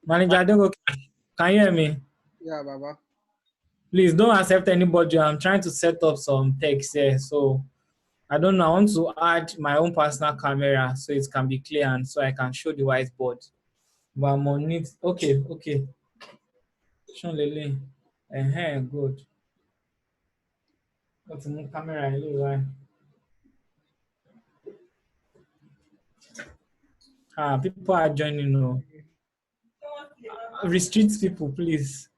Manager, don't go. Can you hear me? Yeah, Baba. Please don't accept anybody. I'm trying to set up some text here. So I don't know. I want to add my own personal camera so it can be clear and so I can show the whiteboard. But I'm on it. Okay. Show Lele. Good. What's the camera? Right? People are joining. No. Restrict people, please.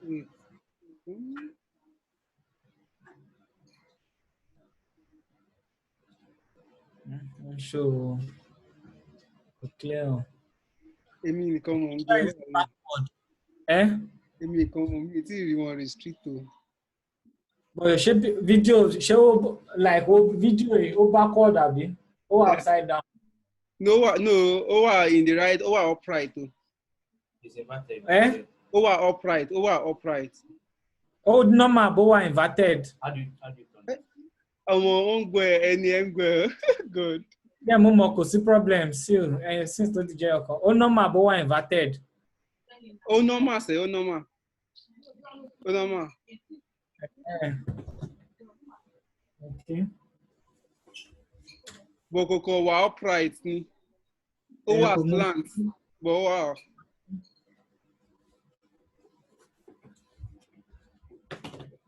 Wait. Show clear. Èmi nìkan mò ń gbé ọ. Èmi nìkan mò ń gbé tí ìrì wọn restrict o. But video like video ó backward àbí? Ó upside down. No, ó wà in the right, ó wà upright o. Ó wà upright. Ó normal bó wà inverted. How do you turn? Ọmọ ó ń gbọ́ ẹni ẹ ń gbọ́ good. Yeah, mo mọ̀ kò sí problem still since tó ti jẹ́ ọkàn. Ó normal bó wà inverted. Ó normal sẹ́, ó normal. Okay. But kòkò wà upright ni. Ó wà slant. But wà.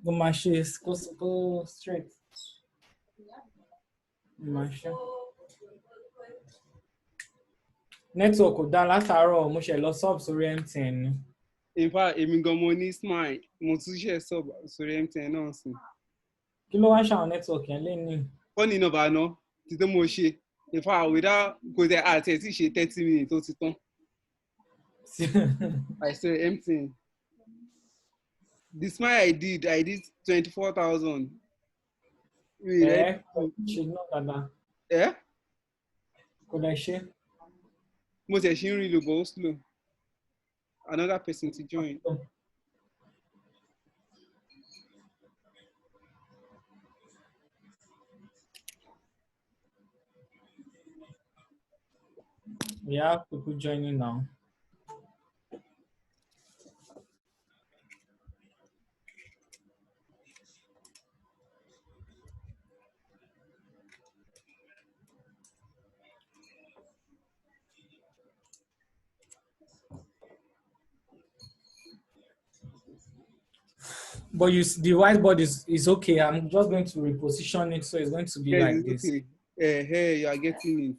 Go máa ṣe go straight. Máa ṣe. Network kò dá látàárọ̀ mo ṣe lọ sub sórí MTN ni. In fact, èmi gan mo ní smile, mo tún ṣe sub sórí MTN náà sí. Kí ló wá ṣàwọn network yẹn lẹ́yìn? Wọ́n ní nọ́mbà náà títí mo ṣe. In fact, without kò tẹ àti ẹ̀ tí ṣe 30 minutes ó ti tán. I say MTN. The smile I did 24,000. Ṣe náà dáadáa. Kò dẹ̀ ṣe. Mo ṣe ṣe ń rí lo but ó slow. Another person to join. We have people joining now. But the whiteboard is okay. I'm just going to reposition it so it's going to be like this. Okay. Hey, you are getting it.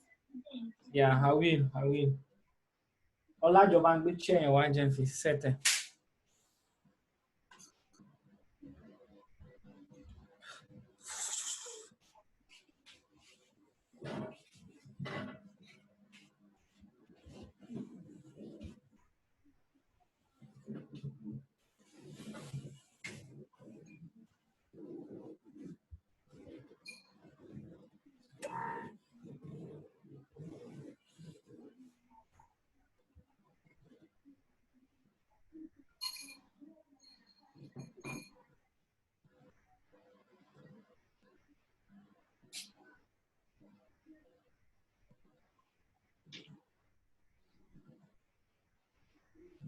Yeah, I will. Olajoba ń gbé chair yẹn wá jẹ́ n fi set ẹ̀.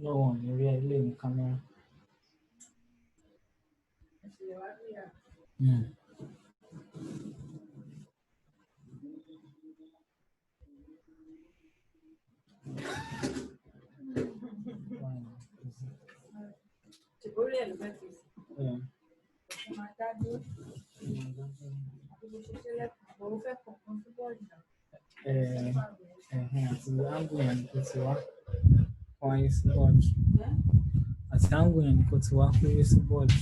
No one, maybe I leave the camera. Àti angle yẹn kò ti wá wáyé sí bọ́ọ̀dù. Àti angle yẹn kò ti wá péré sí bọ́ọ̀dù.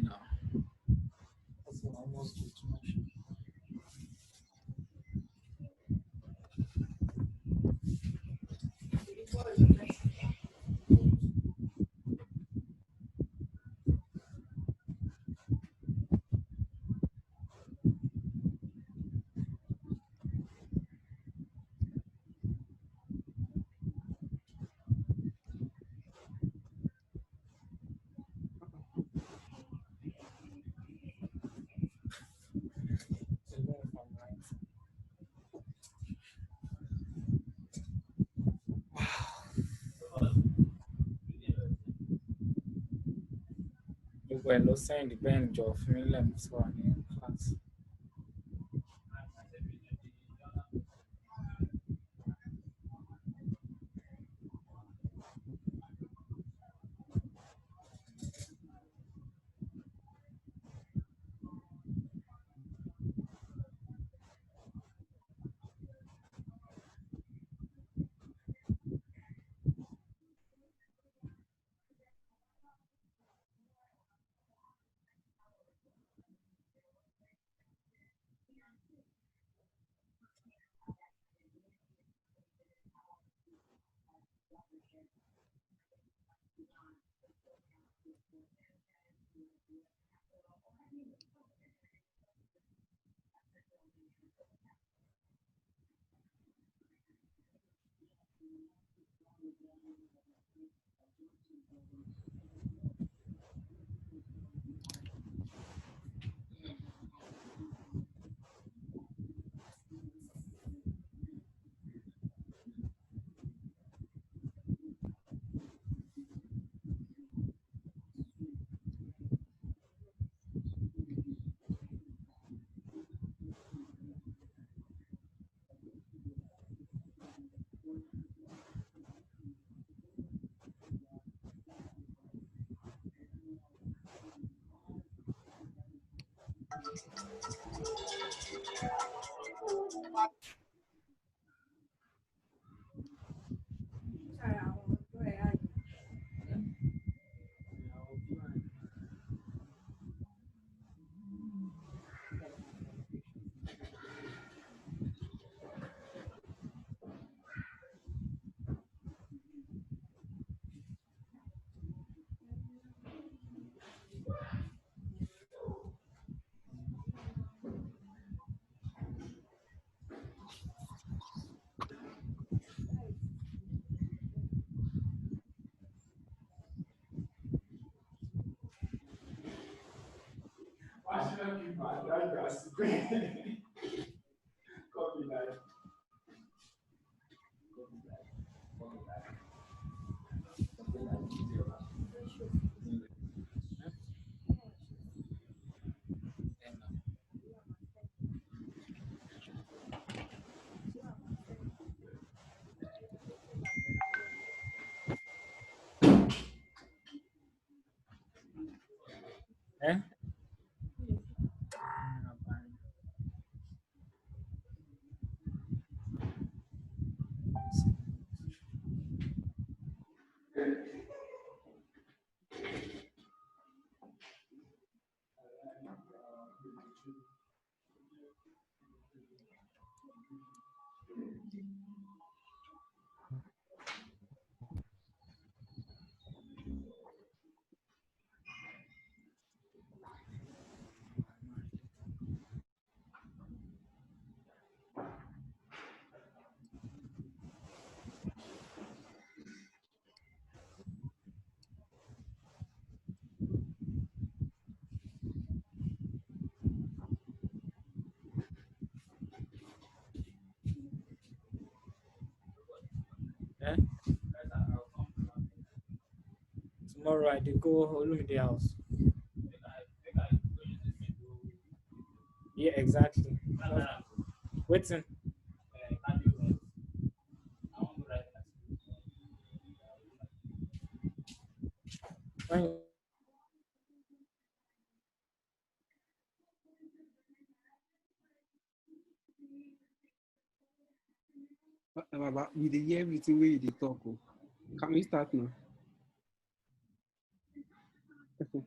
No. That's almost too much. Well, ó send bẹ́ẹ̀ jọ fún mi lẹ́nu tí wà ní class. Eh? Eh? Tomorrow I dey go Olumide house. Yeah, exactly. Waiting. When Baba, we dey hear everything wey you dey talk. Oh. Can we start now? Okay.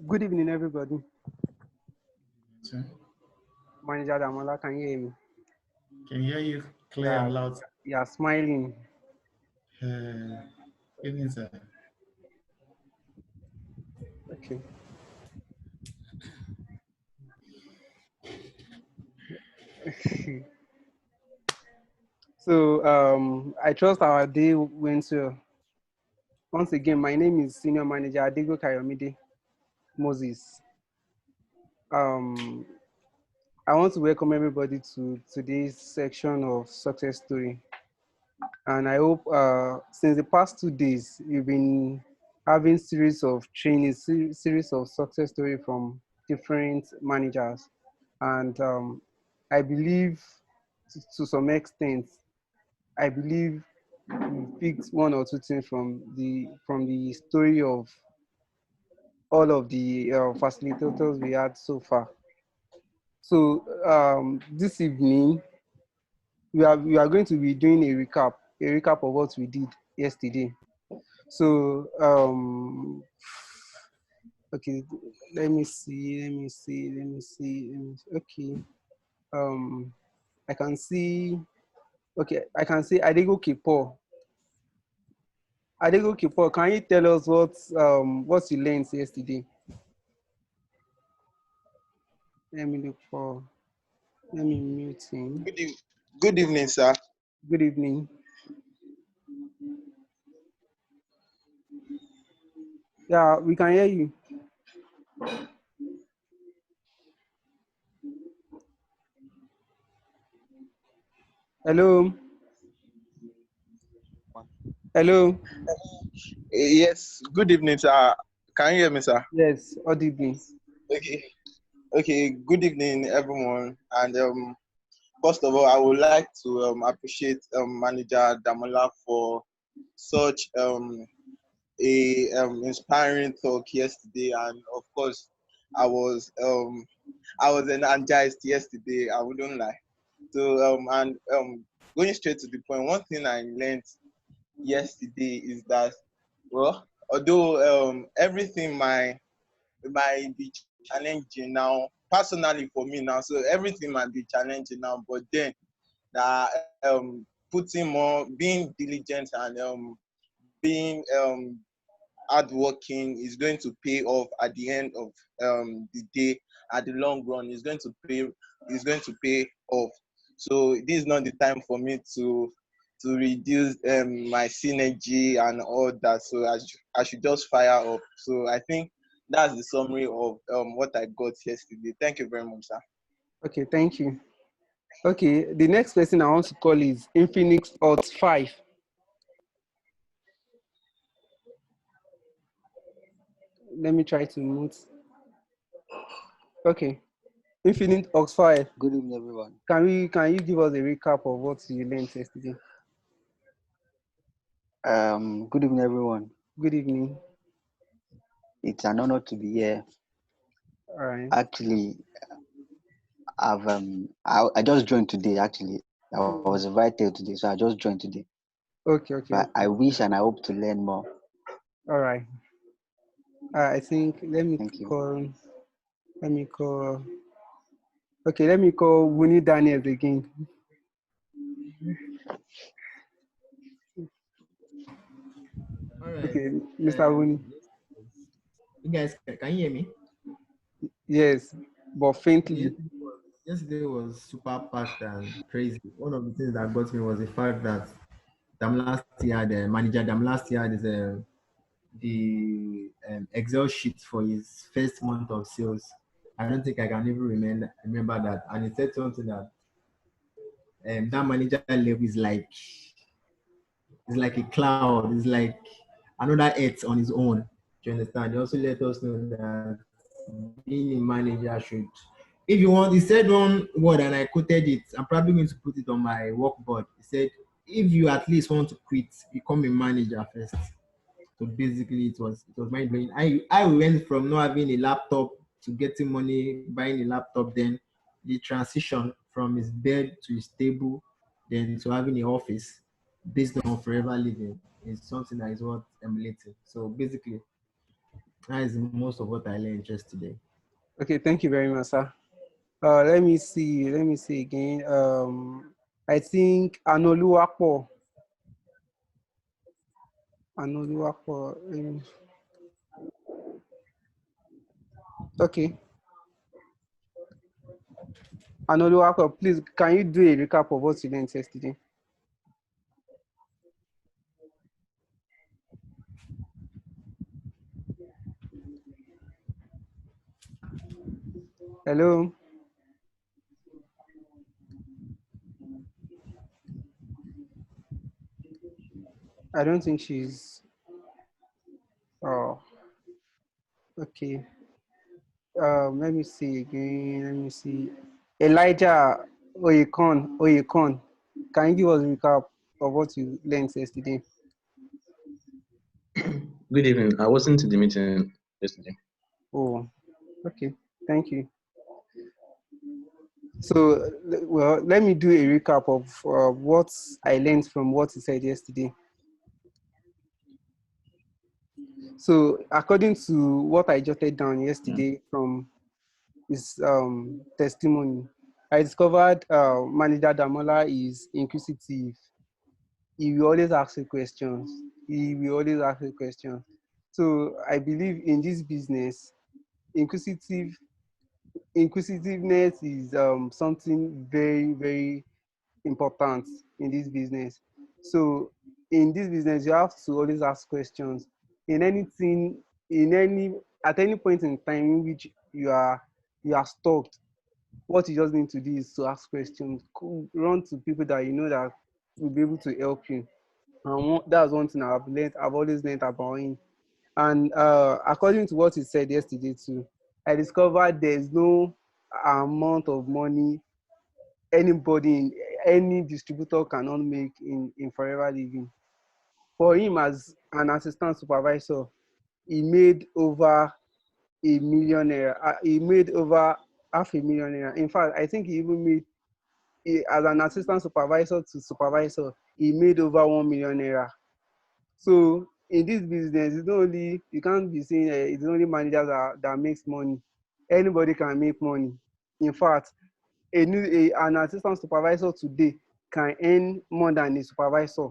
Good evening, everybody. Sir, Manager Damola, can you hear me? can hear you clear and loud. Yeah, smiling. Evening, sir. Okay. So I trust our day went well. Once again, my name is Senior Manager Adego Kayomide. Moses. Um, I want to welcome everybody to today's section of success story. And I hope since the past 2 days, you've been having series of training, series of success story from different managers. And I believe to some extent, I believe we picked one or two things from the story of all of the facilitators we had so far. So this evening, we are going to be doing a recap of what we did yesterday. So okay, okay, um, I can see. Okay, I can see Adegoke Paul. Adegoke Paul, can you tell us what you learned yesterday? Let me look for. Let me mute him. Good evening, sir. Good evening. Yeah, we can hear you. Hello. Hello. Yes, good evening, sir. Can you hear me, sir? Yes, audibly. Okay. Okay, good evening, everyone. And first of all, I would like to appreciate Manager Damola for such a inspiring talk yesterday. And of course, I was energized yesterday. I wouldn't lie. So going straight to the point, one thing I learned yesterday is that, well, although everything might be challenging now, personally for me now, so everything might be challenging now, but then that putting more, being diligent and being hardworking is going to pay off at the end of the day. At the long run, is going to pay off. So this is not the time for me to reduce my synergy and all that. So I should just fire up. So I think that's the summary of what I got yesterday. Thank you very much, sir. Okay, thank you. Okay, the next person I want to call is Infinix Hot 5. Let me try to mute. Okay, Infinix Hot 5. Good evening, everyone. Can you give us a recap of what you learned yesterday? Good evening, everyone. Good evening. It's an honor to be here. All right. Actually, I just joined today. Actually, I was invited today, so I just joined today. Okay. But I wish and I hope to learn more. All right. I think Thank you. Okay, let me call Winnie Daniels again. All right. Okay, Mr. Winnie. You guys, can you hear me? Yes, but faintly. Yesterday was super packed and crazy. One of the things that got me was the fact that the manager last year had the Excel sheet for his first month of sales. I don't think I can even remember that. And he said something that that manager level is like a cloud. It's like another earth on his own. Do you understand? He also let us know that being a manager should, if you want, he said one word and I quoted it. I'm probably going to put it on my workboard. He said, if you at least want to quit, become a manager first. So basically, it was mind blowing. I went from not having a laptop to getting money, buying a laptop. Then the transition from his bed to his table, then to having an office based on forever living is something that is worth emulating. So basically, that is most of what I learned just today. Okay, thank you very much, sir. Let me see again. I think Anoluwapo. Okay. Anoluwapo, please, can you do a recap of what you learned yesterday? Hello. I don't think she's. Oh, okay. Let me see again. Let me see. Elijah Oyekon. Can you give us a recap of what you learned yesterday? Good evening. I wasn't in the meeting yesterday. Oh, okay. Thank you. So, well, let me do a recap of what I learned from what you said yesterday. So, according to what I jotted down yesterday from his testimony, I discovered Manager Damola is inquisitive. He will always ask you questions. He will always ask you questions. So, I believe in this business, inquisitive inquisitiveness is something very, very important in this business. So in this business, you have to always ask questions. In anything, in any at any point in time in which you are stuck, what you just need to do is to ask questions. Run to people that you know that will be able to help you. And that's one thing I've learned. I've always learned about him. And according to what he said yesterday too, I discovered there's no amount of money anybody in any distributor cannot make in forever living. For him as an assistant supervisor, he made over a millionaire. He made over half a millionaire. In fact, I think he even made as an assistant supervisor to supervisor, he made over 1 million naira. So in this business, it's not only you can't be saying it's only managers that makes money. Anybody can make money. In fact, an assistant supervisor today can earn more than a supervisor.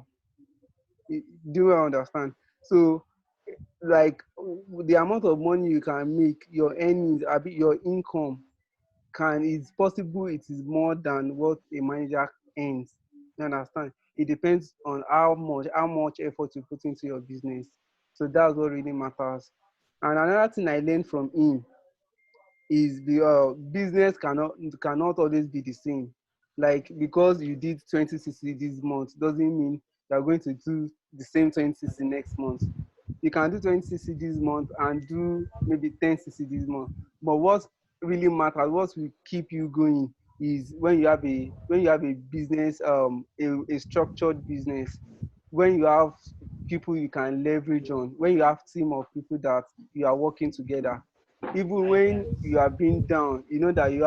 Do you understand? So, like the amount of money you can make, your earnings, your income can it's possible it is more than what a manager earns. You understand? It depends on how much effort you put into your business. So that's what really matters. And another thing I learned from him is the business cannot always be the same. Like because you did 20cc this month doesn't mean you're going to do the same 20cc next month. You can do 20cc this month and do maybe 10cc this month. But what really matters, what will keep you going, is when you have a business, a structured business, when you have people you can leverage on, when you have team of people that you are working together. Even when you are being down, you know that you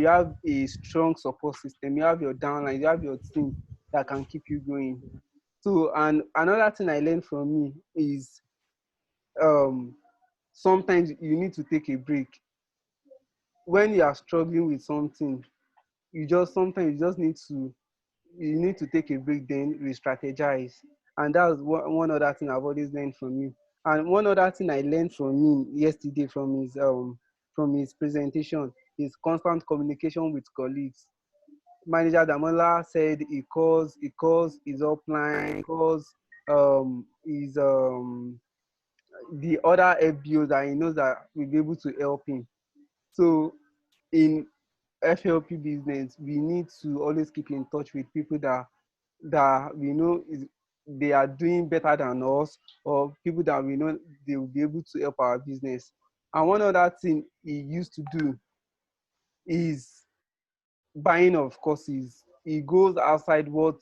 have a strong support system. You have your downline, you have your team that can keep you going. So, and another thing I learned from me is um, sometimes you need to take a break. When you are struggling with something, sometimes you need to take a break, then re-strategize. And that's one other thing I've always learned from you. And one other thing I learned from him yesterday from his presentation is constant communication with colleagues. Manager Damola said he calls his upline, he calls his the other FBOs that he knows that will be able to help him. So in FLP business, we need to always keep in touch with people that we know they are doing better than us, or people that we know they will be able to help our business. And one other thing he used to do is buying of courses. He goes outside what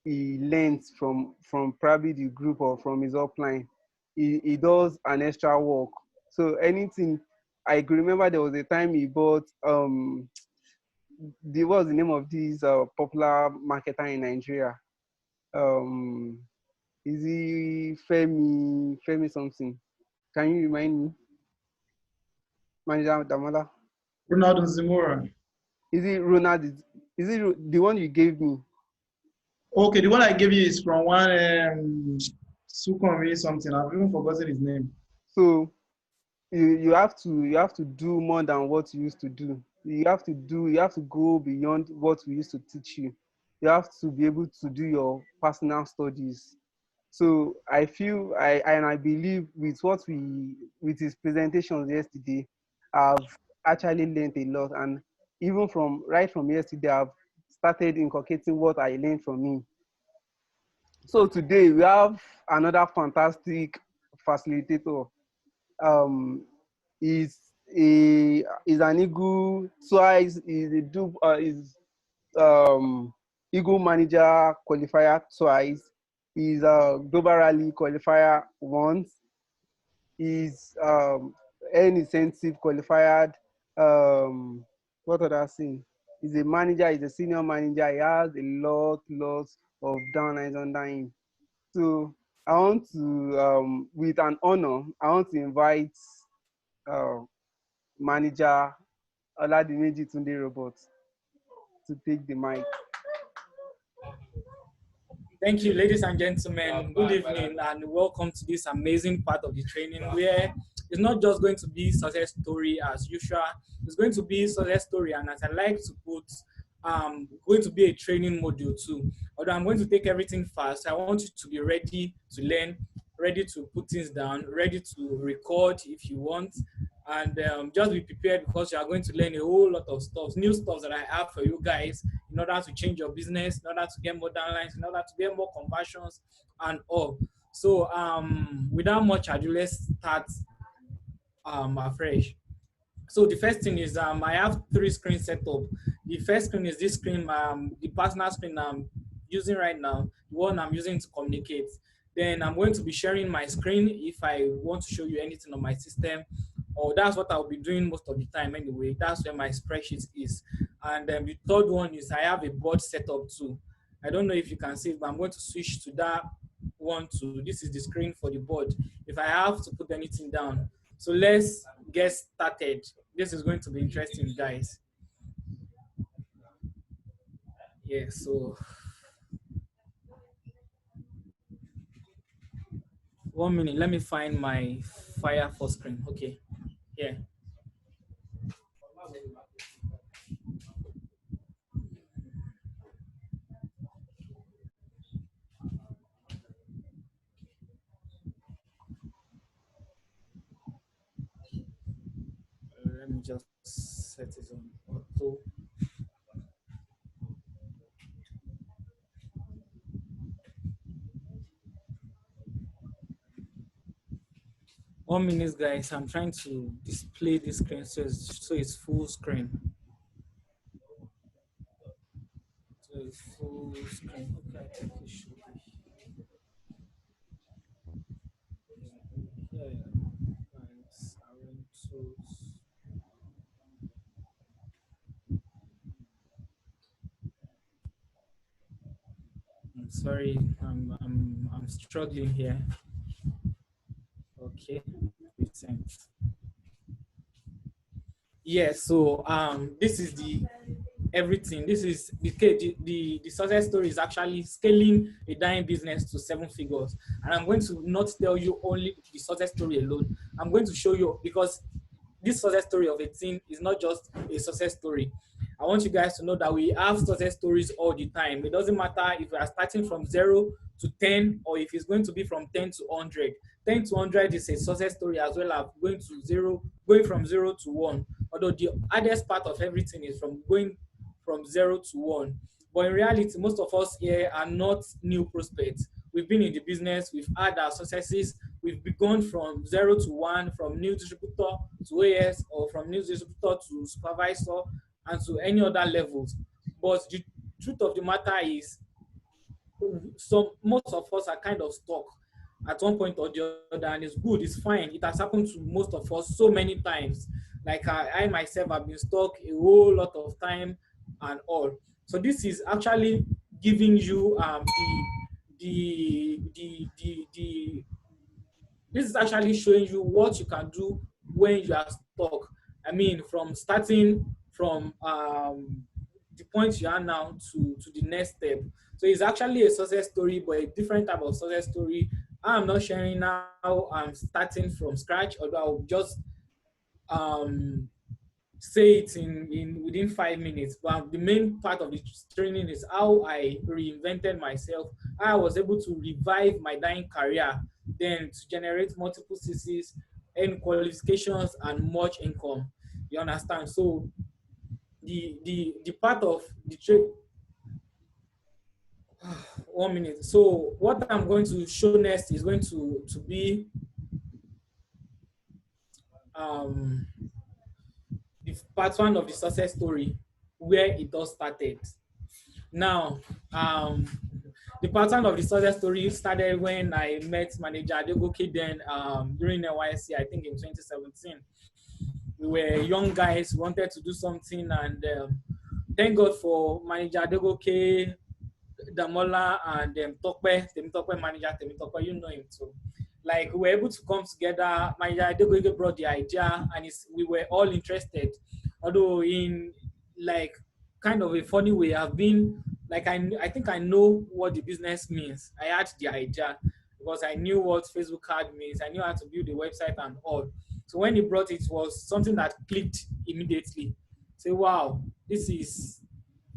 he learns from probably the group or from his upline. He does an extra work. So anything, I could remember there was a time he bought what's the name of this popular marketer in Nigeria? Um, is he Femi something? Can you remind me, Manager Damala? Ronaldo Zamora. Is it Ronald? Is it the one you gave me? Okay, the one I gave you is from one Sukonri something. I've even forgotten his name. So you have to do more than what you used to do. You have to go beyond what we used to teach you. You have to be able to do your personal studies. So I feel I believe with his presentations yesterday, I've actually learned a lot. And even from right from yesterday, I've started inculcating what I learned from him. So today we have another fantastic facilitator. Um, is is an Eagle twice. Is a is Eagle manager qualifier twice. Is a global rally qualifier once. Is N incentive qualified. What other thing? He's a manager. He's a senior manager. He has a lots of downlines under him. So I want to, with an honor, I want to invite uh, manager Oladimeji Tunde Robot to take the mic. Thank you, ladies and gentlemen. Good evening and welcome to this amazing part of the training where it's not just going to be success story as usual. It's going to be success story, and as I like to put, going to be a training module too. Although I'm going to take everything fast, I want you to be ready to learn, ready to put things down, ready to record if you want, and just be prepared because you are going to learn a whole lot of stuff, new stuff that I have for you guys in order to change your business, in order to get more downlines, in order to get more conversions and all. So without much ado, let's start afresh. So the first thing is I have 3 screens set up. The first screen is this screen, the personal screen I'm using right now, the one I'm using to communicate. Then I'm going to be sharing my screen if I want to show you anything on my system, or that's what I'll be doing most of the time anyway. That's where my spreadsheet is. And then the third one is I have a board set up too. I don't know if you can see it, but I'm going to switch to that one too. This is the screen for the board. If I have to put anything down. So let's get started. This is going to be interesting, guys. Yeah, so 1 minute. Let me find my Fire for screen. Okay, yeah. Let me just set it on auto. One minute, guys. I'm trying to display this screen so it's full screen. So it's full screen. Okay, I think it should be. Yeah, guys, arrange tools. I'm sorry, I'm struggling here. Okay, present. Yeah, so this is the everything. This is the success story is actually scaling a dying business to 7 figures. And I'm going to not tell you only the success story alone. I'm going to show you, because this success story of a team is not just a success story. I want you guys to know that we have success stories all the time. It doesn't matter if we are starting from 0 to 10 or if it's going to be from 10 to 100. 10 to 100 is a success story as well as going from 0 to 1. Although the hardest part of everything is from going from 0 to 1. But in reality, most of us here are not new prospects. We've been in the business, we've had our successes, we've begun from 0 to 1, from new distributor to AS, or from new distributor to supervisor, and to any other levels. But the truth of the matter is, most of us are kind of stuck at one point or the other, and it's good, it's fine. It has happened to most of us so many times. Like I myself have been stuck a whole lot of time and all. So this is actually giving you the this is actually showing you what you can do when you are stuck. I mean, from starting from the point you are now to the next step. So it's actually a success story, but a different type of success story. I'm not sharing now I'm starting from scratch, although I'll just say it in within 5 minutes. But the main part of the training is how I reinvented myself, how I was able to revive my dying career, then to generate multiple CCs and qualifications and much income. You understand? So the part of the trade. 1 minute. So what I'm going to show next is going to be um, the part one of the success story where it all started. Now, the pattern of the success story started when I met manager Adegoke then during NYC, I think in 2017. We were young guys, wanted to do something, and thank God for manager Adegoke, Damola, and Temitope manager Temitope, you know him too. Like we were able to come together. Manager Adegoke brought the idea, and we were all interested. Although in like kind of a funny way, I've been like I think I know what the business means. I had the idea because I knew what Facebook ad means. I knew how to build a website and all. So when he brought it, it was something that clicked immediately. Say, wow, this is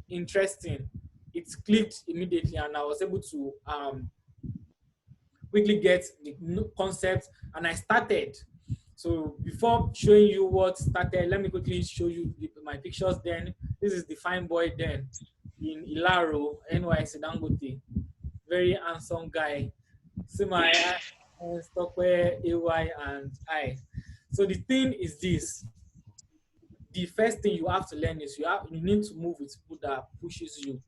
interesting. It clicked immediately, and I was able to quickly get the concept, and I started. So before showing you what started, let me quickly show you my pictures then. This is the fine boy then in Ilaro, NYC Dangote. Very handsome guy. See my Stockware, AY, and I. So the thing is this. The first thing you have to learn is you need to move with people that pushes you.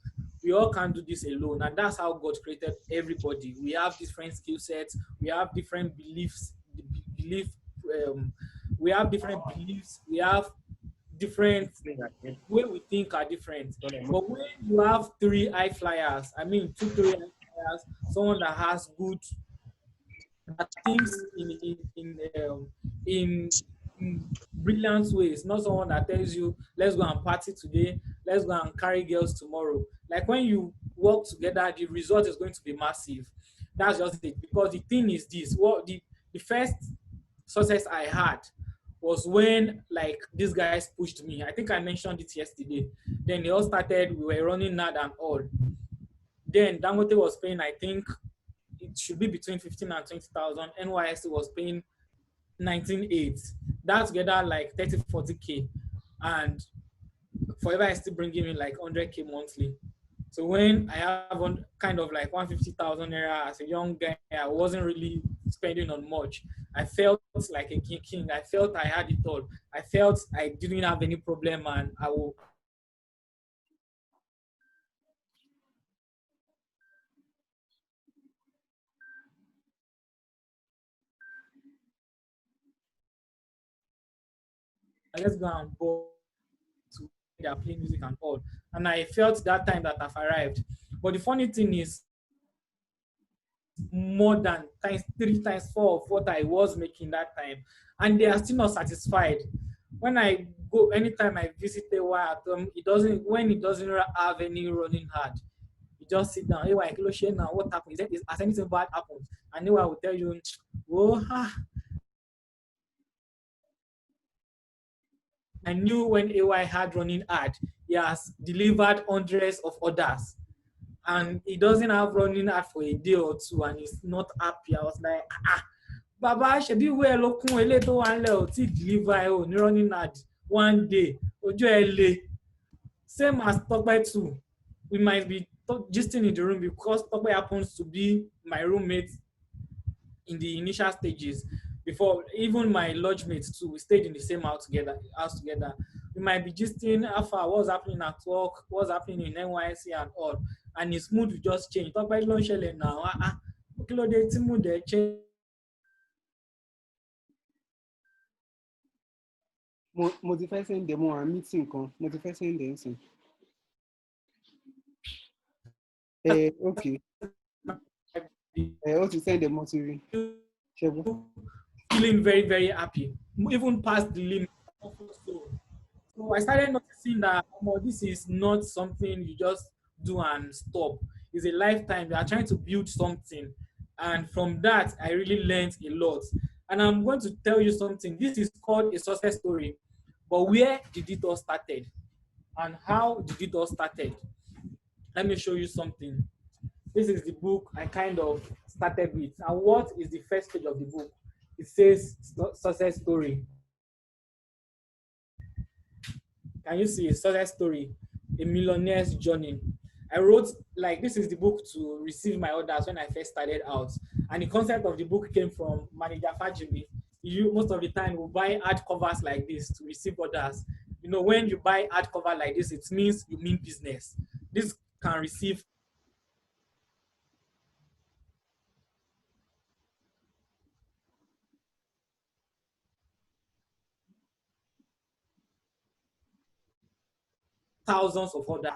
We all can't do this alone, and that's how God created everybody. We have different skill sets, we have different beliefs, belief, um, we have different beliefs, we have different way we think are different. But when you have three high flyers, I mean three high flyers, someone that has good that thinks in in brilliant ways, not someone that tells you, let's go and party today, let's go and carry girls tomorrow. Like when you work together, the result is going to be massive. That's just it. Because the thing is this, what the first success I had was when like these guys pushed me. I think I mentioned it yesterday. Then they all started, we were running NAD and all. Then Dangote was paying, I think it should be between 15 and 20,000. NYSC was paying 19.8. That together like 30, 40K. And Forever is still bringing me like 100K monthly. So when I have kind of like 150,000 naira as a young guy, I wasn't really spending on much. I felt like a king. I felt I had it all. I felt I didn't have any problem, and I will. Let's go and go to their play music and all. And I felt that time that I've arrived. But the funny thing is, more than times 3 times 4 of what I was making that time, and they are still not satisfied. When I go, anytime I visit a while, it doesn't have any running hard. You just sit down. Hey, why now? What happened? Has anything bad happened? And I will tell you, oh, I knew when AY had running ad, he has delivered hundreds of orders. And he doesn't have running ad for a day or two, and he's not happy. I was like, Baba, ṣebí ìwé ẹ ló kún eléyìí tó wà nílẹ̀ ò tí deliver ẹ ò ní running ad 1 day. Ojú ẹ le. Same as Tope too. We might be gisting in the room because Tope happens to be my roommate in the initial stages. Before even my lodge mates too, we stayed in the same house together. We might be gisting after what's happening at work, what's happening in NYC and all, and his mood will just change. Talk about long now. Mood change. Mo ti fẹ́ send mo wà meeting kan mo ti fẹ́ send ẹ̀ sìn. Okay. Ó ti send mo ti rí. Feeling very, very happy, even past the limit. So I started noticing that this is not something you just do and stop. It's a lifetime. You are trying to build something. And from that, I really learned a lot. And I'm going to tell you something. This is called a success story. But where did it all started? And how did it all started? Let me show you something. This is the book I kind of started with. And what is the first page of the book? It says success story. Can you see a success story? A millionaire's journey. I wrote, like, this is the book to receive my orders when I first started out. And the concept of the book came from Manager Fajimi. You most of the time will buy hard covers like this to receive orders. You know, when you buy hard cover like this, it means you mean business. This can receive thousands of orders.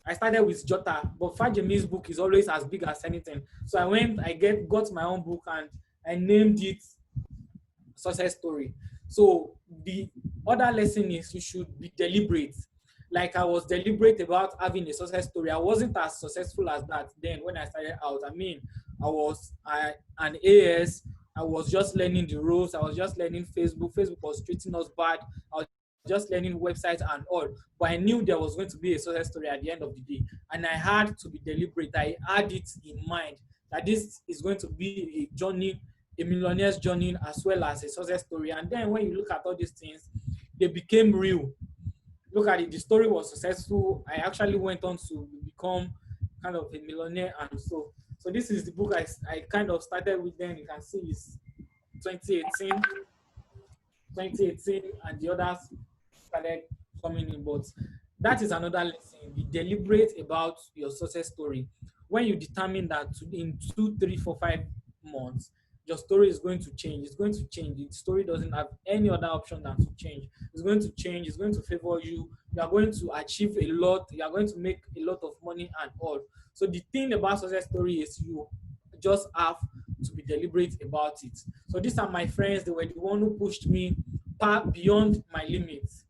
I started with Jota, but Fajemi's book is always as big as anything. So got my own book and I named it Success Story. So the other lesson is you should be deliberate. Like I was deliberate about having a success story. I wasn't as successful as that then when I started out. I mean, an AS. I was just learning the ropes. I was just learning Facebook. Facebook was treating us bad. I was just learning websites and all. But I knew there was going to be a success story at the end of the day. And I had to be deliberate. I had it in mind that this is going to be a journey, a millionaire's journey, as well as a success story. And then when you look at all these things, they became real. Look at it, the story was successful. I actually went on to become kind of a millionaire. And so this is the book I kind of started with then. You can see it's 2018, and the others started coming in. But that is another lesson. Be deliberate about your success story. When you determine that in 2, 3, 4, 5 months, your story is going to change. It's going to change. The story doesn't have any other option than to change. It's going to change. It's going to favor you. You are going to achieve a lot. You are going to make a lot of money and all. So the thing about success story is you just have to be deliberate about it. So these are my friends. They were the one who pushed me far beyond my limits.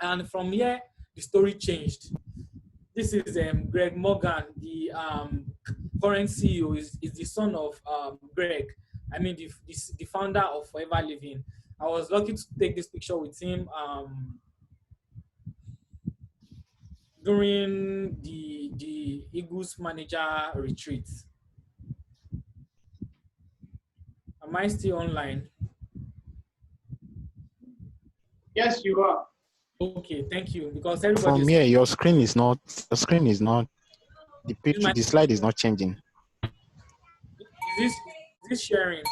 And from here, the story changed. This is Greg Morgan, the current CEO, is the son of Greg. I mean, the founder of Forever Living. I was lucky to take this picture with him during the Eagles manager retreat. Am I still online? Yes, you are. Okay, thank you. Because everybody From here, your screen is not the picture, the slide is not changing. Is this sharing?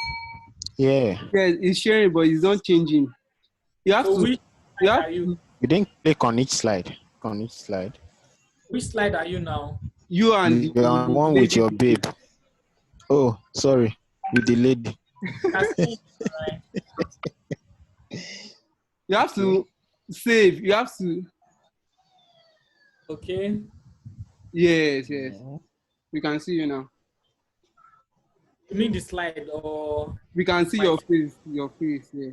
Yeah. Yes, it's sharing, but it's not changing. You have So to. which You slide have are you? You didn't click on each slide. On each slide. Which slide are you now? you and the You're on one with lady. your babe. Oh, sorry. With the lady. That's it, right? You have to save. You have to. Okay. Yes, yes. We can see you now. You mean the slide or? We can see your face. Your face. Yeah.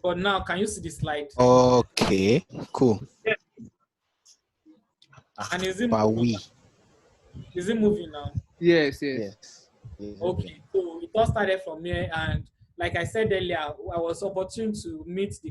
But now, can you see the slide? Okay, cool. And is it But moving? Is it moving now? Yes, yes. Yes. Okay, so it all started from here, and like I said earlier, I was opportune to meet the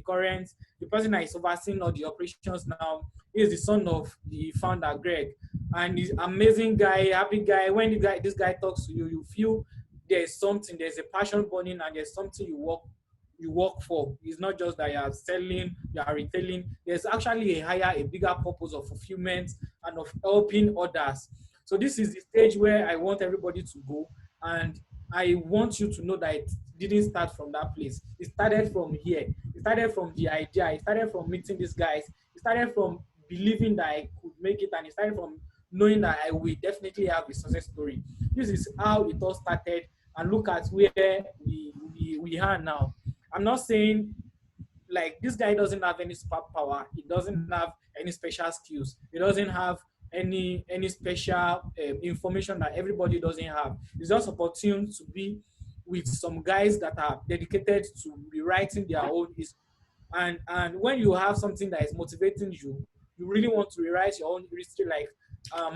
person that is overseeing all the operations now. He is the son of the founder, Greg, and he's an amazing guy, happy guy. When this guy talks to you, you feel there's a passion burning, and there's something you work for. It's not just that you are selling, you are retailing. There's actually a bigger purpose of fulfillment and of helping others. So this is the stage where I want everybody to go. And I want you to know that it didn't start from that place. It started from here. It started from the idea. It started from meeting these guys. It started from believing that I could make it. And it started from knowing that I will definitely have a success story. This is how it all started. And look at where we are now. I'm not saying like this guy doesn't have any superpower. He doesn't have any special skills. He doesn't have any special information that everybody doesn't have. It's just opportune to be with some guys that are dedicated to rewriting their own history. And when you have something that is motivating you, you really want to rewrite your own history. Like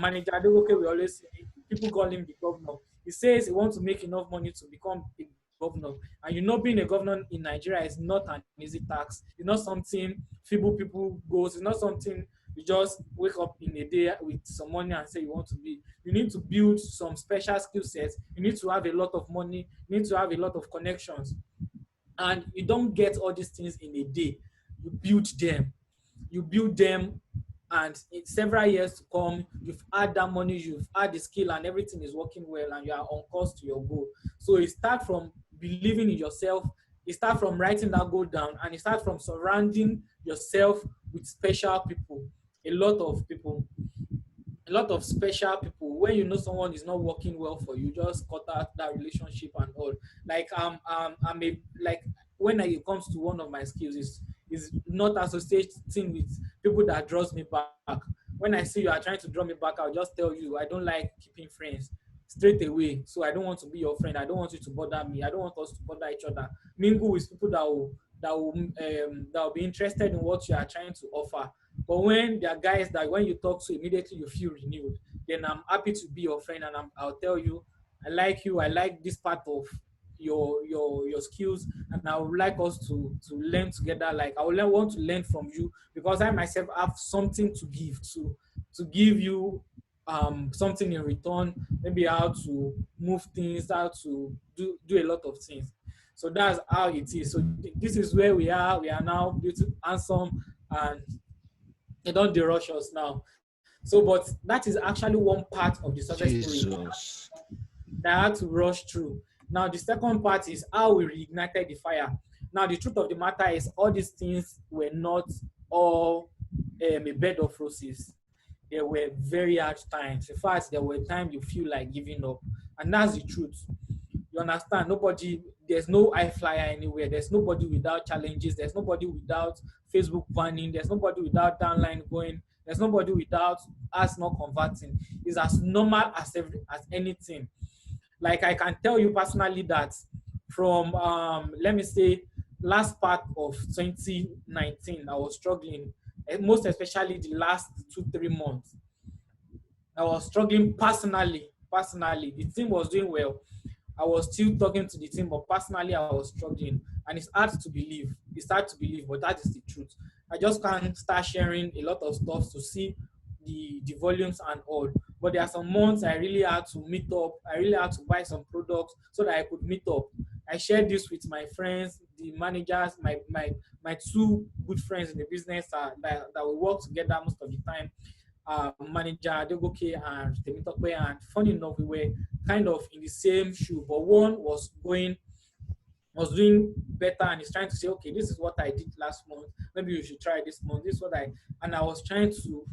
Manager Adegoke, we always say, people call him the governor. He says he wants to make enough money to become a governor. And you know, being a governor in Nigeria is not an easy task. It's not something feeble people goes. It's not something you just wake up in a day with some money and say you want to be. You need to build some special skill sets. You need to have a lot of money. You need to have a lot of connections. And you don't get all these things in a day. You build them, and in several years to come, you've had that money, you've had the skill, and everything is working well, and you are on course to your goal. So it starts from believing in yourself, it starts from writing that goal down, and it starts from surrounding yourself with special people, a lot of people, a lot of special people. When you know someone is not working well for you, just cut out that relationship and all. Like I'm a like when it comes to one of my skills is not associating with people that draws me back. When I see you are trying to draw me back, I'll just tell you I don't like keeping friends straight away. So I don't want to be your friend. I don't want you to bother me. I don't want us to bother each other. Mingle with people that will be interested in what you are trying to offer. But when there are guys that when you talk to immediately you feel renewed, then I'm happy to be your friend, and I'll tell you, I like you, I like this part of your skills, and I would like us to learn together. Like I will want to learn from you, because I myself have something to give you something in return, maybe how to move things, how to do a lot of things. So that's how it is. So this is where we are. We are now beautiful, handsome, and they don't rush us now. So, but that is actually one part of the success story Jesus. that I had to rush through. Now, the second part is how we reignited the fire. Now, the truth of the matter is all these things were not all a bed of roses. There were very hard times. In fact, there were times you feel like giving up. And that's the truth. You understand? There's no high flyer anywhere. There's nobody without challenges. There's nobody without Facebook banning. There's nobody without downline going. There's nobody without us not converting. It's as normal as anything. Like I can tell you personally that from let me say last part of 2019, I was struggling, most especially the last 2-3 months. I was struggling personally. Personally, the team was doing well. I was still talking to the team, but personally, I was struggling, and it's hard to believe. It's hard to believe, but that is the truth. I just can't start sharing a lot of stuff to see the volumes and all. But there are some months I really had to meet up. I really had to buy some products so that I could meet up. I shared this with my friends, the managers, my two good friends in the business that we work together most of the time. Manager Adegoke and Temitope, and funny enough, we were kind of in the same shoe, but one was doing better and he's trying to say, okay, this is what I did last month. Maybe you should try this month. This is what and I was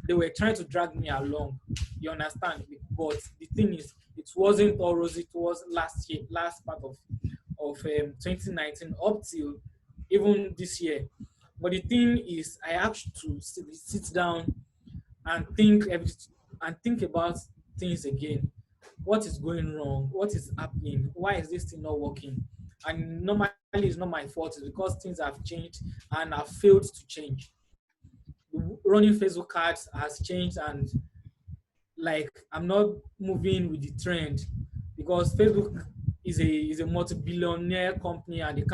they were trying to drag me along. You understand? But the thing is, it wasn't all rosy. It was last part of 2019 up till even this year. But the thing is, I have to sit down and think about things again. What is going wrong? What is happening? Why is this thing not working? And normally it's not my fault. It's because things have changed and have failed to change. Running Facebook ads has changed, and like I'm not moving with the trend, because Facebook is a multi-billionaire company, and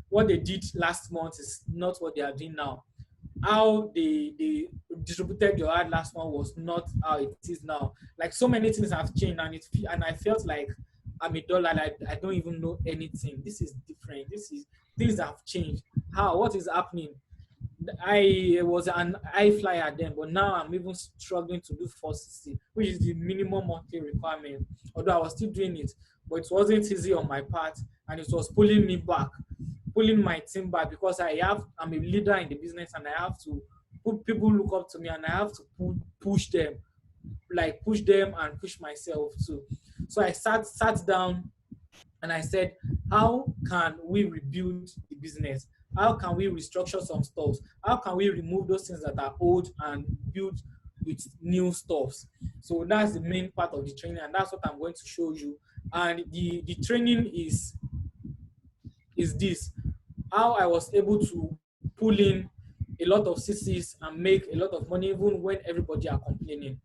what they did last month is not what they are doing now. How they distributed your ad last month was not how it is now. Like so many things have changed, and I felt like I'm a dollar. I don't even know anything. This is different. Things have changed. What is happening? I was an high flyer then, but now I'm even struggling to do 460, which is the minimum monthly requirement. Although I was still doing it, but it wasn't easy on my part, and it was pulling me back, pulling my team back, because I'm a leader in the business, and I have to put people look up to me, and I have to push them and push myself too. So I sat down and I said, how can we rebuild the business? How can we restructure some stuff? How can we remove those things that are old and build with new stuffs? So that's the main part of the training, and that's what I'm going to show you. And the training is this: how I was able to pull in a lot of CCs and make a lot of money even when everybody are complaining.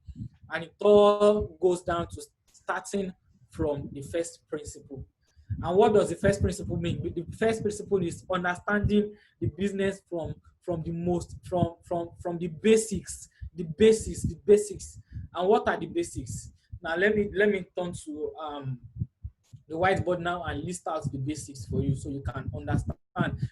And it all goes down to starting from the first principle. And what does the first principle mean? The first principle is understanding the business from the basics, the basics. And what are the basics? Now let me turn to the whiteboard now and list out the basics for you so you can understand,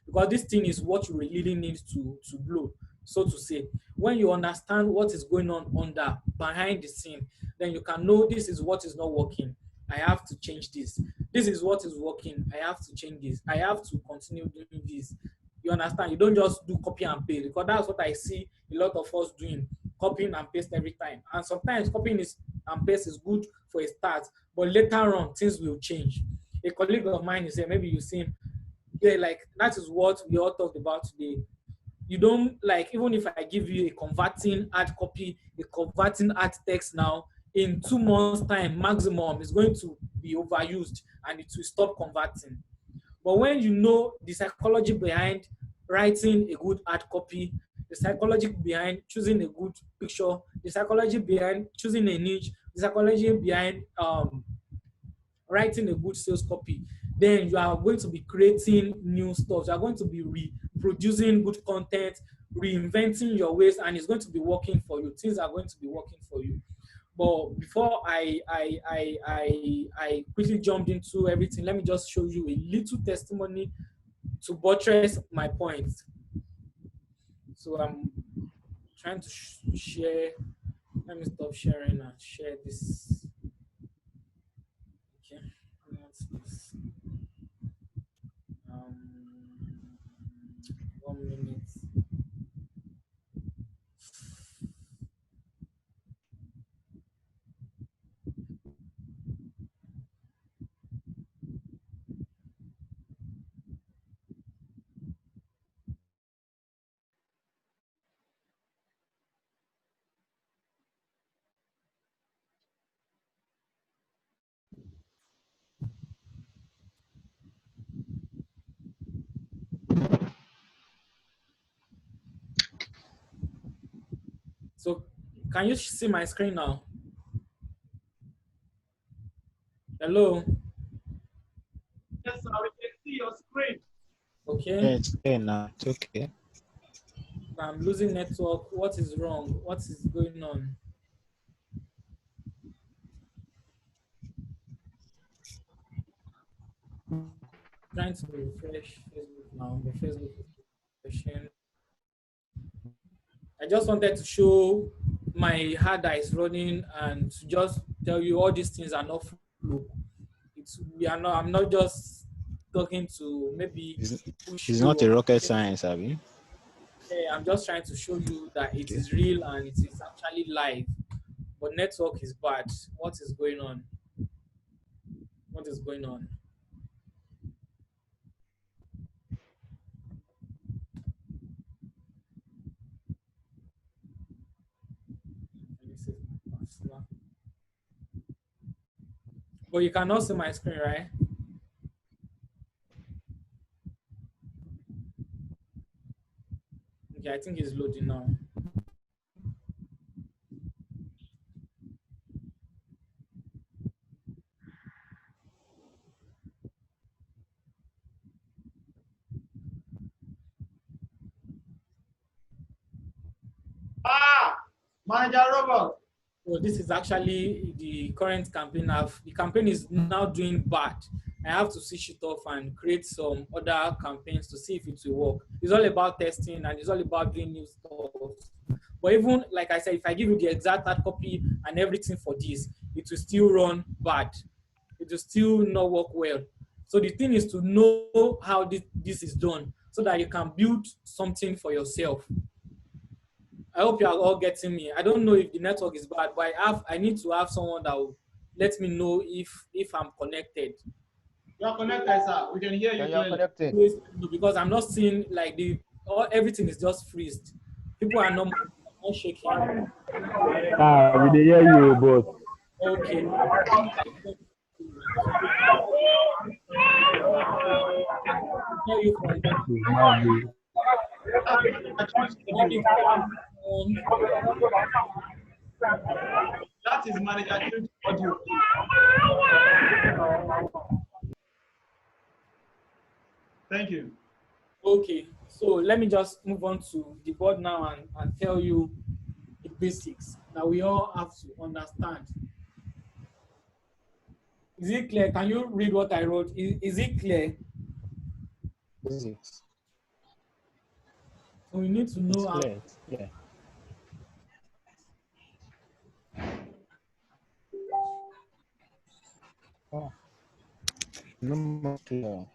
because this thing is what you really need to blow, so to say. When you understand what is going on under behind the scene, then you can know this is what is not working, I have to change this. This is what is working, I have to change this, I have to continue doing this. You understand? You don't just do copy and paste, because that's what I see a lot of us doing, copying and paste every time. And sometimes copying and paste is good for a start, but later on things will change. A colleague of mine is saying, maybe you see him, yeah, like that is what we all talked about today. You don't, like, even if I give you a converting hard copy, a converting hard text now, in 2 months time maximum is going to be overused and it will stop converting. But when you know the psychology behind writing a good hard copy, the psychology behind choosing a good picture, the psychology behind choosing a niche, the psychology behind writing a good sales copy, then you are going to be creating new stuff. You are going to be reproducing good content, reinventing your ways, and it's going to be working for you. Things are going to be working for you. But before I quickly jumped into everything, let me just show you a little testimony to buttress my point. So I'm trying to share. Let me stop sharing and share this. Okay, what's this? 1 minute. So can you see my screen now? Hello? Yes, sir, we can see your screen. Okay. Yeah, it's there now. It's okay. I'm losing network. What is wrong? What is going on? Trying to refresh Facebook now. The Facebook is refreshing. I just wanted to show my hard disk running and to just tell you all these things are not fluke. We are not. I'm not just talking to maybe push It's you not a or rocket things. science, Abby. Yeah, I'm just trying to show you that it Okay. is real and it is actually live. But network is bad. What is going on? What is going on? This is my personal. But you cannot see my screen, right? Okay, I think it's loading now. Manager Robert. So this is actually the current campaign. The campaign is now doing bad. I have to switch it off and create some other campaigns to see if it will work. It's all about testing and it's all about doing new stuff. But even like I said, if I give you the exact hard copy and everything for this, it will still run bad. It will still not work well. So the thing is to know how this is done so that you can build something for yourself. I hope you are all getting me. I don't know if the network is bad, but I need to have someone that will let me know if I'm connected. You are connected, sir. We can hear you you are clearly. connected. Because I'm not seeing like everything is just freezed. People are not shaking. We dey hear you, boss. Okay. Hear you from That is manager change audio. Thank you. Okay, so let me just move on to the board now and tell you the basics that we all have to understand. Is it clear? Can you read what I wrote? Is it clear? Physics. So we need to It's know how. clear. It's clear. Oh, no more clear.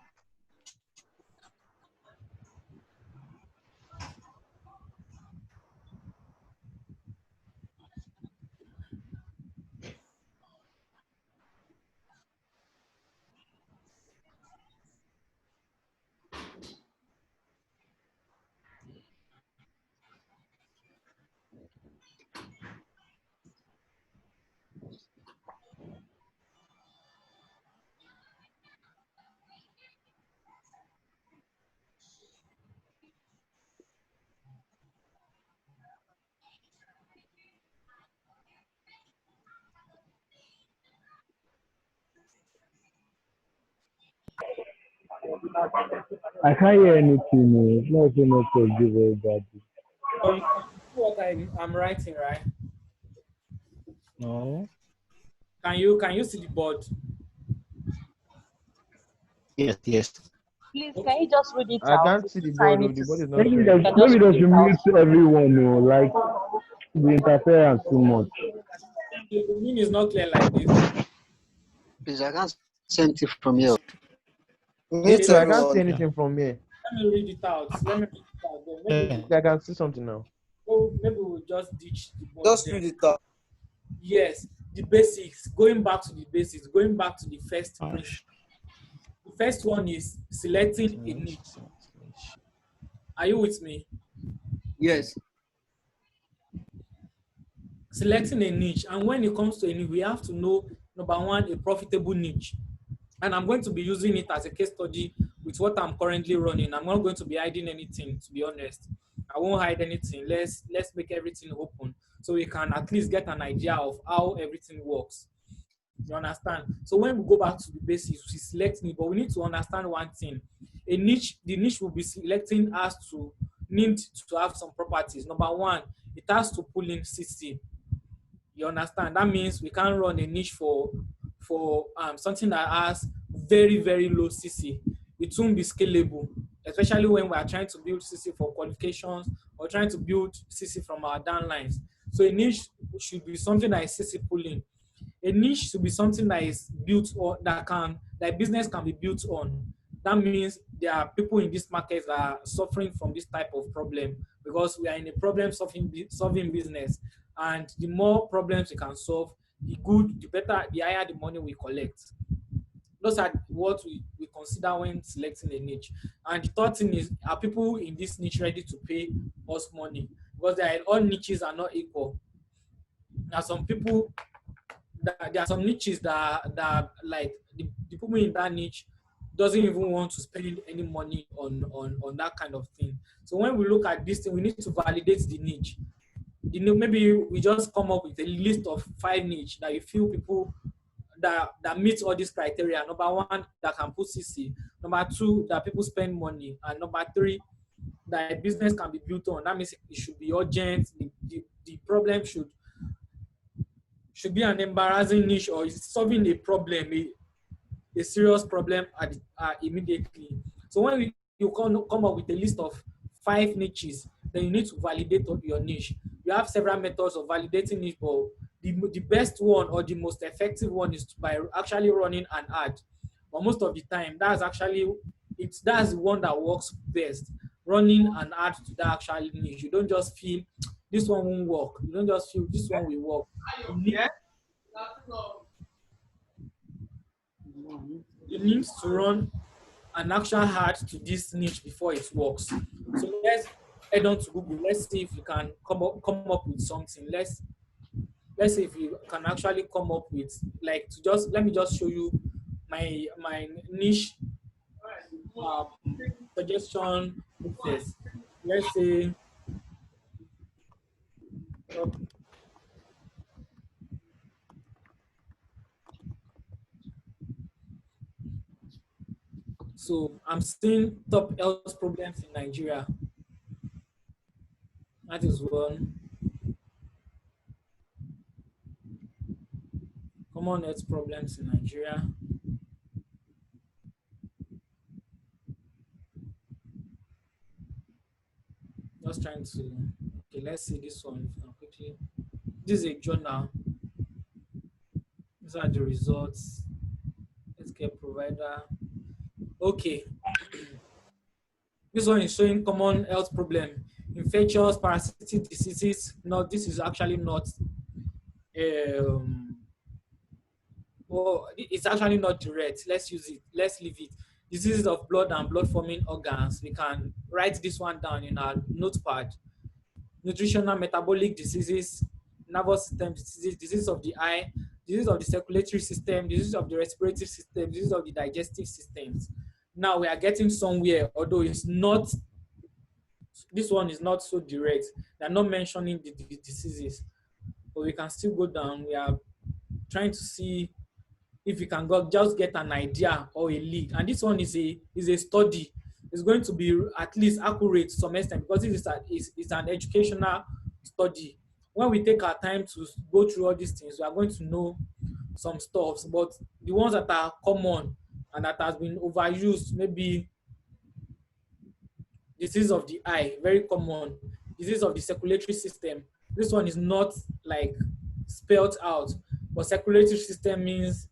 I can't hear anything. It's not so much to give everybody. But you can see what I'm writing, right? No. Can you see the board? Yes, yes. Please, can Okay. you just read it I out? can't It's see too the board. tiny Oh, the to board see. is not Maybe showing. You can maybe just they read should it out. mute everyone, like the interference too much. The meaning is not clear like this. Please, I can't see anything from here. Me Mute Okay, too. I can't see everyone. Yeah. anything from here. let me read it out. Let me read it out. Then Yeah. Okay, I can see something now. maybe we'll just ditch the board Just then. read it out. Yes, the basics. Going back to the basics. Going back to the first principle. The first one is selecting a niche. Are you with me? Yes. Selecting a niche, and when it comes to a niche, we have to know number one, a profitable niche. And I'm going to be using it as a case study with what I'm currently running. I'm not going to be hiding anything, to be honest. I won't hide anything. Let's make everything open so we can at least get an idea of how everything works. You understand? So when we go back to the basics, we select niche, but we need to understand one thing. A niche, the niche we'll be selecting has to need to have some properties. Number one, it has to pull in CC. You understand? That means we can't run a niche for something that has very, very low CC. It won't be scalable, especially when we are trying to build CC for qualifications or trying to build CC from our downlines. So a niche should be something that is CC pulling. A niche should be something that is built or that business can be built on. That means there are people in this market that are suffering from this type of problem because we are in a problem solving business. And the more problems we can solve, the better, the higher the money we collect. Those are what we consider when selecting a niche. And the third thing is, are people in this niche ready to pay us money? Because all niches are not equal. There are some people there are some niches that like the people in that niche doesn't even want to spend any money on that kind of thing. So when we look at this thing, we need to validate the niche. Maybe we just come up with a list of 5 niche that you feel people that meet all these criteria. Number one, that can put CC. Number two, that people spend money. And number three, that a business can be built on. That means it should be urgent. The problem should be an embarrassing niche or is solving a problem, a serious problem immediately. So when you come up with a list of 5 niches, then you need to validate your niche. You have several methods of validating niche, but the best one or the most effective one is by actually running an ad. But most of the time, that's the one that works best. Running an ad to that actual niche. You don't just feel this one won't work. You don't just feel this one will work. You need to run an actual ad to this niche before it works. So let's head on to Google. Let's see if you can come up with something. Let's see if you can actually come up with let me just show you my niche suggestion process. Let's say so I'm seeing top health problems in Nigeria. That is one. Come common health problems in Nigeria. Just trying to, okay, let's see this one quickly. This is a journal. These are the results. Healthcare provider. Okay. This one is showing common health problem. Infectious parasitic diseases. No, this is actually not well, it's actually not direct. Let's use it. Let's leave it. Diseases of blood and blood forming organs. We can write this one down in our notepad. Nutritional metabolic diseases, nervous system diseases, disease of the eye, disease of the circulatory system, disease of the respiratory system, disease of the digestive systems. Now we are getting somewhere, although it's not, this one is not so direct. They're not mentioning the diseases, but we can still go down. We are trying to see if you can just get an idea or a lead. And this one is a study. It's going to be at least accurate to some extent because it's an educational study. When we take our time to go through all these things, we are going to know some stuffs. But the ones that are common and that has been overused, maybe disease of the eye, very common. Disease of the circulatory system. This one is not like spelled out, but circulatory system means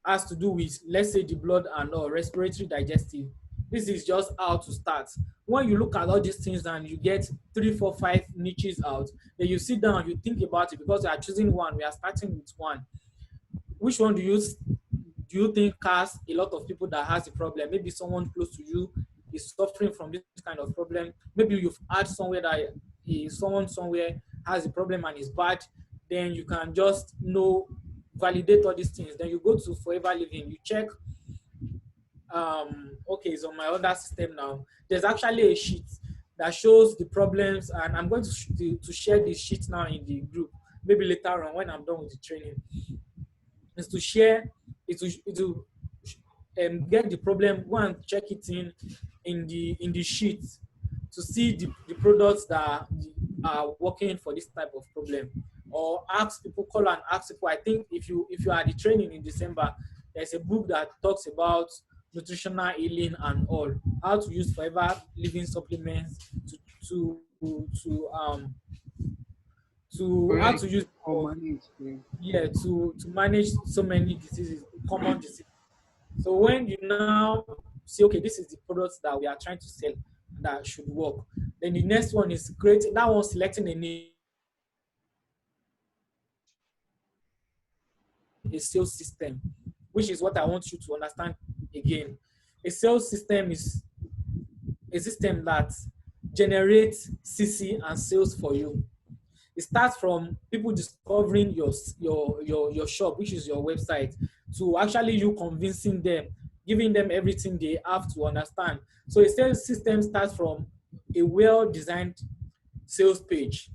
has to do with, let's say, the blood and respiratory, digestive. This is just how to start. When you look at all these things and you get 3, 4, 5 niches out, then you sit down, you think about it because we are choosing one. We are starting with one. Which one do you think has a lot of people that has the problem? Maybe someone close to you is suffering from this kind of problem. Maybe you've had somewhere that someone somewhere has a problem and is bad. Then you can just know, validate all these things. Then you go to Forever Living, you check. Okay, it's on my other system now. There's actually a sheet that shows the problems, and I'm going to share this sheet now in the group. Maybe later on when I'm done with the training, is to share it to get the problem. Go and check it in the sheet to see the products that are working for this type of problem. Or ask people, call and ask people. I think if you are at the training in December, there's a book that talks about nutritional healing and all, how to use Forever Living supplements to how to use to manage so many diseases, common diseases. So when you now see, okay, this is the products that we are trying to sell that should work, then the next one is creating that one, selecting a sales system, which is what I want you to understand again. A sales system is a system that generates CC and sales for you. It starts from people discovering your shop, which is your website, to actually you convincing them, giving them everything they have to understand. So a sales system starts from a well-designed sales page.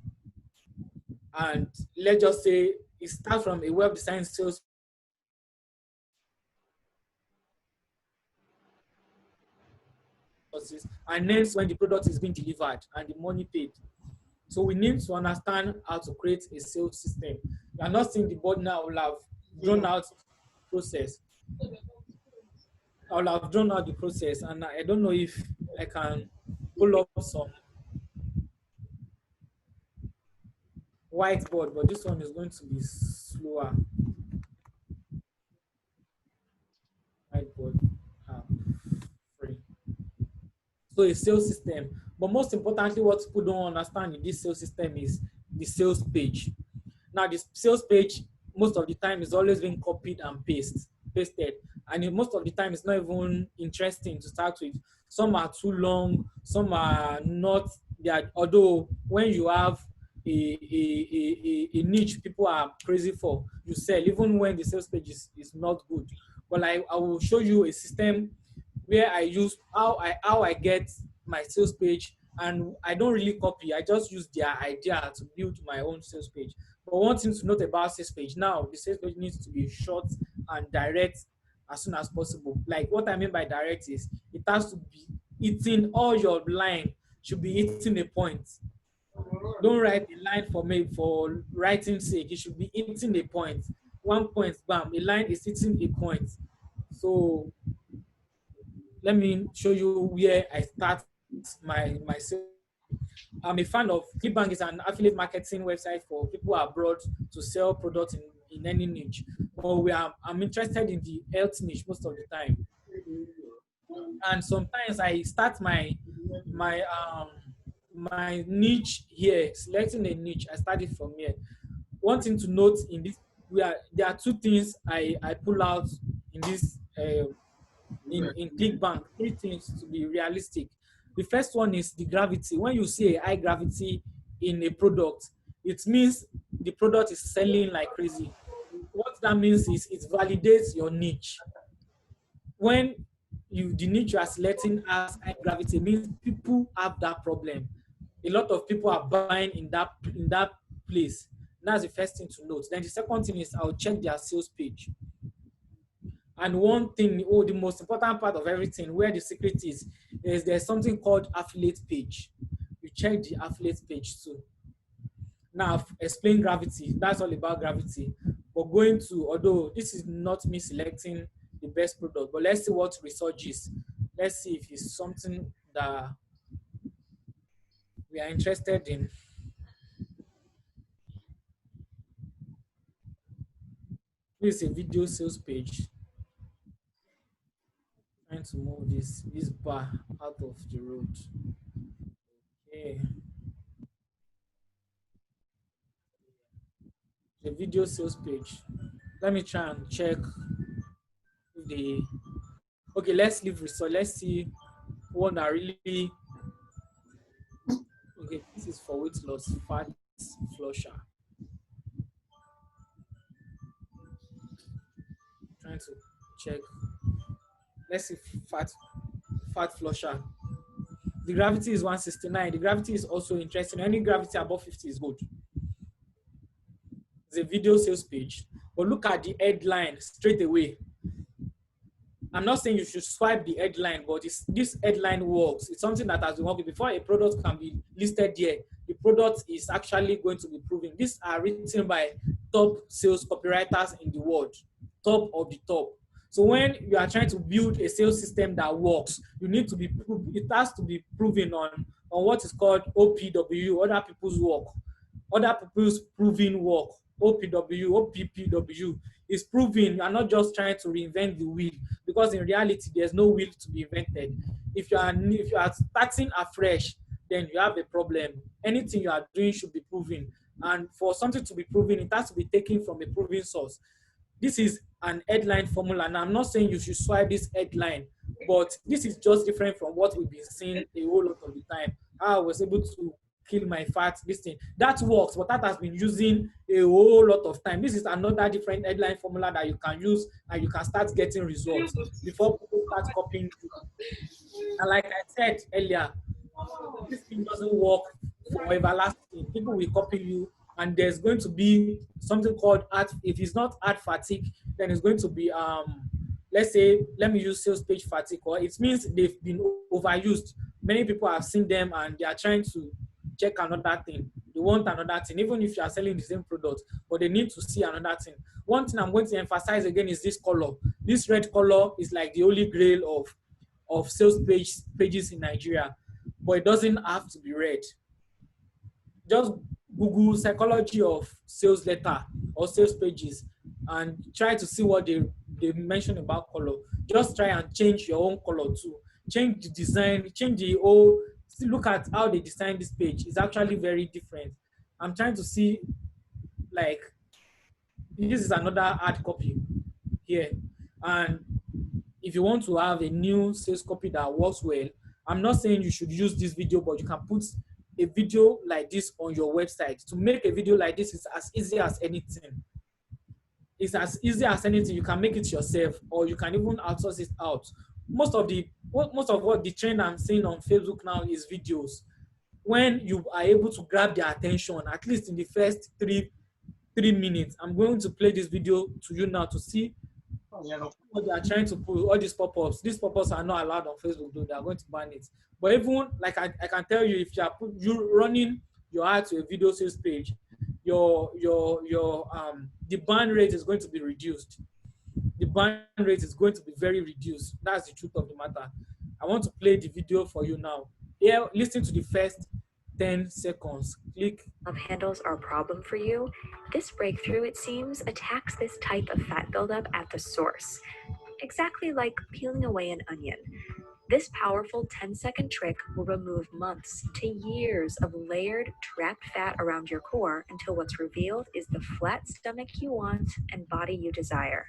And let's just say it starts from a well-designed sales and ends when the product is being delivered and the money paid. So we need to understand how to create a sales system. You are not seeing the board now. I will have drawn out the process. I will have drawn out the process, and I don't know if I can pull up some whiteboard, but this one is going to be slower. Whiteboard. Free. So a sales system. But most importantly, what people don't understand in this sales system is the sales page. Now, the sales page, most of the time, is always being copied and pasted. And most of the time, it's not even interesting to start with. Some are too long, some are not. Although when you have a niche people are crazy for, you sell, even when the sales page is not good. But I will show you a system where I use how I get my sales page, and I don't really copy. I just use their idea to build my own sales page. But one thing to note about sales page now, the sales page needs to be short and direct as soon as possible. Like what I mean by direct is it has to be hitting all your line should be hitting a point. Don't write a line for me for writing sake. It should be hitting a point. one point, bam, a line is hitting a point. So let me show you where I start my sales. I'm a fan of ClickBank is an affiliate marketing website for people abroad to sell products in any niche. But I'm interested in the health niche most of the time. And sometimes I start my niche here, selecting a niche. I start it from here. One thing to note in this, there are two things I pull out in this in ClickBank. Three things to be realistic. The first one is the gravity. When you see a high gravity in a product, it means the product is selling like crazy. What that means is it validates your niche. When the niche you are selecting has high gravity, means people have that problem. A lot of people are buying in that place. That's the first thing to note. Then the second thing is I'll check their sales page. And one thing, the most important part of everything, where the secret is there's something called affiliate page. You check the affiliate page too. Now, I've explained gravity. That's all about gravity. But going to, although this is not me selecting the best product, but let's see what research is. Let's see if it's something that we are interested in. This is a video sales page. Trying to move this bar out of the road. Okay. The video sales page. Let me try and check the. Okay, let's leave research. Let's see one that really. Okay, this is for weight loss, fat flusher. Trying to check. Let's see fat flusher. The gravity is 169. The gravity is also interesting. Any gravity above 50 is good. It's a video sales page. But look at the headline straight away. I'm not saying you should swipe the headline, but this headline works. It's something that has been working before a product can be listed here. The product is actually going to be proven. These are written by top sales copywriters in the world, top of the top. So when you are trying to build a sales system that works, you need to it has to be proven on what is called OPW, other people's work, other people's proven work. OPW, OPPW is proving. You are not just trying to reinvent the wheel, because in reality, there's no wheel to be invented. If you are starting afresh, then you have a problem. Anything you are doing should be proven. And for something to be proven, it has to be taken from a proven source. This is an headline formula. And I'm not saying you should swipe this headline, but this is just different from what we've been seeing a whole lot of the time. I was able to kill my fat, this thing. That works, but that has been using a whole lot of time. This is another different headline formula that you can use and you can start getting results before people start copying you. And like I said earlier, this thing doesn't work for everlasting. People will copy you, and there's going to be something called if it's not ad fatigue, then it's going to be let's say, let me use sales page fatigue, or it means they've been overused. Many people have seen them and they are trying to check another thing. They want another thing, even if you are selling the same product, but they need to see another thing. One thing I'm going to emphasize again is this color. This red color is like the holy grail of sales pages in Nigeria, but it doesn't have to be red. Just Google psychology of sales letter or sales pages and try to see what they mention about color. Just try and change your own color too. Change the design, change the whole. Look at how they design this page. It's actually very different. I'm trying to see, like, this is another hard copy here. And if you want to have a new sales copy that works well, I'm not saying you should use this video, but you can put a video like this on your website. To make a video like this is as easy as anything. It's as easy as anything. You can make it yourself, or you can even outsource it out. Most of what the trend I'm seeing on Facebook now is videos. When you are able to grab their attention, at least in the first three minutes, I'm going to play this video to you now to see what they are trying to pull. All these pop-ups. These pop-ups are not allowed on Facebook, though. They are going to ban it. But even, like I can tell you, if you running your ad to a video sales page, your the burn rate is going to be reduced. The burn rate is going to be very reduced. That's the truth of the matter. I want to play the video for you now. Here, listen to the first 10 seconds. Click. Handles are a problem for you. This breakthrough, it seems, attacks this type of fat buildup at the source, exactly like peeling away an onion. This powerful 10-second trick will remove months to years of layered, trapped fat around your core until what's revealed is the flat stomach you want and body you desire.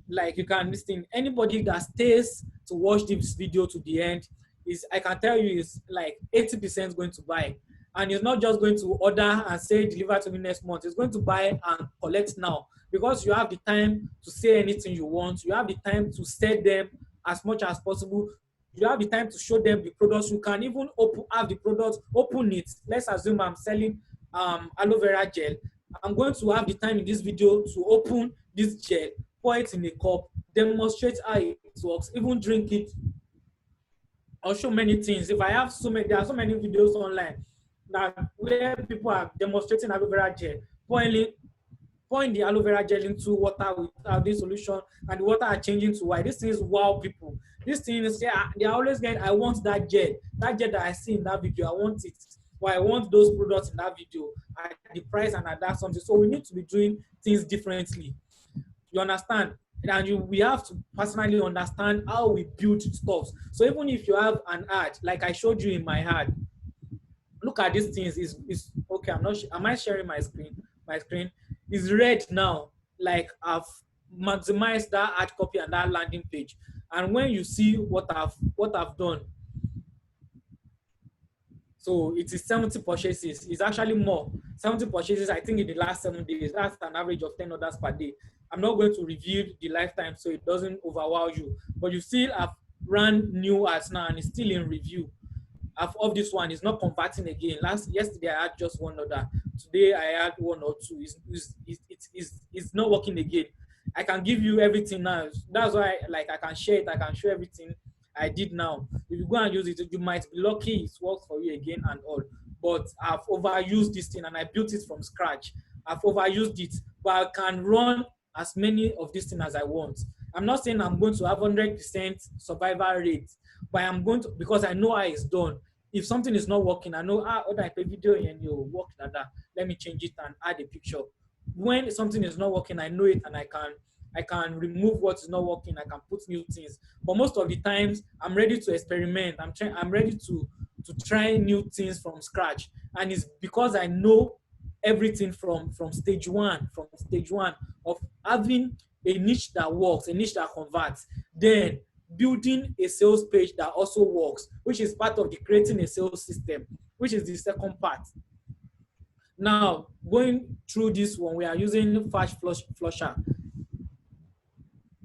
Like you can listen, anybody that stays to watch this video to the end is, I can tell you, is like 80% going to buy. And it's not just going to order and say deliver to me next month. It's going to buy and collect now, because you have the time to say anything you want. You have the time to sell them as much as possible. You have the time to show them the products. You can even have the product, open it. Let's assume I'm selling aloe vera gel. I'm going to have the time in this video to open this gel, pour it in a cup, demonstrate how it works, even drink it. I'll show many things. If I have there are so many videos online that where people are demonstrating aloe vera gel, pouring the aloe vera gel into water without this solution, and the water are changing to white. This thing is wow people. This thing is, they are always getting, I want that gel that I see in that video, I want it. Or I want those products in that video at the price and at that something. So we need to be doing things differently. You understand? And we have to personally understand how we build stuff. So even if you have an ad, like I showed you in my ad, look at these things. Is okay. I'm not. Am I sharing my screen? My screen is red now. Like I've maximized that ad copy and that landing page. And when you see what I've done, so it is 70 purchases. It's actually more. 70 purchases, I think, in the last 7 days. That's an average of 10 orders per day. I'm not going to reveal the lifetime so it doesn't overwhelm you. But you still have run new ads now and it's still in review. Of this one, is not converting again. Yesterday I had just one order. Today I had one or two. It's not working again. I can give you everything now. That's why I can share it. I can show everything I did now. If you go and use it, you might be lucky it works for you again and all. But I've overused this thing and I built it from scratch. I've overused it, but I can run as many of these things as I want. I'm not saying I'm going to have 100% survival rate, but I'm going to, because I know how it's done. If something is not working, I know, I pay video and you work like that. Let me change it and add a picture. When something is not working, I know it and I can remove what is not working. I can put new things. But most of the times, I'm ready to experiment. I'm ready to try new things from scratch. And it's because I know everything from stage one of having a niche that works, a niche that converts. Then building a sales page that also works, which is part of the creating a sales system, which is the second part. Now, going through this one, we are using Fast Flusher.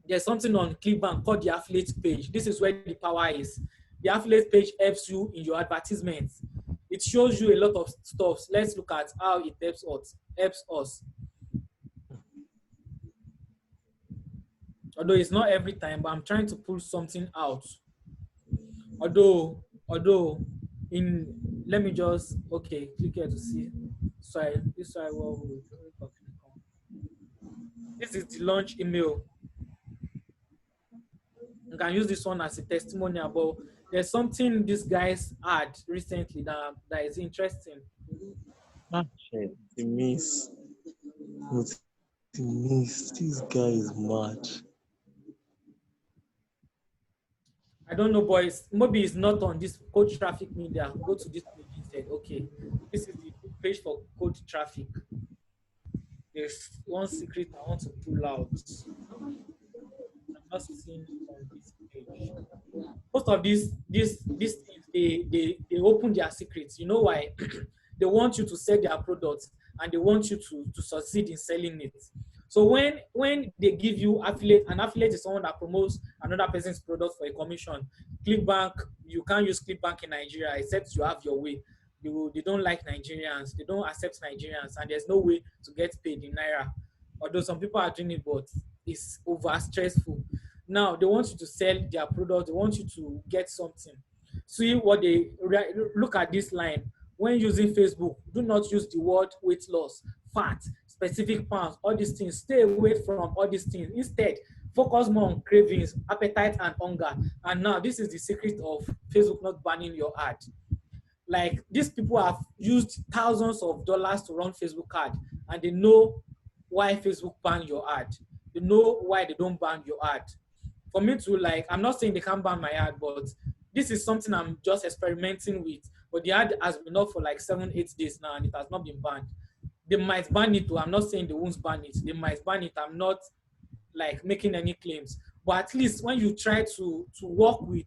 There's something on ClickBank called the affiliate page. This is where the power is. The affiliate page helps you in your advertisements. It shows you a lot of stuff. Let's look at how it helps us. Although it's not every time, but I'm trying to pull something out. Although let me just, okay, click here to see. Sorry, this is the launch email. You can use this one as a testimonial, but there's something these guys had recently that is interesting. Shit, the miss. This guy is mad. I don't know, boys. Maybe it's not on this code traffic media. Go to this page instead. Okay, this is the page for code traffic. There's one secret I want to pull out. I'm not seeing on this page. Most of these things, they open their secrets. You know why? They want you to sell their products and they want you to succeed in selling it. So when they give you an affiliate is someone that promotes another person's product for a commission. ClickBank, you can't use ClickBank in Nigeria except you have your way. They don't like Nigerians. They don't accept Nigerians, and there's no way to get paid in Naira. Although some people are doing it, but it's over stressful. Now they want you to sell their product. They want you to get something. See what they look at this line. When using Facebook, do not use the word weight loss, fat, specific pounds, all these things. Stay away from all these things. Instead, focus more on cravings, appetite, and hunger. And now this is the secret of Facebook not banning your ad. Like, these people have used thousands of dollars to run Facebook ad, and they know why Facebook ban your ad. They know why they don't ban your ad. For me to, like, I'm not saying they can't ban my ad, but this is something I'm just experimenting with. But the ad has been up for like 7-8 days now, and it has not been banned. They might ban it too. I'm not saying they won't ban it. They might ban it. I'm not like making any claims. But at least when you try to work with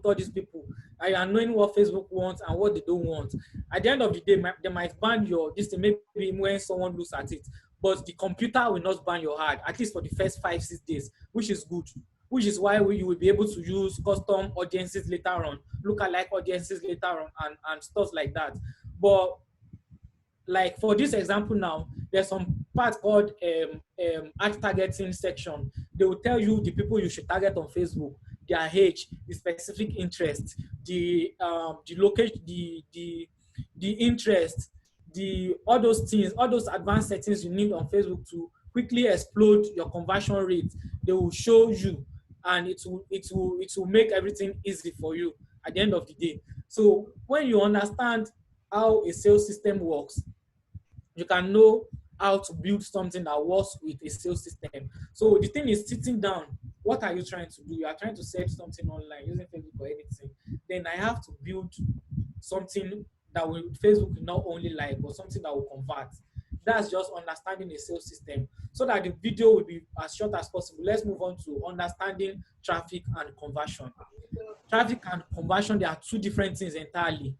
all these people, and you are knowing what Facebook wants and what they don't want, at the end of the day, they might ban your this thing maybe when someone looks at it, but the computer will not ban your ad, at least for the first 5-6 days, which is good. Which is why you will be able to use custom audiences later on, lookalike audiences later on, and stuff like that. But like for this example now, there's some part called ad targeting section. They will tell you the people you should target on Facebook, their age, the specific interest, the location, the interest, all those things, all those advanced settings you need on Facebook to quickly explode your conversion rate. They will show you, and it will make everything easy for you at the end of the day. So when you understand how a sales system works, you can know how to build something that works with a sales system. So the thing is sitting down. What are you trying to do? You are trying to sell something online using Facebook or anything. Then I have to build something that will Facebook will not only like, but something that will convert. That's just understanding a sales system. So that the video will be as short as possible. Let's move on to understanding traffic and conversion. Traffic and conversion, they are two different things entirely.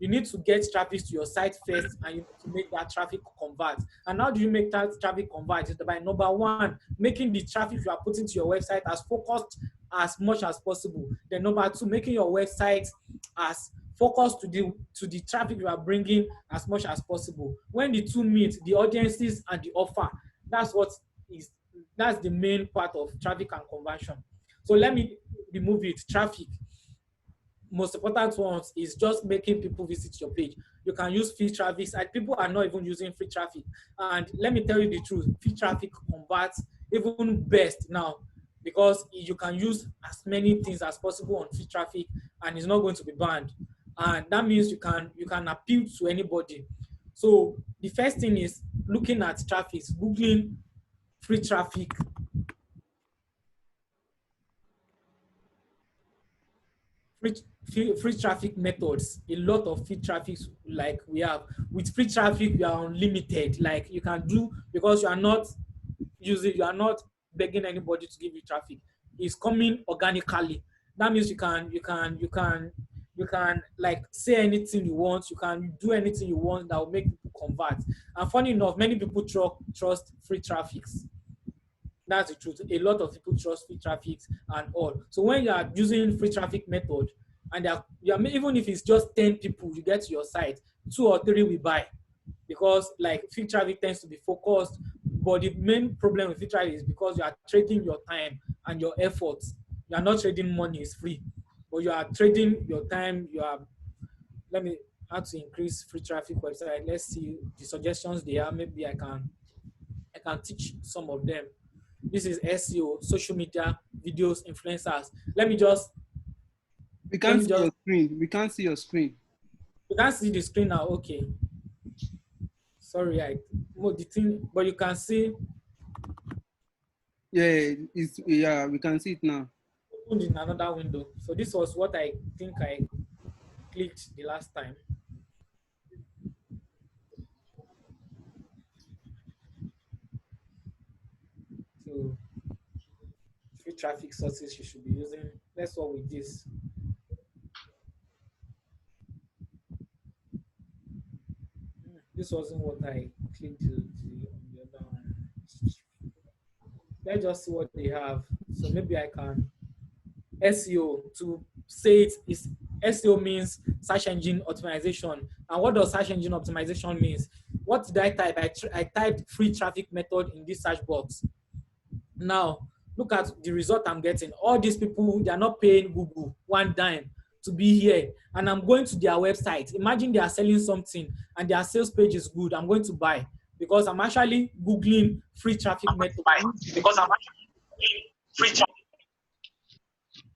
You need to get traffic to your site first, and you need to make that traffic convert. And how do you make that traffic convert? It's by number one, making the traffic you are putting to your website as focused as much as possible. Then number two, making your website as focused to the traffic you are bringing as much as possible. When the two meet, the audiences and the offer, that's the main part of traffic and conversion. So let me remove it. Traffic. Most important ones is just making people visit your page. You can use free traffic, and people are not even using free traffic. And let me tell you the truth, free traffic converts even best now, because you can use as many things as possible on free traffic, and it's not going to be banned. And that means you can appeal to anybody. So the first thing is looking at traffic, Googling free traffic. Free traffic methods. A lot of free traffic, like we have. With free traffic, you are unlimited. Like you can do, because you are not begging anybody to give you traffic. It's coming organically. That means you can like say anything you want. You can do anything you want that will make people convert. And funny enough, many people trust free traffics. That's the truth. A lot of people trust free traffic and all. So when you are using free traffic method, and even if it's just 10 people you get to your site, 2 or 3 will buy, because like free traffic tends to be focused. But the main problem with free traffic is because you are trading your time and your efforts. You are not trading money, it's free, but you are trading your time. Let me how to increase free traffic website. Let's see the suggestions they are. Maybe I can teach some of them. This is SEO, social media, videos, influencers. We can't see your screen. We can't see your screen. You can't see the screen now. Okay. Sorry, but you can see. Yeah, we can see it now. Opened in another window. So this was what I think I clicked the last time. So free traffic sources you should be using. Let's work with this. This wasn't what I clicked on the other one. Let's just see what they have. So maybe I can SEO. To say it is SEO means search engine optimization. And what does search engine optimization means? What did I type? I typed free traffic method in this search box. Now look at the result I'm getting. All these people, they are not paying Google one dime to be here, and I'm going to their website. Imagine they are selling something and their sales page is good. I'm going to buy. because I'm actually Googling free traffic methods. Because I'm actually free chat.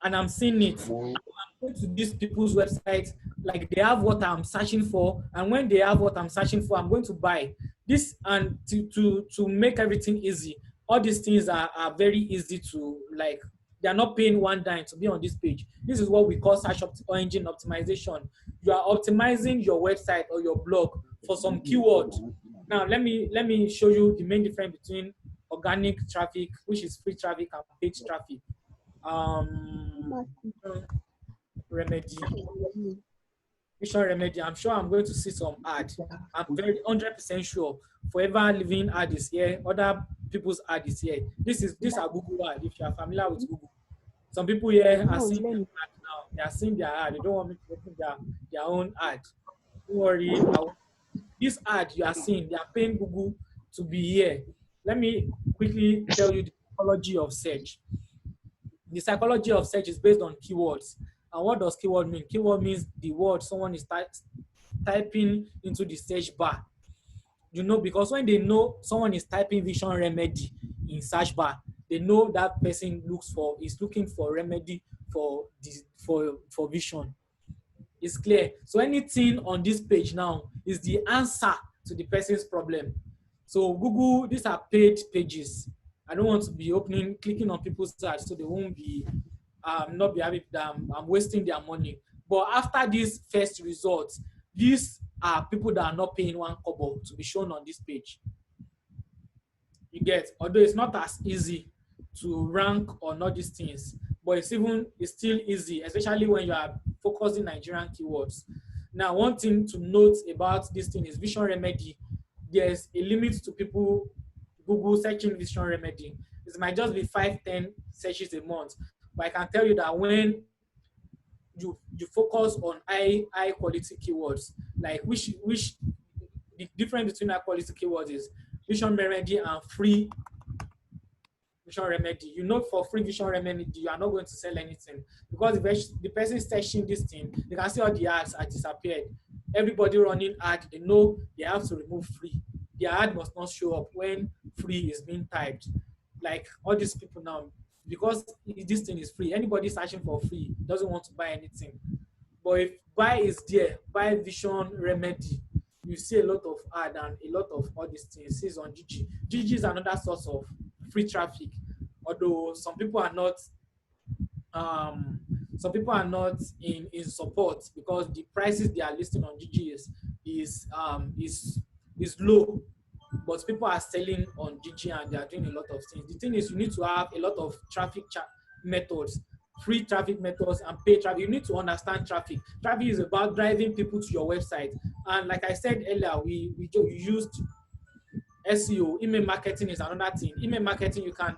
And I'm seeing it. I'm going to these people's websites, like they have what I'm searching for, and when they have what I'm searching for, I'm going to buy this. And to make everything easy, all these things are very easy to, like, they are not paying one dime to be on this page. This is what we call or engine optimization. You are optimizing your website or your blog for some keyword. Now let me show you the main difference between organic traffic, which is free traffic, and paid traffic. Remedy, Vision Remedy. I'm sure I'm going to see some ad. I'm very 100% sure. Forever Living ad is here. Other people's ad is here. These are Google ad. If you are familiar with Google, some people here are seeing their ad now. They are seeing their ad. They don't want me to open their own ad. Don't worry. This ad you are seeing, they are paying Google to be here. Let me quickly tell you the psychology of search. The psychology of search is based on keywords. And what does keyword mean? Keyword means the word someone is typing into the search bar. You know, because when they know someone is typing Vision Remedy in search bar, they know that person is looking for remedy for vision. It's clear. So anything on this page now is the answer to the person's problem. So Google, these are paid pages. I don't want to be clicking on people's ads so they won't be not be having I'm wasting their money. But after this first result, these are people that are not paying one kobo to be shown on this page. You get, although it's not as easy to rank on all these things, but it's still easy, especially when you are focusing Nigerian keywords. Now, one thing to note about this thing is Vision Remedy. There's a limit to people Google searching Vision Remedy. It might just be 5-10 searches a month, but I can tell you that when you focus on high quality keywords, like which the difference between high quality keywords is Vision Remedy and free Vision Remedy. You know, for free Vision Remedy, you are not going to sell anything, because the person searching this thing, they can see all the ads are disappeared. Everybody running ad, they know they have to remove free. Their ad must not show up when free is being typed. Like all these people now, because this thing is free, anybody searching for free doesn't want to buy anything. But if buy is there, buy Vision Remedy, you see a lot of ad and a lot of all these things. It's on GG. GG is another source of free traffic, although some people are not in support, because the prices they are listing on GG is low, but people are selling on GG and they are doing a lot of things. The thing is, you need to have a lot of traffic methods, free traffic methods and paid traffic. You need to understand traffic. Traffic is about driving people to your website, and like I said earlier, we used SEO. Email marketing is another thing. Email marketing, you can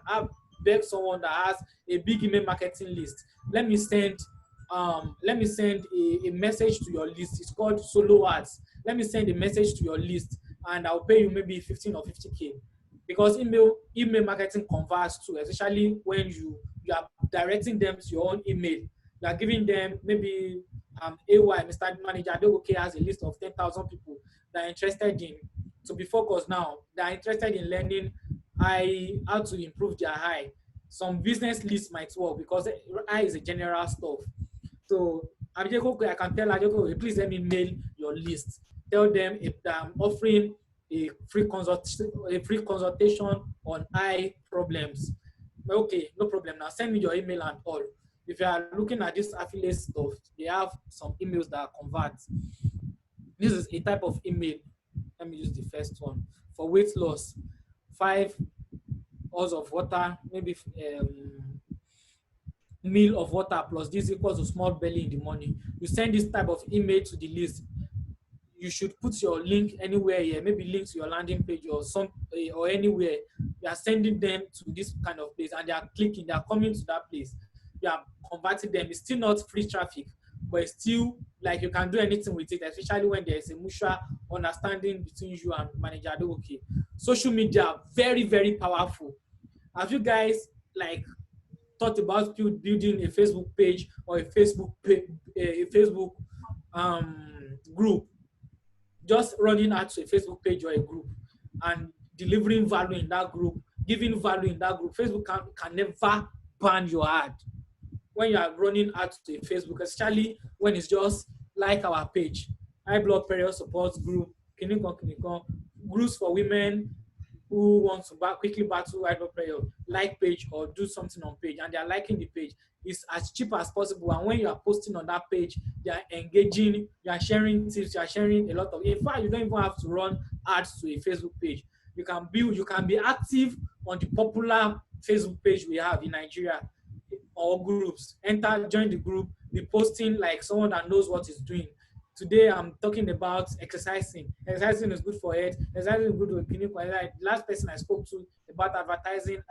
beg someone that has a big email marketing list. Let me send a message to your list. It's called solo ads. Let me send a message to your list and I'll pay you maybe 15 or 50K. Because email marketing converts too, especially when you are directing them to your own email. You are giving them maybe AY, Mr. Manager Adogoke has a list of 10,000 people that are interested in, to be focused now, they are interested in learning how to improve their eye. Some business lists might work because eye is a general stuff. So I can tell Ajoko, please let me mail your list. Tell them if I'm offering a free consultation on eye problems. Okay, no problem. Now send me your email and all. If you are looking at this affiliate stuff, they have some emails that convert. This is a type of email. Let me use the first one. For weight loss, 5 ounces of water, maybe meal of water plus this equals to small belly in the morning. You send this type of email to the list. You should put your link anywhere here, maybe link to your landing page or anywhere. You are sending them to this kind of place and they are clicking, they are coming to that place. You are converting them. It's still not free traffic, but it's still like you can do anything with it, especially when there is a mutual understanding between you and manager. Okay, social media, very, very powerful. Have you guys thought about building a Facebook page or a Facebook group? Just running out to a Facebook page or a group and delivering value in that group, giving value in that group. Facebook can never ban your ad when you are running ads to a Facebook, especially when it's just like our page, high blood pressure support group, kinikon, groups for women who want to quickly battle high blood pressure, like page or do something on page, and they are liking the page. It's as cheap as possible, and when you are posting on that page, they are engaging, you are sharing tips, you are sharing a lot of. In fact, you don't even have to run ads to a Facebook page. You can build, you can be active on the popular Facebook page we have in Nigeria or groups. Enter, join the group, be posting like someone that knows what he's doing. Today I'm talking about exercising. Exercising is good for health. Exercising is good for clinical. Like last person I spoke to about advertising,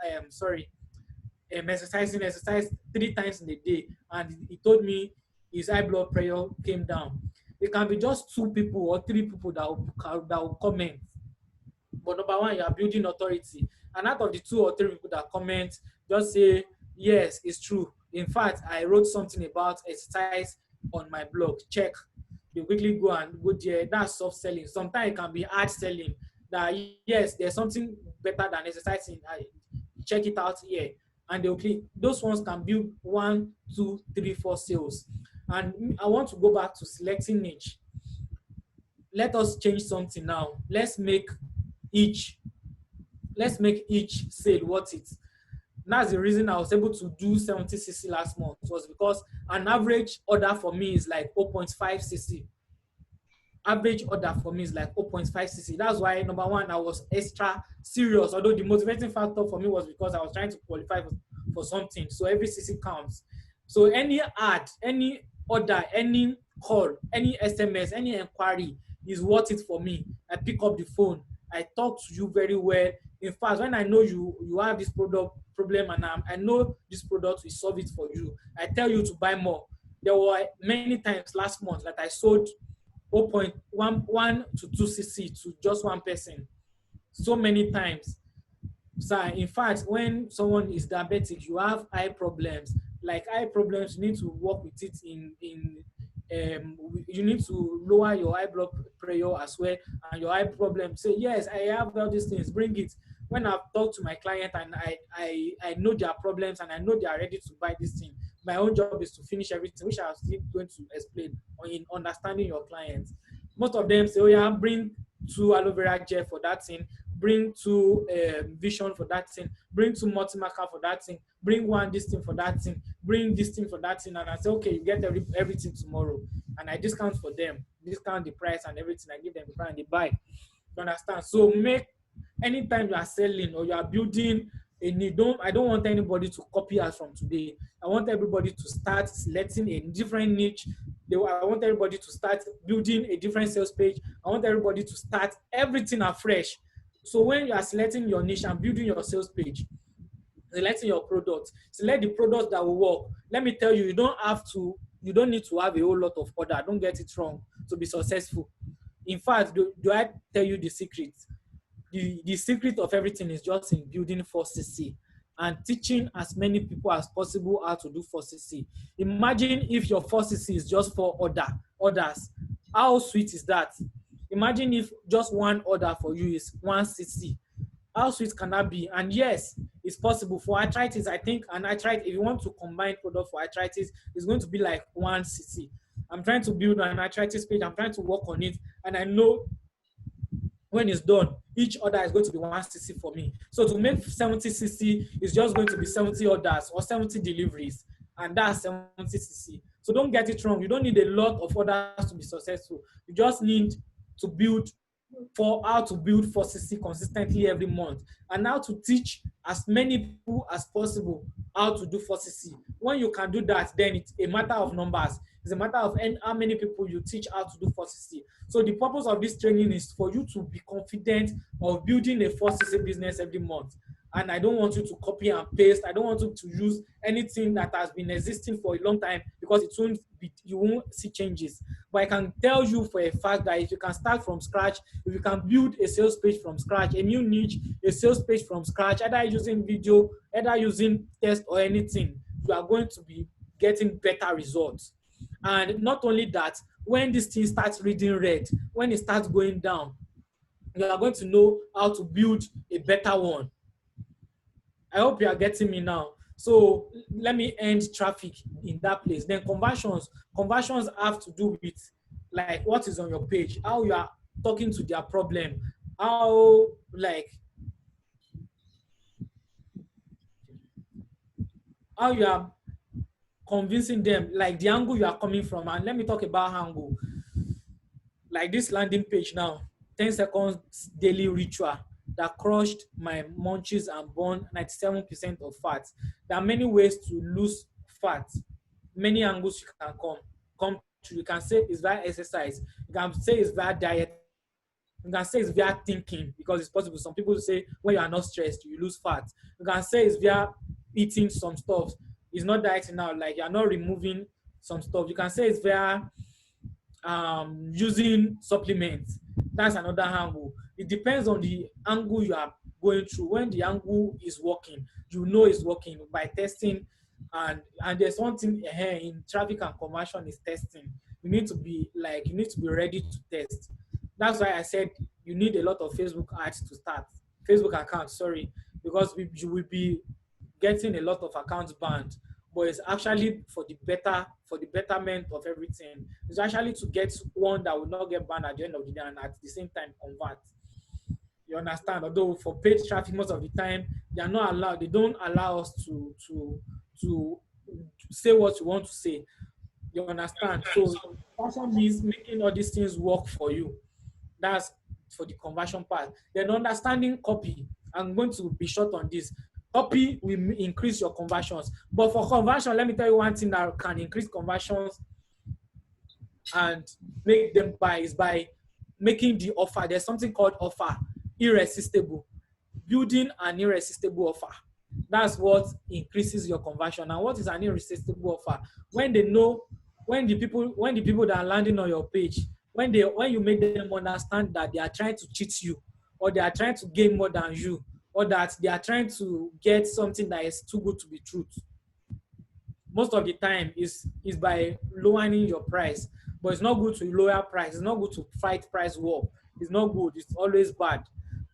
exercise 3 times in a day, and he told me his high blood pressure came down. It can be just 2 people or 3 people that will comment. But number one, you are building authority. And out of the 2 or 3 people that comment, just say, yes, it's true. In fact, I wrote something about exercise on my blog. Check. You quickly go and go there. That's soft selling. Sometimes it can be hard selling. That yes, there's something better than exercising. Check it out here. And they'll click. Those ones can build 1, 2, 3, 4 sales. And I want to go back to selecting niche. Let us change something now. Let's make each sale worth it. That's the reason I was able to do 70cc last month, was because an average order for me is like 0.5cc. Average order for me is like 0.5cc. That's why, number one, I was extra serious. Although the motivating factor for me was because I was trying to qualify for something. So every cc counts. So any ad, any order, any call, any SMS, any inquiry is worth it for me. I pick up the phone. I talk to you very well. In fact, when I know you have this product problem and I know this product will solve it for you, I tell you to buy more. There were many times last month that I sold 0.11 to 2cc to just one person. So many times. So in fact, when someone is diabetic, you have eye problems. Like eye problems, you need to work with it you need to lower your high blood pressure as well, and your eye problem. Say, yes, I have all these things, bring it. When I've talked to my client and I know their problems and I know they are ready to buy this thing, my own job is to finish everything, which I'm still going to explain in understanding your clients. Most of them say, oh yeah, bring 2 aloe vera gel for that thing, bring 2 vision for that thing, bring 2 multi-marker for that thing, bring 1 this thing for that thing, bring this thing for that thing. And I say, okay, you get everything tomorrow. And I discount for them, discount the price and everything. I give them the price and they buy. You understand? So anytime you are selling or you are building a need, I don't want anybody to copy us from today. I want everybody to start selecting a different niche. I want everybody to start building a different sales page. I want everybody to start everything afresh. So when you are selecting your niche and building your sales page, selecting your product, select the product that will work. Let me tell you, you don't need to have a whole lot of order. Don't get it wrong to be successful. In fact, do I tell you the secret? The secret of everything is just in building 4cc and teaching as many people as possible how to do 4cc. Imagine if your 4cc is just for orders. How sweet is that? Imagine if just one order for you is 1cc. How sweet can that be? And yes, it's possible. For arthritis, I think, and arthritis, if you want to combine product for arthritis, it's going to be like 1cc. I'm trying to build an arthritis page. I'm trying to work on it. And I know when it's done, each order is going to be 1cc for me. So to make 70cc is just going to be 70 orders or 70 deliveries. And that's 70cc. So don't get it wrong. You don't need a lot of orders to be successful. You just need to build how to build 4cc consistently every month, and how to teach as many people as possible how to do 4cc. When you can do that, then it's a matter of numbers. It's a matter of how many people you teach how to do 4cc. So the purpose of this training is for you to be confident of building a 4cc business every month. And I don't want you to copy and paste. I don't want you to use anything that has been existing for a long time, because you won't see changes. But I can tell you for a fact that if you can start from scratch, if you can build a sales page from scratch, a new niche, a sales page from scratch, either using video, either using text or anything, you are going to be getting better results. And not only that, when this thing starts reading red, when it starts going down, You are going to know how to build a better one. I hope you are getting me now. So let me end traffic in that place. Then conversions have to do with like what is on your page, how you are talking to their problem, how like how you are convincing them, like the angle you are coming from. And let me talk about angle. Like this landing page now, 10 seconds daily ritual that crushed my munchies and burned 97% of fat. There are many ways to lose fat, many angles you can come to. You can say it's via exercise, you can say it's via dieting, you can say it's via thinking, because it's possible. Some people say when you are not stressed, you lose fat. You can say it's via eating some stuff. It's not dieting now, like you're not removing some stuff. You can say it's via using supplements. That's another angle. It depends on the angle you are going through. When the angle is working, you know it's working by testing. And there's one thing here in traffic and conversion is testing. You need to be ready to test. That's why I said you need a lot of Facebook ads to start. Facebook accounts, sorry, because you will be getting a lot of accounts banned, but it's actually for the betterment of everything. It's actually to get one that will not get banned at the end of the day and at the same time convert. You understand? Although for paid traffic, most of the time they are not allowed. They don't allow us to say what you want to say. You understand? So conversion means making all these things work for you. That's for the conversion part. Then understanding copy. I'm going to be short on this. Copy will increase your conversions. But for conversion, let me tell you one thing that can increase conversions and make them buy is by making the offer. There's something called offer, irresistible. Building an irresistible offer. That's what increases your conversion. And what is an irresistible offer? When they know, when the people that are landing on your page, when you make them understand that they are trying to cheat you, or they are trying to gain more than you, or that they are trying to get something that is too good to be true, most of the time is by lowering your price. But it's not good to lower price. It's not good to fight price war. It's not good. It's always bad.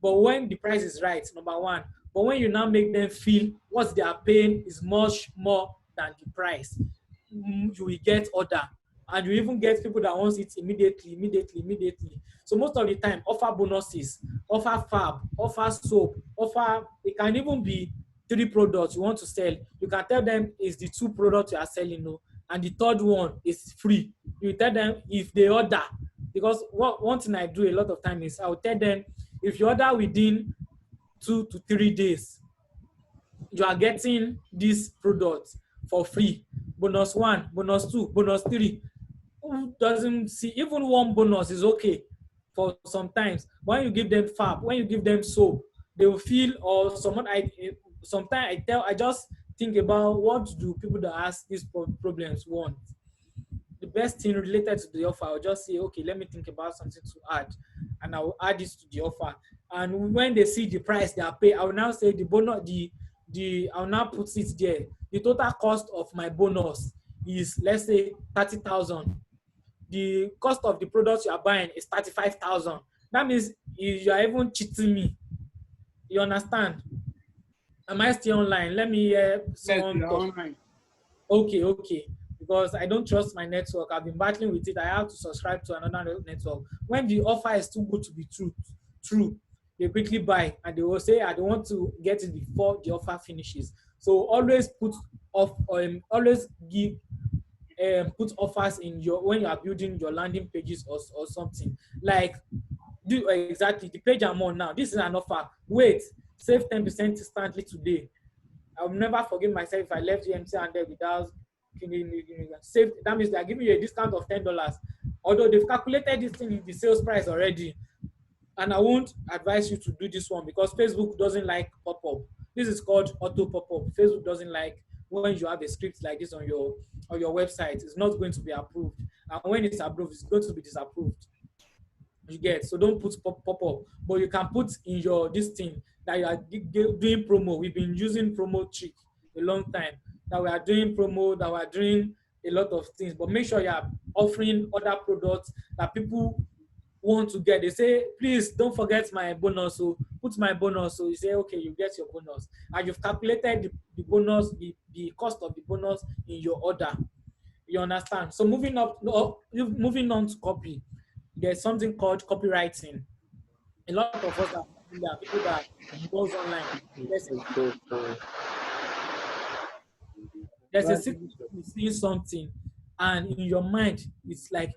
But when the price is right, number one. But when you now make them feel what they are paying is much more than the price, you will get order. And you even get people that want it immediately. So most of the time, offer bonuses, offer fab, offer soap, offer, it can even be 3 products you want to sell. You can tell them it's the 2 products you are selling, no, and the third one is free. You tell them if they order, because one thing I do a lot of time is I will tell them if you order within 2 to 3 days, you are getting this product for free. Bonus 1, bonus 2, bonus 3. Who doesn't see even one bonus is okay for sometimes. When you give them fab, when you give them soap, they will feel, or someone sometimes I just think about what do people that ask these problems want. The best thing related to the offer, I'll just say, okay, let me think about something to add, and I will add this to the offer. And when they see the price they are paying, I will now say the bonus, I'll now put it there. The total cost of my bonus is, let's say, 30,000. The cost of the products you are buying is 35,000. That means you are even cheating me. You understand? Am I still online? Let me hear someone talk. Online. Okay. Because I don't trust my network. I've been battling with it. I have to subscribe to another network. When the offer is too good to be true, they quickly buy and they will say, I don't want to get it before the offer finishes. So always always give put offers in your, when you are building your landing pages or something. Like, do exactly the page I'm on now. This is an offer. Wait, save 10% instantly today. I'll never forgive myself if I left the empty-handed without save. That means they are giving you a discount of $10. Although they've calculated this thing in the sales price already. And I won't advise you to do this one because Facebook doesn't like pop-up. This is called auto pop-up. Facebook doesn't like when you have a script like this on your website. It's not going to be approved. And when it's approved, it's going to be disapproved. You get, so don't put pop-up, but you can put in your this thing that you are doing promo. We've been using promo trick a long time, that we are doing promo, that we are doing a lot of things, but make sure you are offering other products that people want to get. They say, please don't forget my bonus. So put my bonus. So you say, okay, you get your bonus. And you've calculated the bonus, the cost of the bonus in your order. You understand? So moving on to copy, there's something called copywriting. A lot of us are familiar, people that involves online. There's a secret to seeing something, and in your mind, it's like,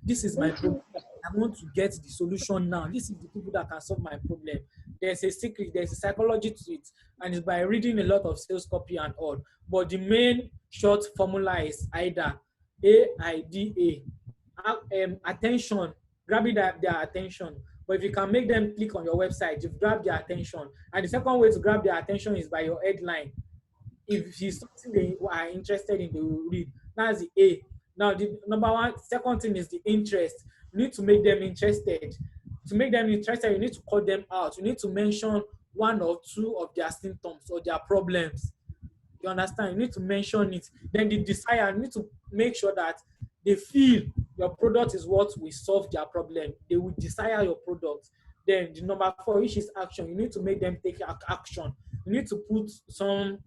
this is my problem. I want to get the solution now. This is the people that can solve my problem. There's a secret, there's a psychology to it, and it's by reading a lot of sales copy and all. But the main short formula is either AIDA, attention, grabbing their attention. But if you can make them click on your website, you've grabbed their attention. And the second way to grab their attention is by your headline. If it's something they are interested in, they will read. That's the A. Now, the second thing is the interest. You need to make them interested. To make them interested, you need to call them out. You need to mention one or two of their symptoms or their problems. You understand? You need to mention it. Then the desire, you need to make sure that they feel your product is what will solve their problem. They will desire your product. Then the number 4, which is action. You need to make them take action. You need to put some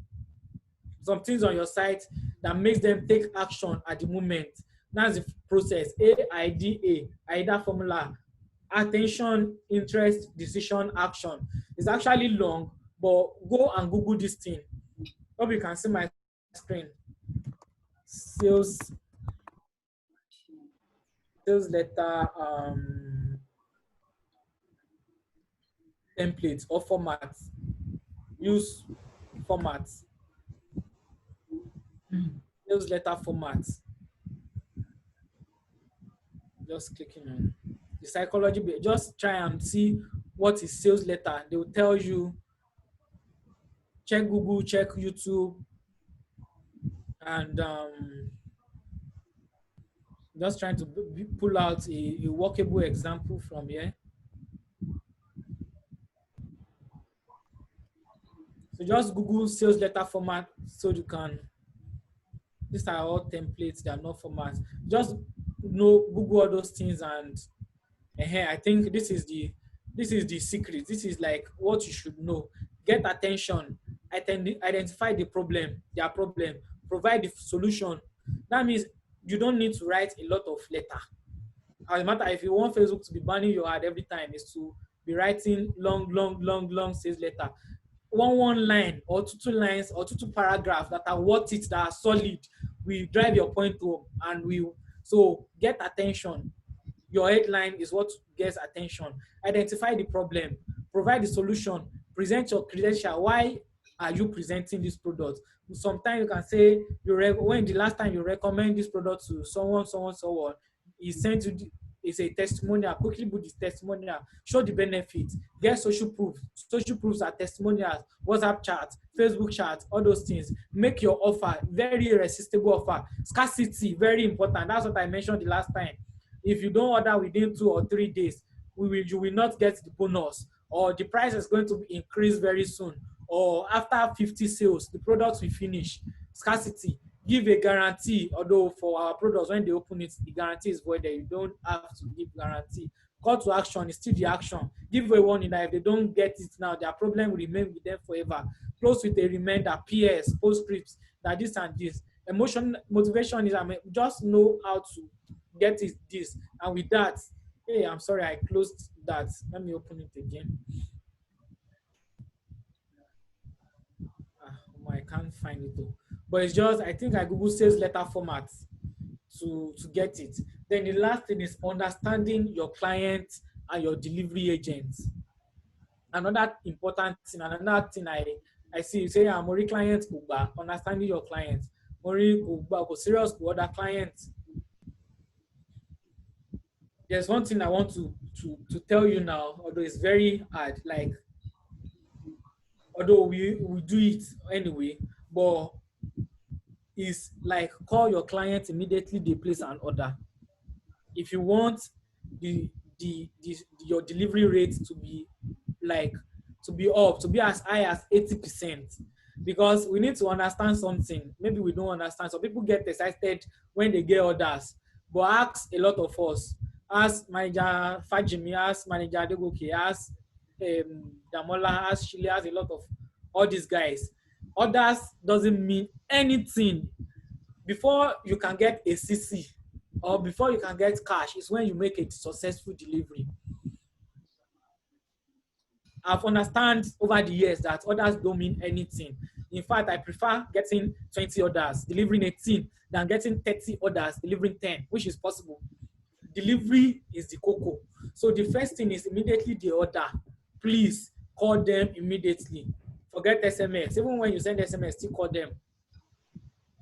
things on your site that makes them take action at the moment. That's the process. AIDA, AIDA formula. Attention, interest, decision, action. It's actually long, but go and Google this thing. Hope you can see my screen. Sales letter templates or formats. Use formats. Sales letter formats. Just clicking on the psychology. Just try and see what is sales letter. They will tell you. Check Google, check YouTube, and just trying to pull out a workable example from here. So just Google sales letter format so you can. These are all templates, they are not formats. Just Google all those things, and I think this is the secret. This is like what you should know. Get attention. Identify their problem, provide the solution. That means you don't need to write a lot of letter. As a matter, if you want Facebook to be banning your ad every time, is to be writing long sales letter. One line or two lines or two paragraphs that are worth it, that are solid, will drive your point home and will so get attention. Your headline is what gets attention. Identify the problem, provide the solution, present your credential. Why are you presenting this product? Sometimes you can say, when the last time you recommend this product to someone, he sent you, it's a testimonial. Quickly put this testimonial, show the benefits, get social proof. Social proofs are testimonials, WhatsApp chat, Facebook chat, all those things. Make your offer very irresistible offer. Scarcity, very important. That's what I mentioned the last time. If you don't order within 2 or 3 days, you will not get the bonus, or the price is going to increase very soon, or after 50 sales, the products will finish. Scarcity. Give a guarantee, although for our products, when they open it, the guarantee is voided. You don't have to give guarantee. Call to action is still the action. Give a warning that if they don't get it now, their problem will remain with them forever. Close with a reminder, PS, postscripts, that this and this. Motivation is, just know how to get it, this. And with that, hey, I'm sorry, I closed that. Let me open it again. I can't find it though. But it's just, I think I Google sales letter format to get it. Then the last thing is understanding your clients and your delivery agents. Another important thing, another thing I see, you say, I'm Mori client, understanding your clients. Mori, serious with other clients. There's one thing I want to tell you now, although it's very hard, like, although we do it anyway, but it's like, call your client immediately they place an order. If you want your delivery rate to be as high as 80%, because we need to understand something. Maybe we don't understand. So people get excited when they get orders, but ask a lot of us, ask manager Fajimi, ask manager Adegoke, ask Damola, ask Shile, ask a lot of all these guys. Others doesn't mean anything. Before you can get a CC or before you can get cash is when you make a successful delivery. I've understand over the years that orders don't mean anything. In fact, I prefer getting 20 orders, delivering 18, than getting 30 orders, delivering 10, which is possible. Delivery is the cocoa. So the first thing is immediately the order. Please call them immediately. Forget SMS. Even when you send SMS, still call them.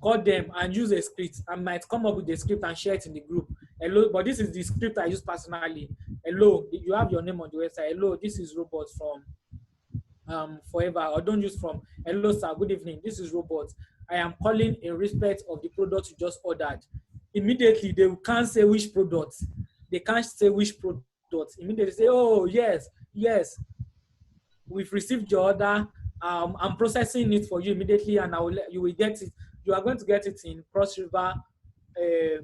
Call them and use a script. I might come up with a script and share it in the group. Hello, but this is the script I use personally. Hello, you have your name on the website. Hello, this is Robot from Forever. Or don't use from. Hello, sir. Good evening. This is Robot. I am calling in respect of the product you just ordered. Immediately, they can't say which product. They can't say which product. Immediately say, oh, yes, we've received your order. I'm processing it for you immediately, and you will get it. You are going to get it in Cross River.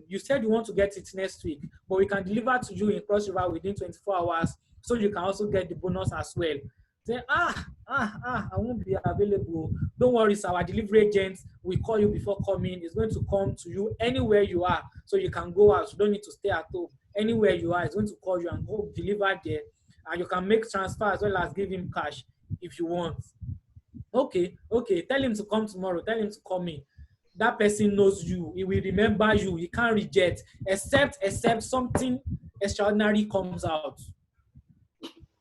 You said you want to get it next week, but we can deliver to you in Cross River within 24 hours, so you can also get the bonus as well. Say, I won't be available. Don't worry, sir. Our delivery agent will call you before coming. It's going to come to you anywhere you are, so you can go out. You don't need to stay at home. Anywhere you are, it's going to call you and go deliver there, and you can make transfer as well as give him cash if you want. Okay, tell him to come tomorrow. Tell him to call me. That person knows you. He will remember you. He can't reject, except something extraordinary comes out.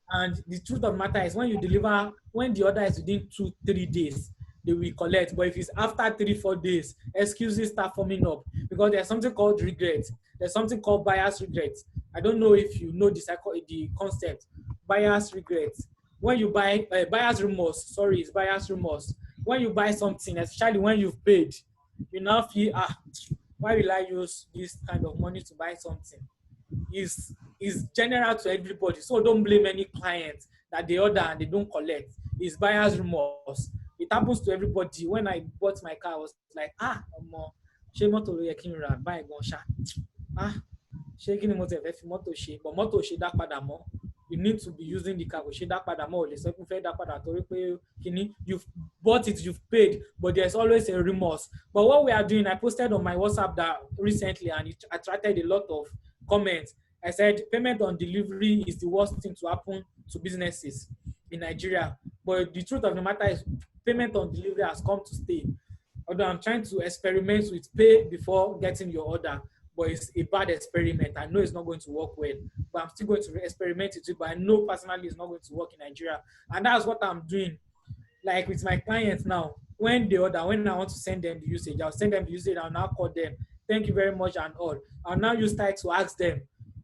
And the truth of the matter is, when you deliver, when the order is within 2-3 days, they will collect. But if it's after 3-4 days, excuses start forming up, because there's something called regret. There's something called buyer's regret. I don't know if you know the concept. Buyer's regret. When you buy buyer's remorse, sorry, it's buyer's remorse. When you buy something, especially when you've paid, you now feel, why will I use this kind of money to buy something? Is general to everybody. So don't blame any client that they order and they don't collect. It's buyer's remorse. It happens to everybody. When I bought my car, I was like, ṣé mọ́tò ló yẹ kí n rà báyìí gan ṣá? Ṣé kí ni mo ti fẹ́ fi mọ́tò ṣe? But mọ́tò ṣe dá padà mọ́. You need to be using the car. Kò ṣe dá padà mọ́, ò lè sọ pé fẹ́ dá padà torí pé kíní, you've bought it, you've paid, but there's always a remorse. But what we are doing, I posted on my WhatsApp that recently, and it attracted a lot of comments. I said payment on delivery is the worst thing to happen to businesses in Nigeria. But the truth of the matter is, payment on delivery has come to stay. Although I'm trying to experiment with pay before getting your order, but it's a bad experiment. I know it's not going to work well, but I'm still going to experiment it. But I know personally it's not going to work in Nigeria. And that's what I'm doing. Like with my clients now, when they order, when I want to send them the usage, I'll send them the usage, I'll now call them. Thank you very much and all. I'll now use time to ask them,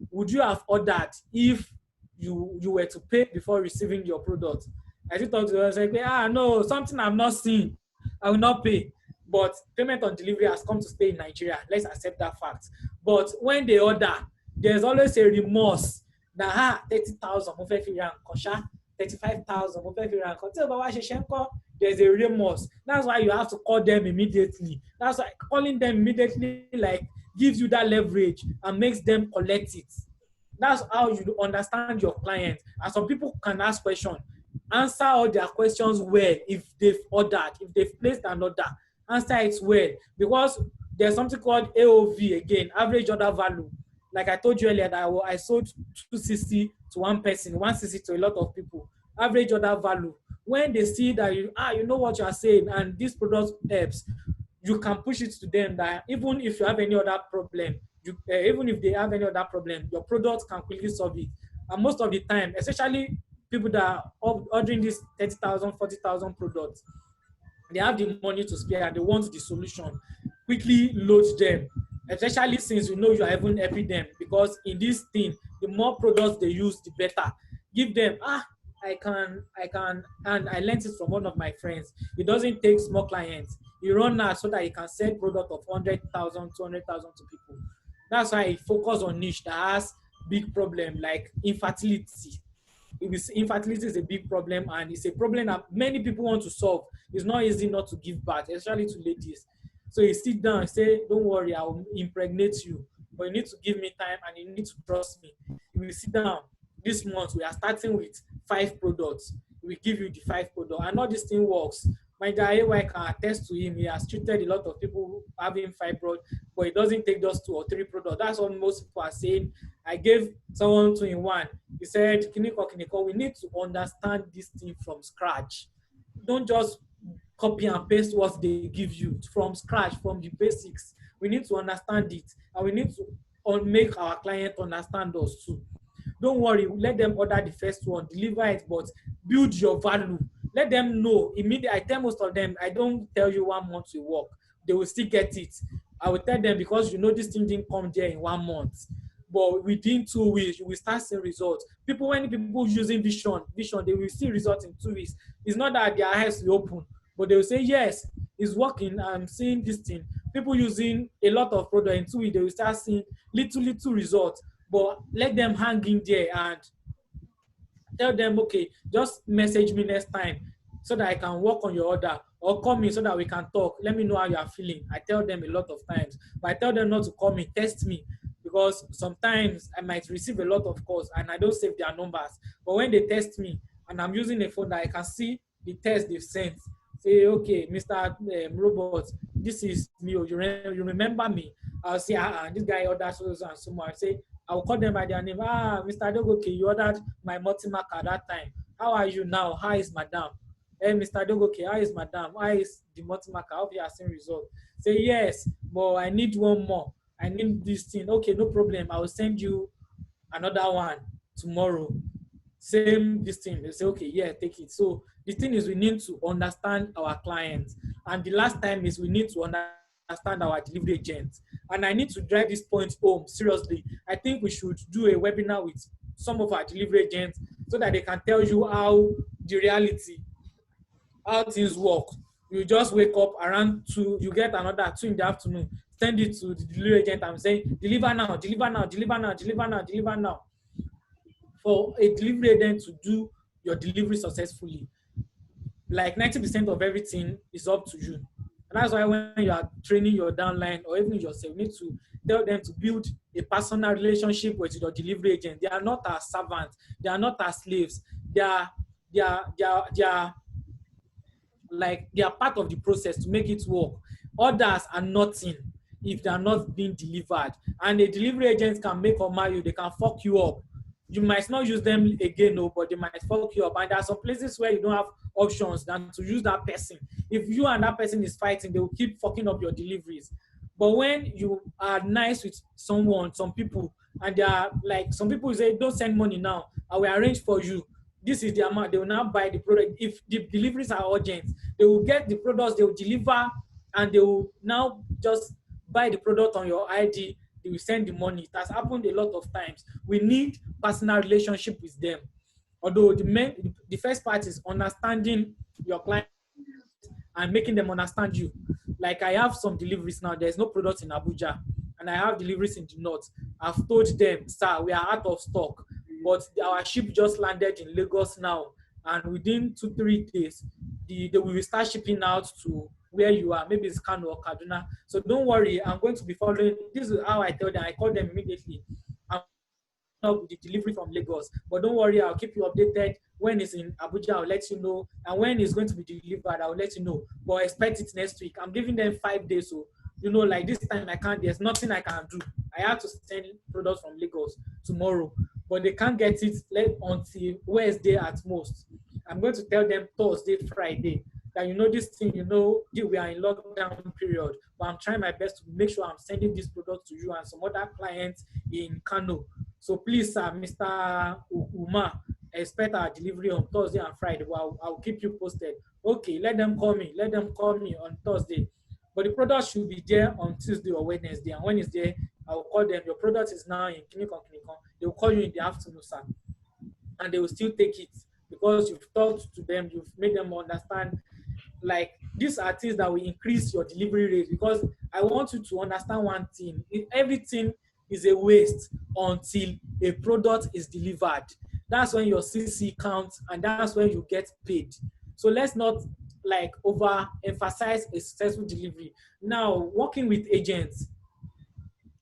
would you have ordered if you were to pay before receiving your product? I still talk to them, say, no, something I've not seen, I will not pay. But payment on delivery has come to stay in Nigeria. Let's accept that fact. But when they order, there's always a remorse. 30,000, 35,000, there's a remorse. That's why you have to call them immediately. That's why calling them immediately like gives you that leverage and makes them collect it. That's how you understand your client. And some people can ask questions. Answer all their questions well if they've ordered, if they've placed an order. Answer it well, because there's something called AOV again, average order value. Like I told you earlier, that I sold 260 to one person, 160 to a lot of people. Average order value. When they see that you know what you are saying, and this product helps, you can push it to them that even if you have any other problem, even if they have any other problem, your product can quickly solve it. And most of the time, especially people that are ordering this 30,000, 40,000 products, they have the money to spare and they want the solution. Quickly load them, especially since you know you are even helping them, because in this thing, the more products they use, the better. Give them, I can, and I learned it from one of my friends. It doesn't take small clients. He run out so that he can sell product of 100,000, 200,000 to people. That's why he focus on niche that has big problem like infertility. Infertility is a big problem, and it's a problem that many people want to solve. It's not easy not to give birth, especially to ladies. So you sit down and say, don't worry, I'll impregnate you. but you need to give me time and you need to trust me. We will sit down. This month we are starting with 5 products. We give you the 5 products, and all this thing works. My guy AY can attest to him. He has treated a lot of people having fibroid, but it doesn't take just 2 or 3 products. That's what most people are saying. I gave someone 2 in 1. He said, Kiniko, we need to understand this thing from scratch. Don't just copy and paste what they give you from scratch, from the basics. We need to understand it, and we need to make our client understand us too. Don't worry, let them order the first one, deliver it, but build your value. Let them know immediately. I tell most of them, I don't tell you 1 month will work. They will still get it. I will tell them, because you know this thing didn't come there in 1 month. But within 2 weeks, you will start seeing results. When people using vision, they will see results in 2 weeks. It's not that their eyes will open, but they will say, yes, it's working. I'm seeing this thing. People using a lot of product in 2 weeks, they will start seeing little results. But let them hang in there and tell them, okay, just message me next time so that I can work on your order, or call me so that we can talk. Let me know how you are feeling. I tell them a lot of times, but I tell them not to call me, text me, because sometimes I might receive a lot of calls and I don't save their numbers. But when they text me and I'm using a phone that I can see the text they've sent, say, okay, Mr. Robot, this is me. You remember me? I'll say, this guy ordered so and so much. I say, I'll call them by their name. Mr. Dogoke, you ordered my multi-mark at that time. How are you now? How is Madam? Hey, Mr. Dogoke, how is Madam? How is the multi-mark? I hope you are seeing results. Say, yes, but I need one more. I need this thing. Okay, no problem. I will send you another one tomorrow. Same this thing. They say, okay, yeah, take it. So the thing is, we need to understand our clients. And the last time is we need to understand our delivery agents. And I need to drive this point home seriously. I think we should do a webinar with some of our delivery agents so that they can tell you how the reality, how things work. You just wake up around 2, you get another 2 in the afternoon, send it to the delivery agent and say, deliver now, deliver now, deliver now, deliver now, deliver now. For a delivery agent to do your delivery successfully, like 90% of everything is up to you. And that's why when you are training your downline or even yourself, you need to tell them to build a personal relationship with your delivery agent. They are not as servants. They are not as slaves. They are like they are part of the process to make it work. Others are nothing if they are not being delivered. And a delivery agent can make or marry you. They can fuck you up. You might not use them again, no, but they might fuck you up. And there are some places where you don't have options than to use that person. If you and that person is fighting, they will keep fucking up your deliveries. But when you are nice with someone, some people, and they are like, some people say, don't send money now, I will arrange for you. This is the amount. They will now buy the product. If the deliveries are urgent, they will get the products, they will deliver, and they will now just buy the product on your ID. They will send the money. It has happened a lot of times. We need personal relationship with them. Although the first part is understanding your client and making them understand you. Like I have some deliveries now. There's no product in Abuja, and I have deliveries in the north. I've told them, sir, we are out of stock, but our ship just landed in Lagos now, and within 2-3 days, they will start shipping out to where you are. Maybe it's Kano or Kaduna. So don't worry, I'm going to be following. This is how I tell them. I call them immediately. I'm up with the delivery from Lagos. But don't worry, I'll keep you updated. When it's in Abuja, I'll let you know. And when it's going to be delivered, I'll let you know. But expect it next week. I'm giving them 5 days. So, like this time I can't, there's nothing I can do. I have to send products from Lagos tomorrow. But they can't get it until Wednesday at most. I'm going to tell them Thursday, Friday. That this thing, we are in lockdown period, but I'm trying my best to make sure I'm sending this product to you and some other clients in Kano. So please, sir, Mr. Uma, expect our delivery on Thursday and Friday. Well, I'll keep you posted. Okay, let them call me. Let them call me on Thursday. But the product should be there on Tuesday or Wednesday. And when it's there, I'll call them. Your product is now in Clinic. They will call you in the afternoon, sir. And they will still take it because you've talked to them, you've made them understand. Like, these are things that will increase your delivery rate, because I want you to understand one thing. Everything is a waste until a product is delivered. That's when your CC counts, and that's when you get paid. So let's not overemphasize a successful delivery. Now, working with agents,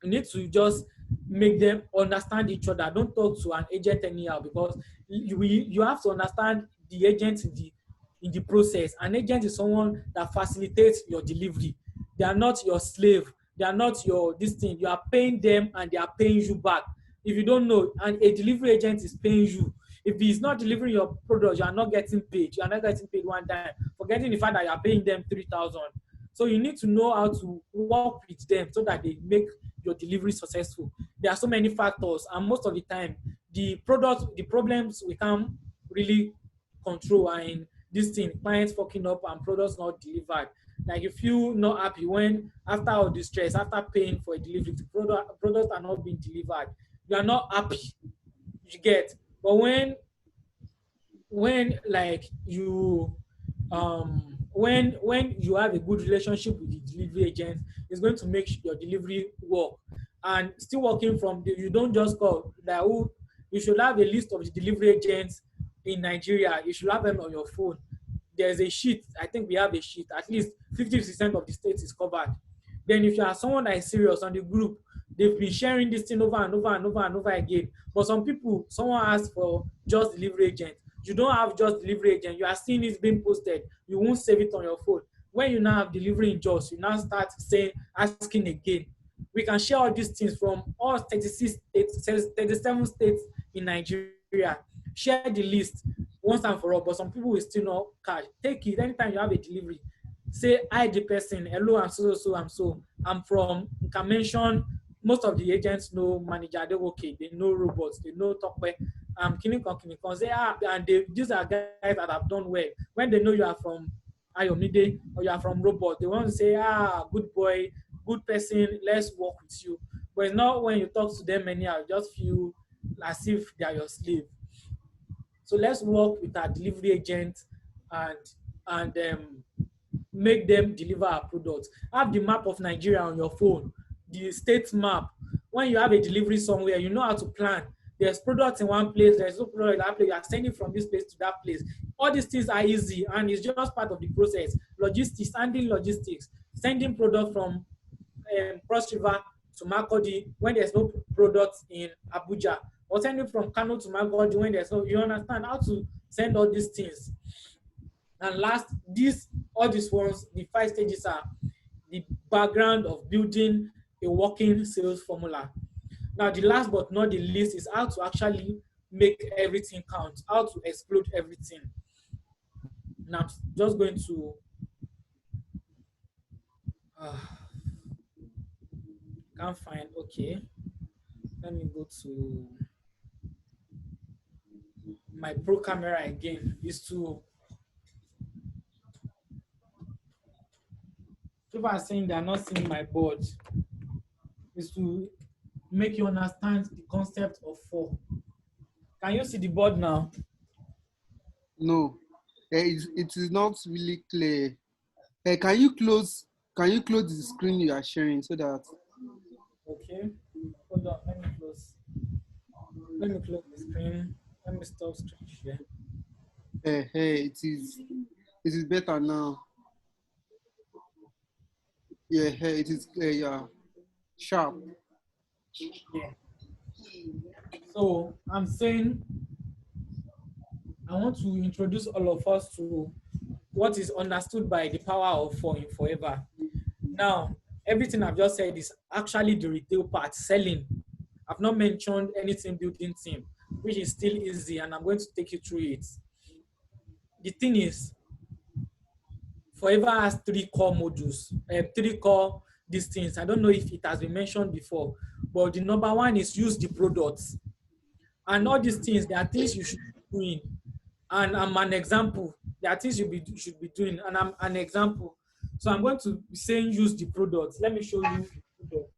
You need to just make them understand each other. Don't talk to an agent anyhow, because you have to understand the agent in the process. An agent is someone that facilitates your delivery. They are not your slave. They are not your this thing. You are paying them and they are paying you back. If you don't know, and a delivery agent is paying you. If he's not delivering your product, you are not getting paid. You are not getting paid one time. Forgetting the fact that you are paying them 3,000. So you need to know how to work with them so that they make your delivery successful. There are so many factors, and most of the time, the problems we can't really control are in this thing: clients fucking up and products not delivered. Like you feel not happy when after all the stress, after paying for a delivery, the products are not being delivered. You are not happy. You get, but when like you when you have a good relationship with the delivery agent, it's going to make your delivery work. And still working from the, you don't just call that who you should have a list of the delivery agents in Nigeria. You should have them on your phone. There's a sheet. I think we have a sheet. At least 50% of the states is covered. Then if you are someone that is serious on the group, they've been sharing this thing over and over and over and over again. But some people, someone asks for just delivery agent. You don't have just delivery agent. You are seeing it being posted. You won't save it on your phone. When you now have delivery in just, you now start saying, asking again. We can share all these things from all 36 states, 37 states in Nigeria. Share the list once and for all, but some people will still not cash. Take it anytime you have a delivery. Say, hi, the person, hello, I'm so. I'm from, you can mention, most of the agents know manager, they okay, they know robots, they know Tokwe, Kinikon, say, and these are guys that have done well. When they know you are from Ayomide or you are from robot, they want to say, good boy, good person, let's work with you. But it's not when you talk to them anyhow, you just feel as if they are your slave. So let's work with our delivery agent and make them deliver our products. Have the map of Nigeria on your phone, the state map. When you have a delivery somewhere, you know how to plan. There's products in one place, there's no product in that place. You are sending from this place to that place. All these things are easy, and it's just part of the process. Logistics, handling logistics, sending product from Cross River to Makodi when there's no product in Abuja, or sending from Kano to Makodi when there's no. You understand how to send all these things. And last, all these ones, the 5 stages are the background of building a working sales formula. Now, the last but not the least is how to actually make everything count, how to explode everything. Now, I'm just going to can't find, okay. Let me go to my pro camera again. Is to, people are saying they're not seeing my board, is to make you understand the concept of 4. Can you see the board now? No, it is not really clear. Can you close the screen you are sharing so that? Okay, hold on, let me close the screen. Let me stop screen share. It is better now. Yeah, it is clear, yeah. Sharp. Yeah. So I'm saying I want to introduce all of us to what is understood by the power of 4 in forever. Now, everything I've just said is actually the retail part, selling. I've not mentioned anything building team, which is still easy, and I'm going to take you through it. The thing is, Forever has 3 core modules, 3 core these things. I don't know if it has been mentioned before, but the number 1 is use the products. And all these things, there are things you should be doing. And I'm an example. There are things you should be doing, and I'm an example. So I'm going to be saying use the products. Let me show you the product.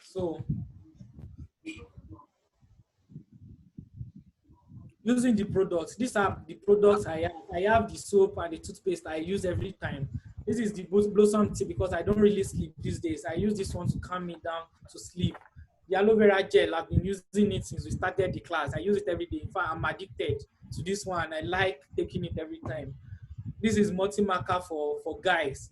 So using the products. These are the products I have. I have the soap and the toothpaste I use every time. This is the Blossom tea because I don't really sleep these days. I use this one to calm me down to sleep. The aloe vera gel, I've been using it since we started the class. I use it every day. In fact, I'm addicted to this one. I like taking it every time. This is multi-marker for guys.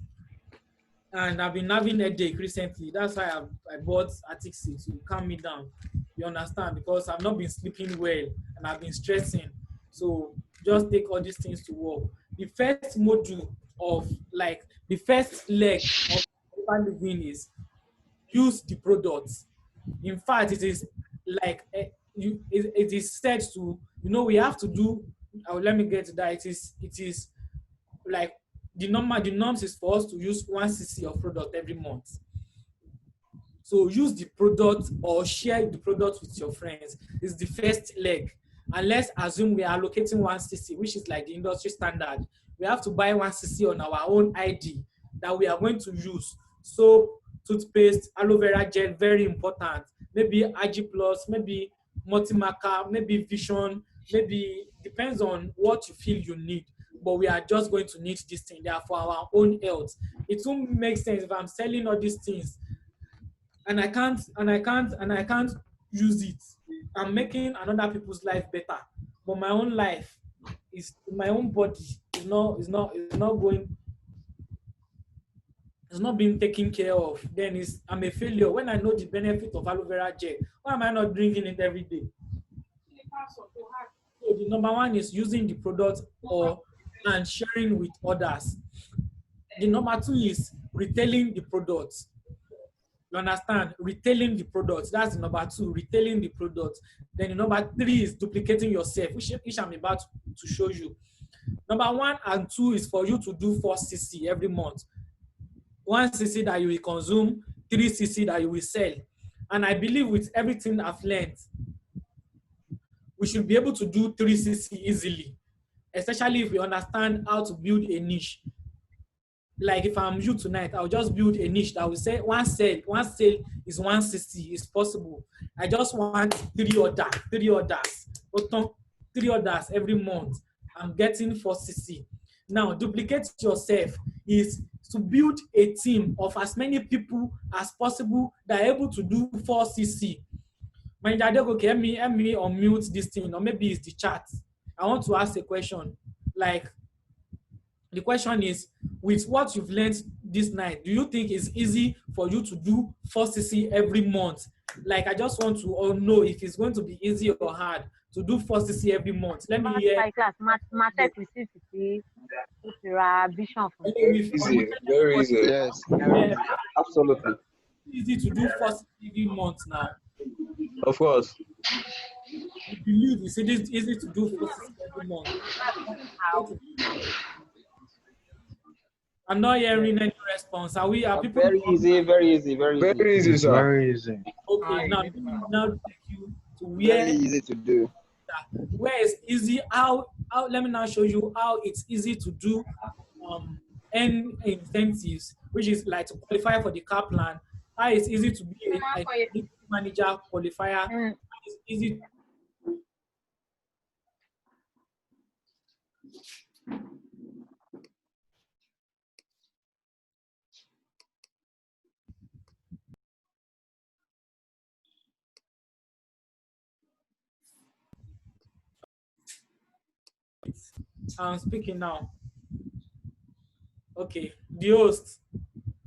And I've been having a headache recently. That's why I bought Atixi to calm me down. You understand? Because I've not been sleeping well and I've been stressing. So just take all these things to work. The first module of like the first leg of living is use the products. In fact, it is like it is said to, we have to do. Let me get to that. It is like the norms is for us to use 1 cc of product every month. So use the product or share the product with your friends. It's the first leg. And let's assume we are allocating 1 cc, which is like the industry standard. We have to buy 1 cc on our own ID that we are going to use. Soap, toothpaste, aloe vera gel, very important. Maybe IG Plus, maybe Multimarker, maybe Vision, maybe depends on what you feel you need. But we are just going to need this thing. They are for our own health. It won't make sense if I'm selling all these things and I can't use it. I'm making another people's life better, but my own life is my own body is not going, it's not being taken care of. Then I'm a failure. When I know the benefit of aloe vera gel, why am I not drinking it every day? So the number one is using the product and sharing with others. The number two is retailing the product. You understand? Retailing the product. That's the number two, retailing the product. Then the number three is duplicating yourself, which I'm about to show you. Number one and two is for you to do 4 cc every month. 1 cc that you will consume, 3 cc that you will sell. And I believe with everything I've learned, we should be able to do 3 cc easily, especially if we understand how to build a niche. Like if I'm you tonight, I'll just build a niche that will say one sale is 1 cc. It's possible. I just want three orders, three orders every month. I'm getting 4 cc. Now, duplicate yourself is to build a team of as many people as possible that are able to do 4 cc. Manager Adego, okay, help me unmute this thing, or maybe it's the chat. I want to ask a question. Like, the question is, with what you've learned this night, do you think it's easy for you to do 4 cc every month? Like, I just want to know if it's going to be easy or hard to do 4 cc every month. Let me hear. My class, math receipt vision. Easy, very easy. Yes, absolutely. Easy to do 4 cc every month now. Of course. You believe it's easy to do 4 cc every month. I'm not hearing any response. Are people very easy, very easy, very easy, sir. Very easy. Okay, now take you to where very easy to do. Where it's easy, how let me now show you how it's easy to do N incentives, which is like to qualify for the car plan. How it's easy to be a manager qualifier. It's easy. I'm speaking now. Okay, the host,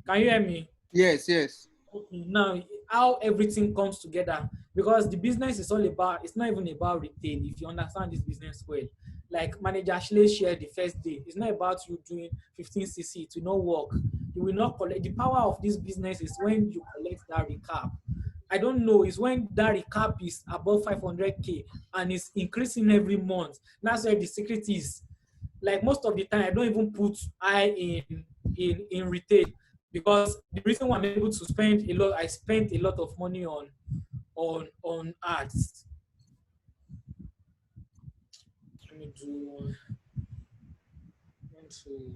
can you hear me? Yes, yes. Okay, now how everything comes together, because the business is all about, it's not even about retail. If you understand this business well, like manager Ashley shared the first day, it's not about you doing 15 cc to not work. You will not collect. The power of this business is when you collect that recap. I don't know, it's when that recap is above 500k and it's increasing every month. That's where the secret is. Like most of the time, I don't even put in retail, because the reason why I'm able to spend a lot, I spent a lot of money on ads. Let me do one, two.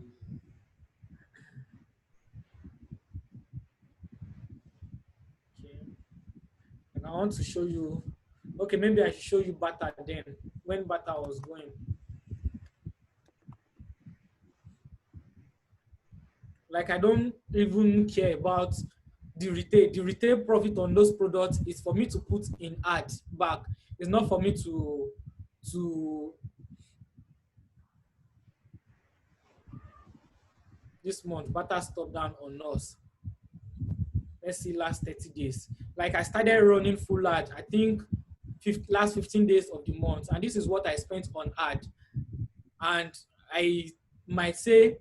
Okay. And I want to show you. Okay, maybe I should show you better then. when Bata was going. Like I don't even care about the retail. The retail profit on those products is for me to put in ad back. It's not for me to this month. Bata stopped down on us. Let's see last 30 days. Like I started running full ad, I think last 15 days of the month. And this is what I spent on ad. And I might say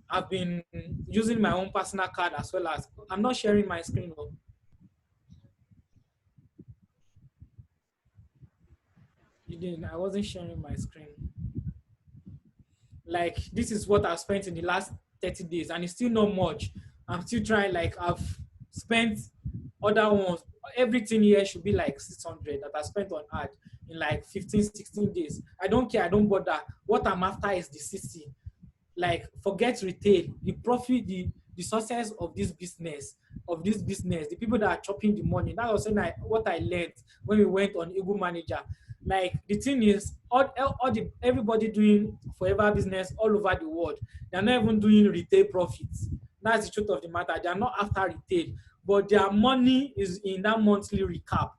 I've been using my own personal card as well as, I'm not sharing my screen. You didn't, I wasn't sharing my screen. Like this is what I've spent in the last 30 days and it's still not much. I'm still trying, like I've spent other ones. Everything here should be like 600 that I spent on ad in like 15, 16 days. I don't care, I don't bother. What I'm after is the CC. Like forget retail, the profit, the success of this business, the people that are chopping the money. That was what I learned when we went on Eagle Manager. Like the thing is, everybody doing forever business all over the world, they're not even doing retail profits. That's the truth of the matter. They are not after retail, but their money is in that monthly recap.